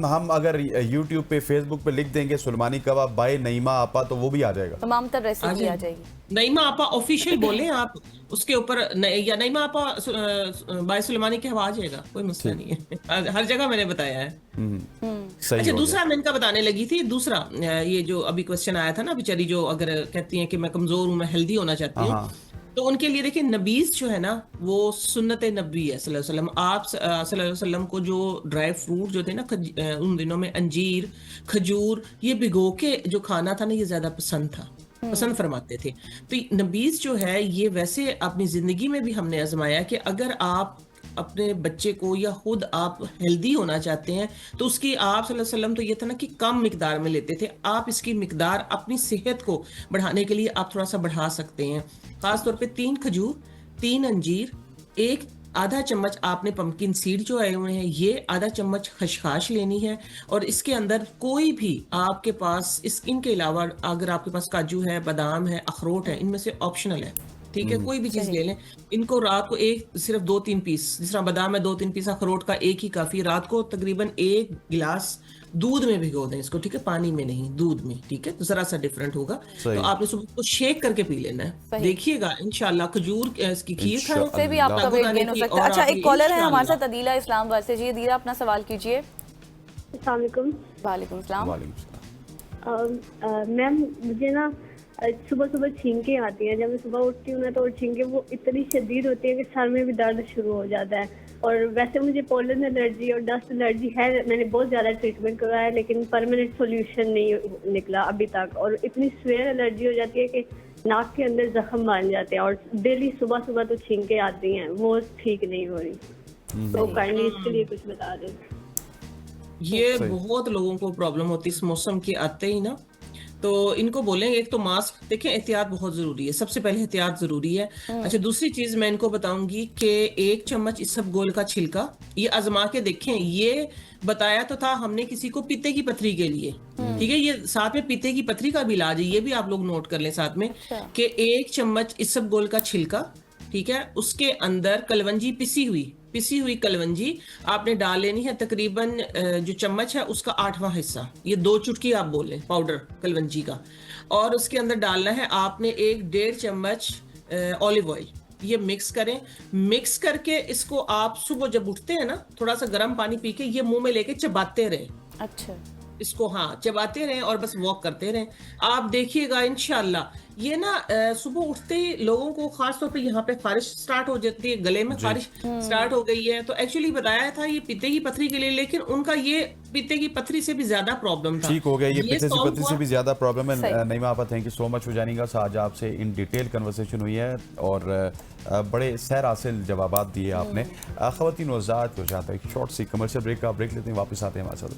हम अगर YouTube पे फेसबुक पे लिख देंगे सुलेमानी कबाब बाय नईमा आपा तो वो भी आ जाएगा, तमाम तर रेसिपी आ जाएगी। नईमा आपा ऑफिशियल बोले आप उसके ऊपर, या नईमा आपा बाय सुलेमानी कहवा आ जाएगा, कोई मसला नहीं है, हर जगह मैंने बताया है। अच्छा, दूसरा मैं इनका बताने लगी थी, दूसरा ये जो अभी क्वेश्चन आया था ना, बेचारी जो अगर कहती हैं कि मैं कमजोर हूं, मैं हेल्दी होना चाहती हूँ, तो उनके लिए देखिए नबीज जो है ना वो सुन्नत नबी है सल्लल्लाहु अलैहि वसल्लम। आप सल्लल्लाहु अलैहि वसल्लम को जो ड्राई फ्रूट जो थे ना उन दिनों में अंजीर, खजूर, ये भिगो के जो खाना था ना ये ज्यादा पसंद फरमाते थे। तो नबीज जो है ये वैसे अपनी जिंदगी में भी हमने आजमाया कि अगर आप अपने बच्चे को या खुद आप हेल्दी होना चाहते हैं तो उसकी आप सल्लल्लाहु अलैहि वसल्लम तो ये था ना कि कम मिकदार में लेते थे, आप इसकी मिकदार अपनी सेहत को बढ़ाने के लिए आप थोड़ा सा बढ़ा सकते हैं। खास तौर पे 3 खजूर, 3 अंजीर, 1 आधा चम्मच आपने पंपकिन सीड जो आए हुए हैं ये आधा चम्मच खसखस लेनी है, और इसके अंदर कोई भी आपके पास इनके अलावा अगर आपके पास काजू है, बादाम है, अखरोट है, इनमें से ऑप्शनल है, ठीक है, कोई भी चीज ले लें। इनको रात को सिर्फ 2-3 पीस, जिस तरह बादाम है 2-3 पीस, अखरोट का 1 ही काफी, रात को तकरीबन 1 गिलास दूध में भिगो दें इसको, ठीक है, पानी में नहीं, दूध में, ठीक है, तो जरा सा डिफरेंट होगा। तो आपने सुबह को शेक करके पी लेना है, देखिएगा इंशाल्लाह खजूर इसकी खीर खाएं, उससे भी आपका वेट गेन हो सकता है। अच्छा, एक कॉलर है हमारे साथ, अदीला इस्लामाबाद से। जी अदीला, अपना सवाल कीजिए। अस्सलाम वालेकुम। वालेकुम सलाम। मैम मुझे ना सुबह सुबह छींकें आती हैं, जब मैं सुबह उठती हूँ ना तो छींकें वो इतनी शदीद होती है कि सर में भी दर्द शुरू हो जाता है, और वैसे मुझे पोलन एलर्जी और डस्ट एलर्जी है, मैंने बहुत ज़्यादा ट्रीटमेंट करवाया लेकिन परमानेंट सोल्यूशन नहीं निकला अभी तक, और इतनी स्वेयर एलर्जी हो जाती है कि नाक के अंदर जख्म बन जाते हैं, और डेली सुबह सुबह तो छींकें आती हैं, वो ठीक नहीं हो रही, तो काइंडली इसके लिए कुछ बता दें। ये बहुत लोगों को प्रॉब्लम होती है इस मौसम के आते ही ना, तो इनको बोलेंगे एक तो मास्क, देखिए एहतियात बहुत जरूरी है, सबसे पहले एहतियात जरूरी है। अच्छा, दूसरी चीज मैं इनको बताऊंगी कि 1 चम्मच इसबगोल का छिलका ये आजमा के देखें, ये बताया तो था हमने किसी को पीते की पथरी के लिए, ठीक है, ये साथ में पीते की पथरी का भी इलाज है, ये भी आप लोग नोट कर लें साथ में कि 1 चम्मच इसबगोल का छिलका, ठीक है, उसके अंदर कलवंजी पिसी हुई कलवंजी आपने डाल लेनी है, तकरीबन जो चम्मच है उसका 8वां हिस्सा, ये 2 चुटकी आप बोल लें पाउडर कलवंजी का, और उसके अंदर डालना है आपने 1-1.5 चम्मच ऑलिव ऑयल, ये मिक्स करें, मिक्स करके इसको आप सुबह जब उठते हैं ना थोड़ा सा गर्म पानी पी के ये मुंह में लेके चबाते रहें। अच्छा, इसको हाँ चबाते रहें और बस वॉक करते रहें, आप देखिएगा इंशाल्लाह ये ना सुबह उठते ही लोगों को खास तौर पे यहाँ पे खारिश स्टार्ट हो जाती है, गले में खारिश स्टार्ट हो गई है, तो एक्चुअली बताया था ये पीते की पथरी के लिए, लेकिन उनका ये पीते की पथरी से भी ज्यादा प्रॉब्लम था, ठीक हो गया, ये पीते की पथरी से भी ज्यादा प्रॉब्लम है। नईमा आपा, thank you so much for joining अस, आज आपसे इन डिटेल कन्वर्सेशन हुई है और बड़े सैर हासिल जवाबात दिए आपने। ख़वातीन व हज़रात, हो जाता है शॉर्ट सी कमर्शियल ब्रेक का ब्रेक लेते हैं, वापस आते हैं हमारे साथ।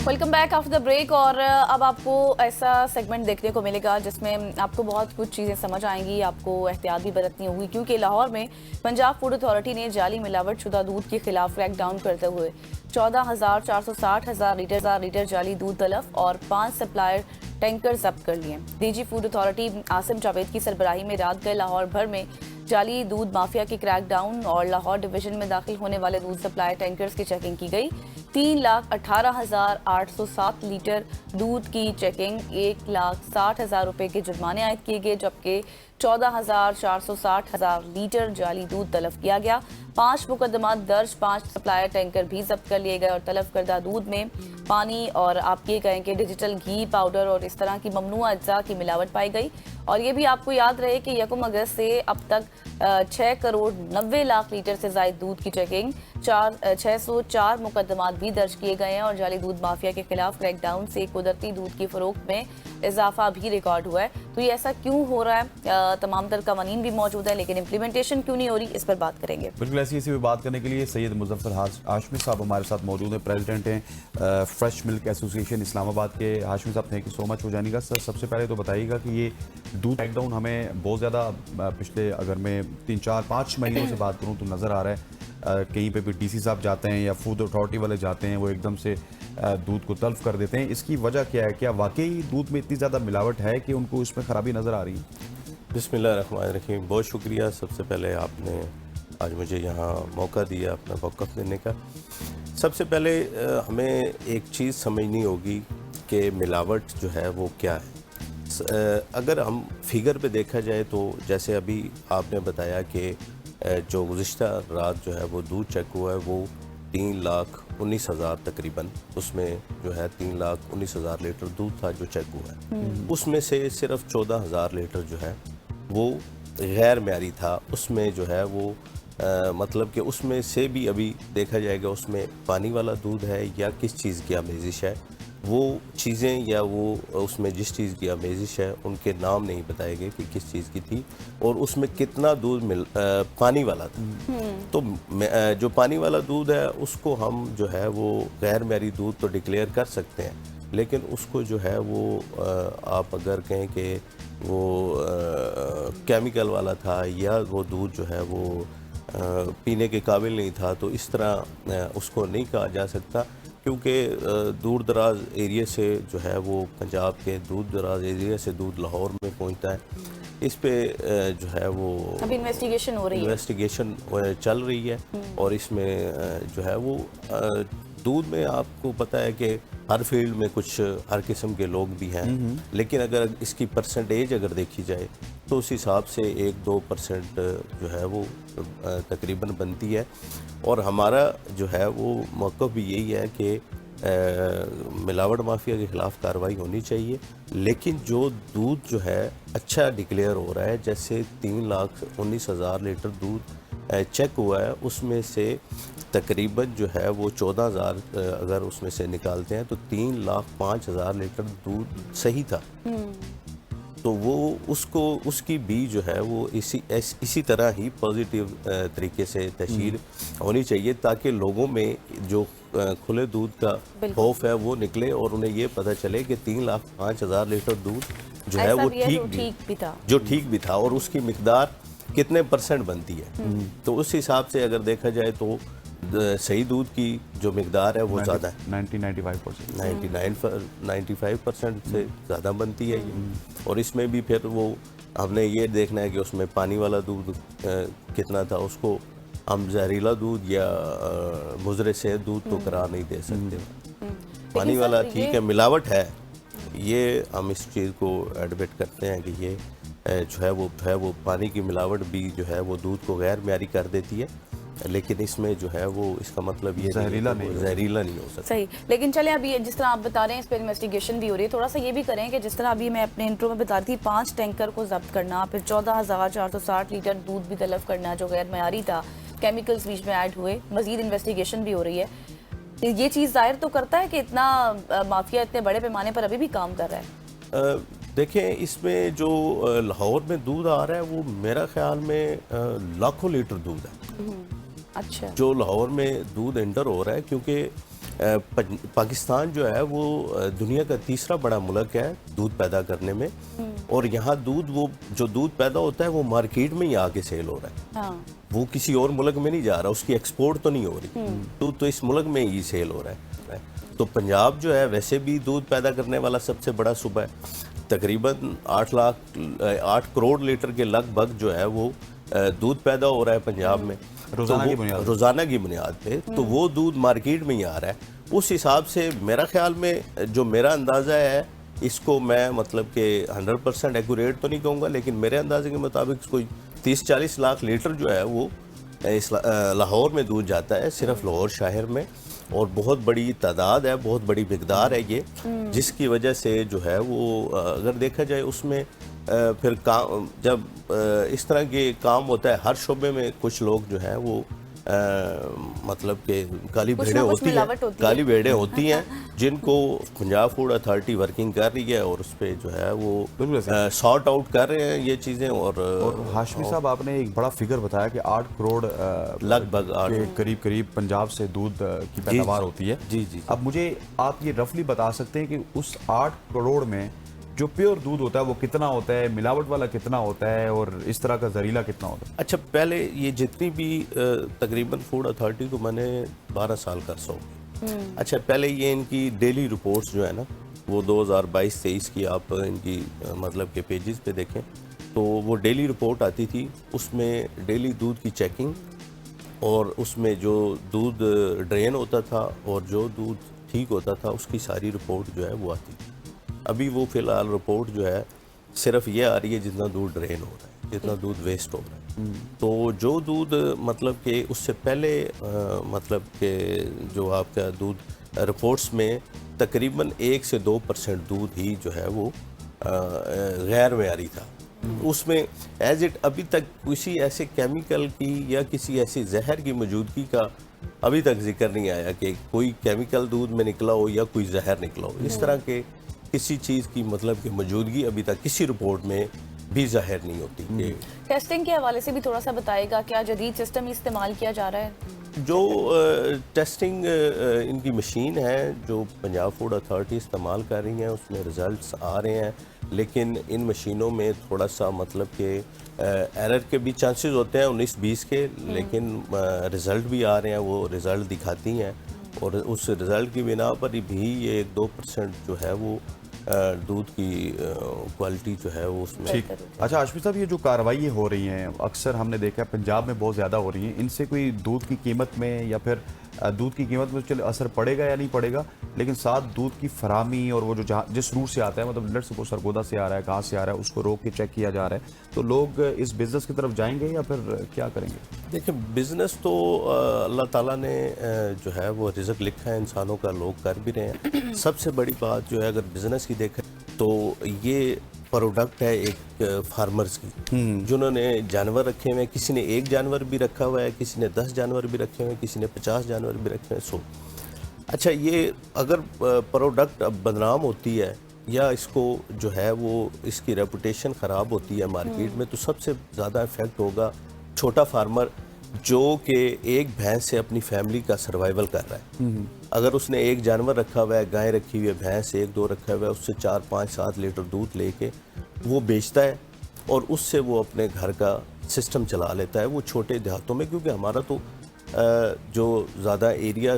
Welcome back after the break. और अब आपको ऐसा सेगमेंट देखने को मिलेगा जिसमें आपको बहुत कुछ चीज़ें समझ आएंगी, आपको एहतियात भी बरतनी होगी, क्योंकि लाहौर में पंजाब फूड अथॉरिटी ने जाली मिलावट शुदा दूध के खिलाफ क्रैकडाउन करते हुए 14,460 लीटर जाली दूध तलब और 5 सप्लायर टैंकर जब्त कर लिए। DG food authority Asim Javed की सरबराही में रात गए लाहौर भर में जाली दूध माफिया के क्रैकडाउन और लाहौर डिवीजन में दाखिल होने वाले दूध सप्लाई टैंकर्स की चेकिंग की गई। 3,18,807 लीटर दूध की चेकिंग, 1,60,000 रुपए के जुर्माने आयद किए गए, जबकि 14,460 लीटर जाली दूध तलब किया गया। 5 मुकदमा दर्ज, 5 सप्लायर टैंकर भी जब्त कर लिए गए और तलब करदा दूध में पानी और आप ये कहें कि डिजिटल घी पाउडर और इस तरह की ममनुआ अज्जा की मिलावट पाई गई। और ये भी आपको याद रहे कि 1 अगस्त से अब तक 6 करोड़ 90 लाख लीटर से ज्यादा दूध की चेकिंग, 604 मुकदमात भी दर्ज किए गए हैं और जाली दूध माफिया के खिलाफ क्रैकडाउन से कुदरती दूध की फरोख्त में इजाफा भी रिकॉर्ड हुआ है। तो ये ऐसा क्यों हो रहा है? तमाम तर कवानीन भी मौजूद है, लेकिन इम्प्लीमेंटेशन क्यों नहीं हो रही, इस पर बात करेंगे। बिल्कुल ऐसी भी बात करने के लिए सैयद मुजफ्फर हाशमी साहब हमारे साथ मौजूद हैं, प्रेसिडेंट हैं फ्रेश मिल्क एसोसिएशन इस्लामाबाद के। हाशमी साहब, थैंक यू सो मच हो जाएगा। सर, सबसे पहले तो बताइएगा कि ये दूध क्रैकडाउन हमें बहुत ज़्यादा पिछले, अगर मैं 3-4-5 महीनों से बात करूँ तो नज़र आ रहा है। कहीं पे भी डीसी साहब जाते हैं या फूड अथॉरिटी वाले जाते हैं, वो एकदम से दूध को तल्फ कर देते हैं। इसकी वजह क्या है? क्या वाकई दूध में इतनी ज़्यादा मिलावट है कि उनको इसमें ख़राबी नज़र आ रही है? बिस्मिल्लाहिर्रहमानिर्रहीम। बहुत शुक्रिया सबसे पहले आपने आज मुझे यहाँ मौका दिया अपना मौक़िफ़ देने का। सबसे पहले हमें एक चीज़ समझनी होगी कि मिलावट जो है वो क्या है। अगर हम फिगर पे देखा जाए तो जैसे अभी आपने बताया कि जो गुज़िश्ता रात जो है वो दूध चेक हुआ है वो 3,19,000 तकरीबन, उसमें जो है 3,19,000 लीटर दूध था जो चेक हुआ है। उसमें से सिर्फ 14,000 लीटर जो है वो गैर म्यारी था। उसमें जो है वो मतलब कि उसमें से भी अभी देखा जाएगा उसमें पानी वाला दूध है या किस चीज़ की आमेजिश है। वो चीज़ें या वो उसमें जिस चीज़ की आमेजिश है उनके नाम नहीं बताए गए कि किस चीज़ की थी और उसमें कितना दूध पानी वाला था। तो जो पानी वाला दूध है उसको हम जो है वो गैर म्यारी दूध तो डिक्लेयर कर सकते हैं, लेकिन उसको जो है वो आप अगर कहें कि वो केमिकल वाला था या वो दूध जो है वो पीने के काबिल नहीं था, तो इस तरह उसको नहीं कहा जा सकता, क्योंकि दूर दराज एरिया से जो है वो पंजाब के दूर दराज एरिया से दूध लाहौर में पहुंचता है। इस पे जो है वो अभी इन्वेस्टिगेशन हो रही है, इन्वेस्टिगेशन चल रही है और इसमें जो है वो दूध में आपको पता है कि हर फील्ड में कुछ हर किस्म के लोग भी हैं, लेकिन अगर इसकी परसेंटेज अगर देखी जाए तो उस हिसाब से 1-2% जो है वो तकरीबन बनती है। और हमारा जो है वो मौक़िफ़ भी यही है कि मिलावट माफिया के ख़िलाफ़ कार्रवाई होनी चाहिए, लेकिन जो दूध जो है अच्छा डिक्लेयर हो रहा है, जैसे 3,19,000 लीटर दूध चेक हुआ है, उसमें से तकरीबन जो है वो 14,000 अगर उसमें से निकालते हैं तो 3,05,000 लीटर दूध सही था। तो वो उसकी भी जो है वो इसी तरह ही पॉजिटिव तरीके से तशहीर होनी चाहिए, ताकि लोगों में जो खुले दूध का खौफ है वो निकले और उन्हें ये पता चले कि 3,05,000 लीटर दूध जो है वो ठीक भी था और उसकी मिकदार कितने % बनती है। तो उस हिसाब से अगर देखा जाए तो सही दूध की जो मिकदार है वो ज़्यादा है, 95% से ज़्यादा बनती है ये। और इसमें भी फिर वो हमने ये देखना है कि उसमें पानी वाला दूध कितना था, उसको हम जहरीला दूध या मुजरे से दूध तो करार नहीं दे सकते। पानी वाला ठीक है, मिलावट है, ये हम इस चीज़ को एडमिट करते हैं कि ये जो है वो पानी की मिलावट भी जो है वो दूध को गैर म्यारी कर देती है, लेकिन इसमें जो है वो इसका मतलब ये जहरीला नहीं हो सकता। सही, लेकिन चले अभी जिस तरह आप बता रहे हैं इस पर इन्वेस्टिगेशन भी हो रही है, थोड़ा सा ये भी करें कि जिस तरह अभी मैं अपने इंट्रो में बता रही थी 5 टैंकर को जब्त करना, फिर 14,460 लीटर दूध भी तलब करना जो गैर मयारी था, केमिकल्स बीच में ऐड हुए, मजीद इन्वेस्टिगेशन भी हो रही है। ये चीज़ जाहिर तो करता है कि इतना माफिया इतने बड़े पैमाने पर अभी भी काम कर रहा है। देखें, इसमें जो लाहौर में दूध आ रहा है वो मेरा ख्याल में लाखों लीटर दूध है। अच्छा, जो लाहौर में दूध एंटर हो रहा है, क्योंकि पाकिस्तान जो है वो दुनिया का तीसरा बड़ा मुल्क है दूध पैदा करने में, और यहाँ वो जो दूध पैदा होता है वो मार्केट में ही आके सेल हो रहा है। हाँ। वो किसी और मुल्क में नहीं जा रहा, उसकी एक्सपोर्ट तो नहीं हो रही, तो इस मुल्क में ही सेल हो रहा है। तो पंजाब जो है वैसे भी दूध पैदा करने वाला सबसे बड़ा सूबा है, तकरीबन 8 करोड़ लीटर के लगभग जो है वो दूध पैदा हो रहा है पंजाब में रोज़ाना की बुनियाद पे। तो वो दूध मार्केट में ही आ रहा है उस हिसाब से मेरा ख्याल में जो मेरा अंदाज़ा है, इसको मैं मतलब कि 100% एक्यूरेट तो नहीं कहूँगा, लेकिन मेरे अंदाजे के मुताबिक कोई 30-40 लाख लीटर जो है वो इस लाहौर में दूध जाता है, सिर्फ लाहौर शहर में, और बहुत बड़ी तादाद है, बहुत बड़ी मिकदार है ये, जिसकी वजह से जो है वो अगर देखा जाए उसमें फिर काम जब इस तरह के काम होता है हर शोबे में, कुछ लोग जो है वो मतलब कि काली भेड़ें होती हैं जिनको पंजाब फूड अथॉरिटी वर्किंग कर रही है और उस पर जो है वो सॉर्ट आउट कर रहे हैं ये चीज़ें। और हाशमी साहब, आपने एक बड़ा फिगर बताया कि 8 करोड़ लगभग करीब पंजाब से दूध की पैदावार होती है। जी। अब मुझे आप ये रफली बता सकते हैं कि उस 8 करोड़ में जो प्योर दूध होता है वो कितना होता है, मिलावट वाला कितना होता है, और इस तरह का जहरीला कितना होता है? अच्छा, पहले ये जितनी भी तकरीबन फूड अथॉरिटी को मैंने 12 साल का अर्सा हो गया। अच्छा, पहले ये इनकी डेली रिपोर्ट्स जो है ना वो 2022-23 की आप इनकी मतलब के पेजेस पे देखें तो वो डेली रिपोर्ट आती थी, उसमें डेली दूध की चेकिंग और उसमें जो दूध ड्रेन होता था और जो दूध ठीक होता था उसकी सारी रिपोर्ट जो है वो आती थी। अभी वो फ़िलहाल रिपोर्ट जो है सिर्फ ये आ रही है जितना दूध ड्रेन हो रहा है, जितना दूध वेस्ट हो रहा है। तो जो दूध मतलब कि उससे पहले मतलब कि जो आपका दूध रिपोर्ट्स में तकरीबन 1 से 2% दूध ही जो है वो गैर मेयारी था। उसमें एज इट अभी तक किसी ऐसे केमिकल की या किसी ऐसी जहर की मौजूदगी का अभी तक जिक्र नहीं आया कि कोई केमिकल दूध में निकला हो या कोई जहर निकला हो। इस तरह के किसी चीज़ की मतलब कि मौजूदगी अभी तक किसी रिपोर्ट में भी जाहिर नहीं होती। टेस्टिंग के हवाले से भी थोड़ा सा बताएगा, क्या जदीद सिस्टम इस्तेमाल किया जा रहा है? जो टेस्टिंग इनकी मशीन है जो पंजाब फूड अथॉरिटी इस्तेमाल कर रही हैं उसमें रिज़ल्ट्स आ रहे हैं, लेकिन इन मशीनों में थोड़ा सा मतलब कि एरर के भी चांसेस होते हैं 19-20 के, लेकिन रिज़ल्ट भी आ रहे हैं, वो रिज़ल्ट दिखाती हैं और उस रिज़ल्ट की बिना पर भी ये 1-2% जो है वो दूध की क्वालिटी जो है वो उसमें ठीक। अच्छा हाशमी साहब, ये जो कार्रवाई हो रही हैं अक्सर हमने देखा है पंजाब में बहुत ज़्यादा हो रही हैं, इनसे कोई दूध की कीमत में या फिर दूध की कीमत में चलो असर पड़ेगा या नहीं पड़ेगा, लेकिन साथ दूध की फरामी और वो जो जिस रूट से आता है, मतलब लेट्स सपोज सरगोदा से आ रहा है, कहाँ से आ रहा है, उसको रोक के चेक किया जा रहा है, तो लोग इस बिज़नेस की तरफ जाएंगे या फिर क्या करेंगे? देखिए, बिज़नेस तो अल्लाह ताला ने जो है वो रिज़्क लिखा है इंसानों का, लोग कर भी रहे हैं। सबसे बड़ी बात जो है अगर बिज़नेस की देखें तो ये प्रोडक्ट है एक फार्मर्स की, जिन्होंने जानवर रखे हुए हैं, किसी ने 1 जानवर भी रखा हुआ है, किसी ने 10 जानवर भी रखे हुए हैं, किसी ने 50 जानवर भी रखे हुए हैं। अच्छा, ये अगर प्रोडक्ट अब बदनाम होती है या इसको जो है वो इसकी रेपुटेशन ख़राब होती है मार्केट में, तो सबसे ज़्यादा इफेक्ट होगा छोटा फार्मर जो कि एक भैंस से अपनी फैमिली का सर्वाइवल कर रहा है। अगर उसने 1 जानवर रखा हुआ है, गाय रखी हुई है, भैंस 1-2 रखा हुआ है, उससे 4-5-7 लीटर दूध लेके वो बेचता है और उससे वो अपने घर का सिस्टम चला लेता है। वो छोटे देहातों में, क्योंकि हमारा तो जो ज़्यादा एरिया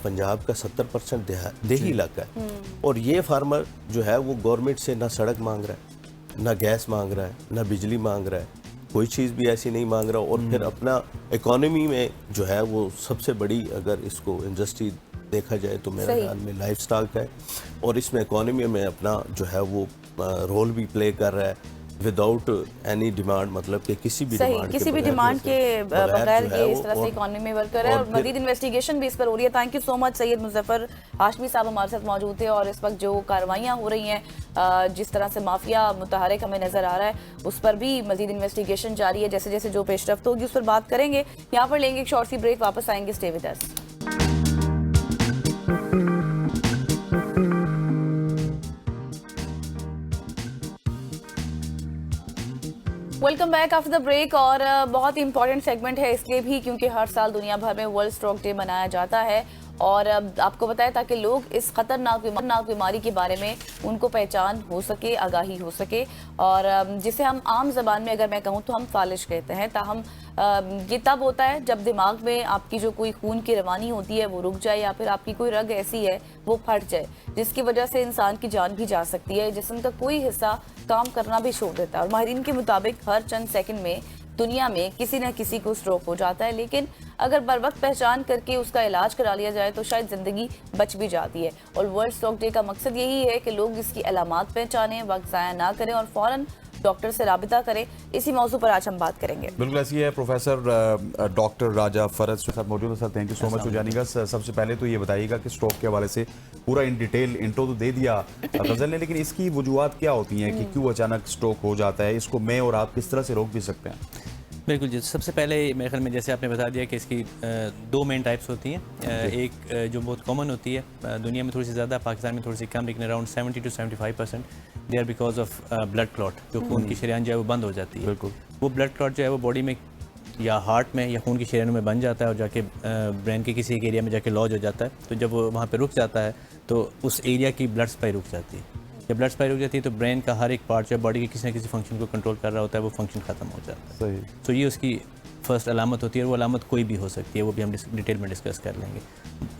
पंजाब का 70% देही इलाका है, और ये फार्मर जो है वो गवर्नमेंट से ना सड़क मांग रहा है, ना गैस मांग रहा है, ना बिजली मांग रहा है, कोई चीज़ भी ऐसी नहीं मांग रहा, और फिर अपना इकोनॉमी में जो है वो सबसे बड़ी अगर इसको इंडस्ट्री देखा जाए तो मेरे ख्याल में लाइफ स्टॉक है, और इसमें इकोनॉमी में अपना जो है वो रोल भी प्ले कर रहा है विदाउट एनी डिमांड, मतलब कि किसी भी डिमांड के बगैर ये इस तरह से इकोनॉमी में वर्क कर रहा है, और मजीद इन्वेस्टिगेशन भी इस पर हो रही है। Thank you so much Syed Muzaffar Hashmi साहब हमारे साथ मौजूद थे, और इस वक्त जो कार्रवाइयाँ हो रही हैं, जिस तरह से माफिया मुतहरक हमें नजर आ रहा है, उस पर भी मजीद इन्वेस्टिगेशन जारी है। जैसे जैसे जो पेशरफ्त होगी उस पर बात करेंगे। यहाँ पर लेंगे एक शॉर्ट सी ब्रेक, वापस आएंगे, stay with us. Welcome back after the break. और बहुत ही इंपॉर्टेंट सेगमेंट है इसलिए भी क्योंकि हर साल दुनिया भर में वर्ल्ड स्ट्रोक डे मनाया जाता है, और आपको बताएं ताकि लोग इस खतरनाक बीमारी के बारे में उनको पहचान हो सके, आगाही हो सके, और जिसे हम आम जबान में अगर मैं कहूँ तो हम फालिश कहते हैं। ताहम ये तब होता है जब दिमाग में आपकी जो कोई खून की रवानी होती है वो रुक जाए, या फिर आपकी कोई रग ऐसी है वो फट जाए जिसकी वजह से इंसान की जान भी जा सकती है, जिस्म का कोई हिस्सा काम करना भी छोड़ देता है। और माहिरीन के मुताबिक हर चंद सेकंड में दुनिया में किसी न किसी को स्ट्रोक हो जाता है, लेकिन अगर बर वक्त पहचान करके उसका इलाज करा लिया जाए तो शायद ज़िंदगी बच भी जाती है। और वर्ल्ड स्ट्रोक डे का मकसद यही है कि लोग इसकी अलामात पहचानें, वक्त ज़ाया ना करें और फ़ौरन डॉक्टर से राबिता करें। इसी मौजू पर आज हम बात करेंगे। बिल्कुल ऐसी है। प्रोफेसर डॉक्टर राजा फरज के साथ मौजूद है। Sir thank you so much for joining अस। सबसे पहले तो ये बताइएगा कि स्ट्रोक के हवाले से पूरा इन डिटेल इंट्रो तो दे दिया गजल ने, लेकिन इसकी वजूहात क्या होती हैं कि क्यों अचानक स्ट्रोक हो जाता है, इसको मैं और आप किस तरह से रोक भी सकते हैं? बिल्कुल जी, सबसे पहले मेरे ख्याल में जैसे आपने बता दिया कि इसकी दो मेन टाइप्स होती हैं। एक जो बहुत कॉमन होती है दुनिया में थोड़ी सी ज़्यादा, पाकिस्तान में थोड़ी सी कम, लेकिन around 70 to 75% they are because of blood clot, जो खून की शरीयान जो है वो बंद हो जाती है। बिल्कुल वो ब्लड क्लॉट जो है वो बॉडी में या हार्ट में या खून की शरीयानों में बन जाता है और जाके ब्रेन के किसी एक एरिया में जाके लॉज हो जाता है। तो जब वो वहाँ पर रुक जाता है तो उस एरिया की ब्लड सप्लाई रुक जाती है। जब ब्लड सप्लाई रुक जाती है तो ब्रेन का हर एक पार्ट जो है बॉडी के किसी न किसी फंक्शन को कंट्रोल कर रहा होता है, वो फंक्शन खत्म हो जाता है। तो ये उसकी फर्स्ट अलामत होती है, और वो अलामत कोई भी हो सकती है, वो भी हम डिटेल में डिस्कस कर लेंगे।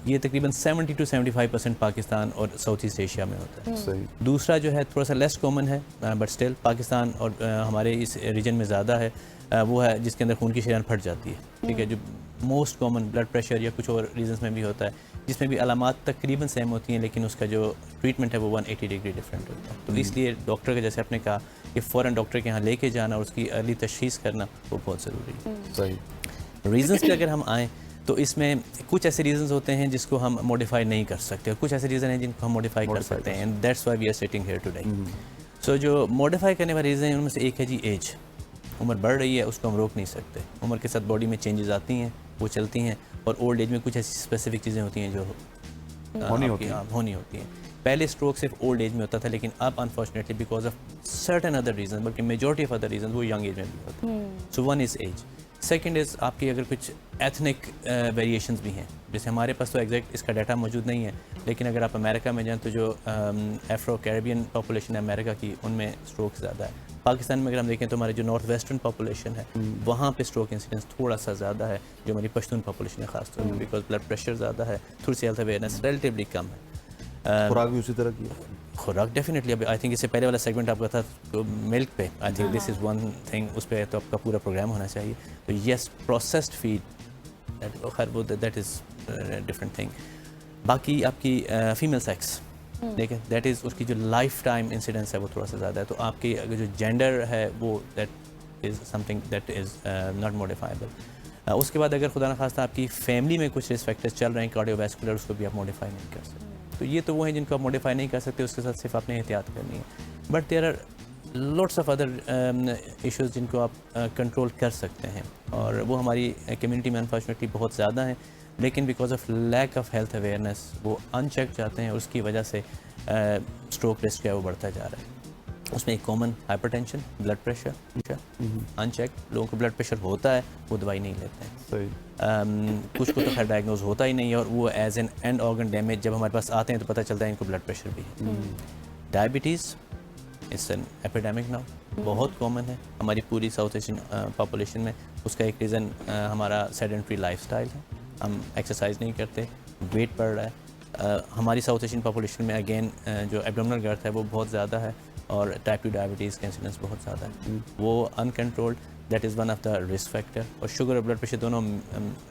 ये तकरीबन 70 to 75% पाकिस्तान और साउथ ईस्ट एशिया में होता है। दूसरा जो है थोड़ा सा लेस कॉमन है, बट स्टिल पाकिस्तान और हमारे इस रीजन में ज़्यादा है, वो है जिसके अंदर खून की शरीयान फट जाती है। ठीक है, जो मोस्ट कॉमन ब्लड प्रेशर या कुछ और रीजंस में भी होता है, जिसमें भी अलामात तकरीबन सेम होती हैं, लेकिन उसका जो ट्रीटमेंट है वो 180 डिग्री डिफरेंट होता है। तो इसलिए डॉक्टर के, जैसे आपने कहा कि फ़ौरन डॉक्टर के यहाँ लेके जाना और उसकी अर्ली तशख़ीस करना वो बहुत ज़रूरी है। सही। रीज़न्स पे अगर हम आएँ तो इसमें कुछ ऐसे रीज़न्स होते हैं जिसको हम मॉडिफाई नहीं कर सकते और कुछ ऐसे रीज़न हैं जिनको हम मॉडिफाई कर सकते हैं, and that's why we are sitting here today. So जो मॉडिफाई करने वाले रीज़न हैं उनमें से एक है जी एज। उम्र बढ़ रही है, उसको हम रोक नहीं सकते। उम्र के साथ बॉडी में चेंजेस आती हैं, वो चलती हैं, और ओल्ड एज में कुछ ऐसी स्पेसिफिक चीज़ें होती हैं जो होनी होती हैं। पहले स्ट्रोक सिर्फ ओल्ड एज में होता था, लेकिन अब unfortunately because of certain other reason, बल्कि मेजॉरिटी ऑफ अदर रीजन वो यंग एज में भी होते हैं। So one is age. Second is आपकी अगर कुछ एथनिक वेरिएशंस भी हैं, जैसे हमारे पास तो एग्जैक्ट इसका डाटा मौजूद नहीं है, लेकिन अगर आप अमेरिका में जाएँ तो जो एफ्रो कैरेबियन पॉपुलेशन है अमेरिका की, उनमें स्ट्रोक ज़्यादा है। पाकिस्तान में अगर हम देखें तो हमारे जो नॉर्थ वेस्टर्न पॉपुलेशन है वहाँ पे स्ट्रोक इंसिडेंस थोड़ा सा ज़्यादा है, जो हमारी पश्तून पॉपुलेशन है खास तौर पर, बिकॉज ब्लड प्रेशर ज़्यादा है, थोड़ी सी हेल्थ अवेयरनेस रिलेटिवली कम है। खुराक भी उसी तरह की है। खुराक डेफिनेटली, अभी आई थिंक इससे पहले वाला सेगमेंट आपका था तो मिल्क पे, I think this is one thing, उस पर तो आपका पूरा प्रोग्राम होना चाहिए। तो yes, processed feed that is different thing. बाकी आपकी फीमेल सेक्स देखें, दैट इज़ उसकी जो लाइफ टाइम इंसिडेंस है वो थोड़ा सा ज़्यादा है। तो आपकी अगर जो जेंडर है वो that is something that is not modifiable. उसके बाद अगर खुदा न खास्ता आपकी फैमिली में कुछ रिस्क फैक्टर्स चल रहे हैं कार्डियोवैस्कुलर, उसको भी आप मॉडिफाई नहीं कर सकते। तो ये तो वो हैं जिनको आप मॉडिफाई नहीं कर सकते, उसके साथ सिर्फ आपने एहतियात करनी है। But there are lots of other issues जिनको आप कंट्रोल कर सकते हैं, और वो हमारी कम्युनिटी में अनफॉर्चुनेटली बहुत ज़्यादा हैं, लेकिन because of lack of health awareness वो अनचेक जाते हैं, और उसकी वजह से स्ट्रोक रिस्क है वो बढ़ता जा रहा है। उसमें एक common hypertension, blood pressure, uncheck लोगों को ब्लड प्रेशर होता है, वो दवाई नहीं लेते हैं। कुछ को तो खैर डायग्नोज होता ही नहीं है, और वो as an end organ damage जब हमारे पास आते हैं तो पता चलता है इनको ब्लड प्रेशर भी है। Diabetes it's an epidemic now, बहुत कॉमन है हमारी पूरी साउथ एशियन पॉपुलेशन में। उसका एक रीज़न हमारा सेडेंट्री लाइफस्टाइल है, हम एक्सरसाइज नहीं करते, वेट बढ़ रहा है। हमारी साउथ एशियन पॉपुलेशन में अगेन जो एब्डोमिनल गर्थ है वो बहुत ज़्यादा है, और टाइप 2 डायबिटीज़ का इंसिडेंस बहुत ज़्यादा है। वो uncontrolled, that is one of the risk factor. और शुगर और ब्लड प्रेशर दोनों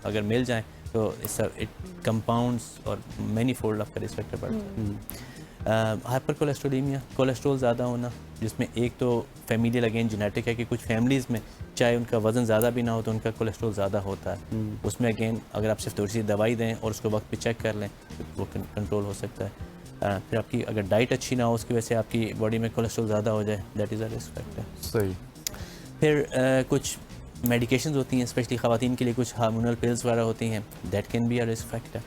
अगर मिल जाएँ तो इट कंपाउंड्स और मैनी फोल्ड ऑफ का रिस्क फैक्टर बढ़ता है। हाइपर कोलेस्ट्रोलीमिया, कोलेस्ट्रोल ज़्यादा होना, जिसमें एक तो फैमिलियल अगेन जेनेटिक है कि कुछ फैमिलीज़ में चाहे उनका वज़न ज़्यादा भी ना हो तो उनका कोलेस्ट्रोल ज़्यादा होता है। उसमें अगेन अगर आप सिर्फ थोड़ी सी दवाई दें और उसको वक्त पे चेक कर लें तो वो कंट्रोल हो सकता है। फिर आपकी अगर डाइट अच्छी ना हो उसकी वजह से आपकी बॉडी में कोलेस्ट्रॉल ज़्यादा हो जाए, that is a risk factor. सही। फिर कुछ मेडिकेशंस होती हैं स्पेशली ख़वातीन के लिए, कुछ हार्मोनल पिल्स वगैरह होती हैं, that can be a risk factor.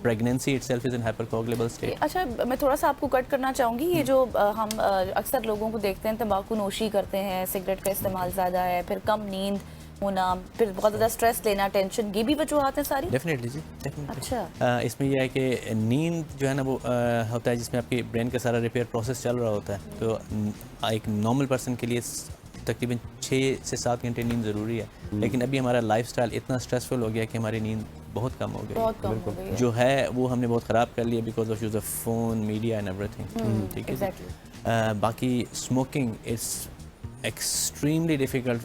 Pregnancy itself is in hypercoagulable state. अच्छा, मैं थोड़ा सा आपको कट करना चाहूँगी। ये जो हम अक्सर लोगों को देखते हैं तंबाकू नोशी करते हैं, सिगरेट का इस्तेमाल ज़्यादा है, फिर कम नींद होना, फिर बहुत ज़्यादा स्ट्रेस लेना, टेंशन, ये भी वजूहात हैं सारी? डेफिनेटली जी, डेफिनेटली। अच्छा, इसमें यह है कि नींद जो है ना वो होता है जिसमें आपके ब्रेन का सारा रिपेयर प्रोसेस चल रहा होता है। तो एक नॉर्मल पर्सन के लिए तकरीबन 6 से 7 घंटे नींद ज़रूरी है, लेकिन अभी हमारा लाइफस्टाइल इतना स्ट्रेसफुल हो गया कि हमारी नींद बहुत कम हो गई, बहुत कम हो गई है। जो है वो हमने बहुत ख़राब कर लिया because of use of phone, media and everything. ठीक है। बाकी smoking is extremely difficult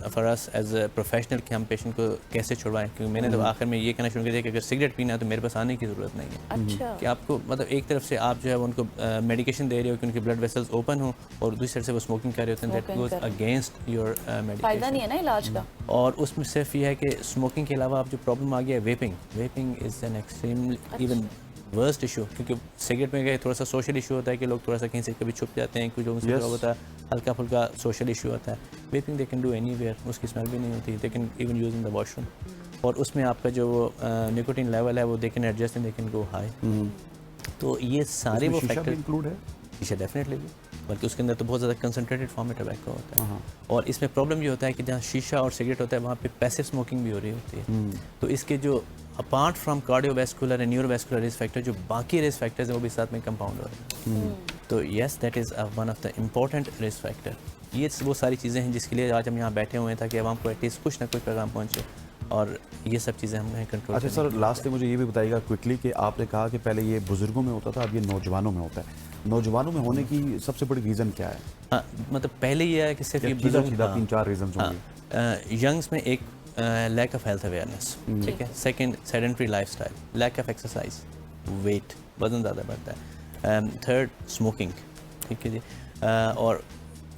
for us as a professional कि हम पेशेंट को कैसे छुड़वाएं, क्योंकि मैंने तो आखिर में ये कहना शुरू कर दिया कि अगर सिगरेट पीना है तो मेरे पास आने की ज़रूरत नहीं है। अच्छा। कि आपको मतलब एक तरफ से आप जो है उनको मेडिकेशन दे रहे हो कि उनके ब्लड वेसल्स ओपन हो, और दूसरी तरफ से वो स्मोकिंग कर रहे होते हैं, दैट गोज़ अगेंस्ट योर फायदा मेडिकेशन। नहीं है ना इलाज का। और उसमें सिर्फ ये है कि स्मोकिंग के अलावा आप जो प्रॉब्लम आ गया है vaping is an extremely even worst issue, क्योंकि सिगरेट में थोड़ा सा सोशल इशू होता है कि लोग थोड़ा सा कहीं से कभी छुप जाते हैं, कुछ लोगों से क्या होता है हल्का फुल्का सोशल इशू होता है। Vaping they can do anywhere, उसकी स्मेल भी नहीं होती, they can even use in the washroom, और उसमें आपका जो निकोटीन लेवल है वो they can adjust and they can go high. तो ये सारे वो फैक्टर इंक्लूड है, शीशा डेफिनेटली भी, बल्कि उसके अंदर तो बहुत ज़्यादा कंसनट्रेटेड फॉर्म में टबैको होता है। और इसमें प्रॉब्लम ये होता है कि जहाँ शीशा और सिगरेट होता है वहाँ पे पैसिव स्मोकिंग भी हो रही होती है। तो इसके जो apart from cardiovascular and neurovascular risk factor, जो बाकी रिस्क फैक्टर्स हैं वो भी साथ में कंपाउंड हो रहे हैं। तो yes, that is one of the important risk factor. ये वो सारी चीज़ें हैं जिसके लिए आज हम यहाँ बैठे हुए हैं, ताकि आवाम को एटलीस्ट कुछ ना कुछ पैगाम पहुँचे, और ये सब चीज़ें हमने कंट्रोल। अच्छा सर, लास्ट में मुझे ये भी बताइएगा क्विकली कि आपने कहा कि पहले ये बुजुर्गों में होता था, अब ये नौजवानों में होता है। नौजवानों में होने की सबसे बड़ी रीज़न क्या है? हाँ, मतलब पहले ये है कि सिर्फ ये सीधा 3-4 रीजन होंगे। यंग्स में एक लैक ऑफ हेल्थ अवेयरनेस, ठीक है। Second, sedentary lifestyle, lack of exercise, weight, वजन ज़्यादा बढ़ता है। थर्ड, स्मोकिंग, ठीक है जी। और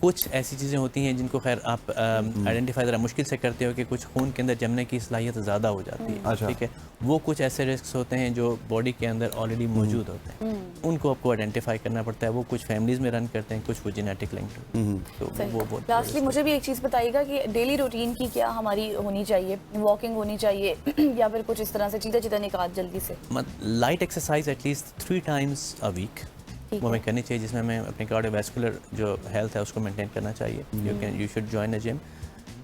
कुछ ऐसी चीज़ें होती हैं जिनको खैर आप आइडेंटिफाई ज़रा मुश्किल से करते हो कि कुछ खून के अंदर जमने की सलाहियत ज़्यादा हो जाती है, ठीक है। वो कुछ ऐसे रिस्क होते हैं जो बॉडी के अंदर ऑलरेडी मौजूद होते हैं, उनको आपको आइडेंटिफाई करना पड़ता है। वो कुछ फैमिलीज़ में रन करते हैं, कुछ वो जेनेटिक लिंक्ड, तो वो लास्टली मुझे भी एक चीज़ बताइएगा कि डेली रूटीन की क्या हमारी होनी चाहिए? वॉकिंग होनी चाहिए या फिर कुछ इस तरह से चीता निकाल जल्दी से? Light exercise at least 3 times a week वो हमें करनी चाहिए, जिसमें हमें अपने कार्डियोवैस्कुलर जो हेल्थ है उसको मेंटेन करना चाहिए। You should join a gym,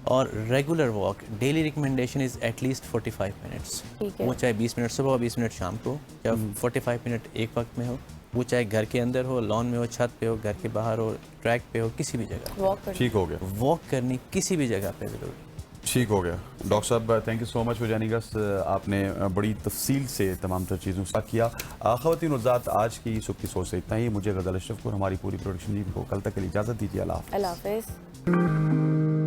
और regular walk, daily recommendation is at least 45 minutes. वो चाहे 20 मिनट सुबह हो, 20 मिनट शाम को, या 45 मिनट एक वक्त में हो, वो चाहे घर के अंदर हो, लॉन में हो, छत पे हो, घर के बाहर हो, ट्रैक पे हो, किसी भी जगह वॉक ठीक हो गया। वॉक करनी किसी भी जगह पे ज़रूरी। ठीक हो गया। डॉक्टर साहब, thank you so much for joining अस। आपने बड़ी तफसील से तमाम तर चीज़ों से किया। ख़वातीन और हज़रात, आज की सुबह की सोच से इतना ही। मुझे गज़ल अशरफ को, हमारी पूरी प्रोडक्शन टीम को कल तक के लिए इजाज़त दीजिए। अल्लाह हाफ़िज़।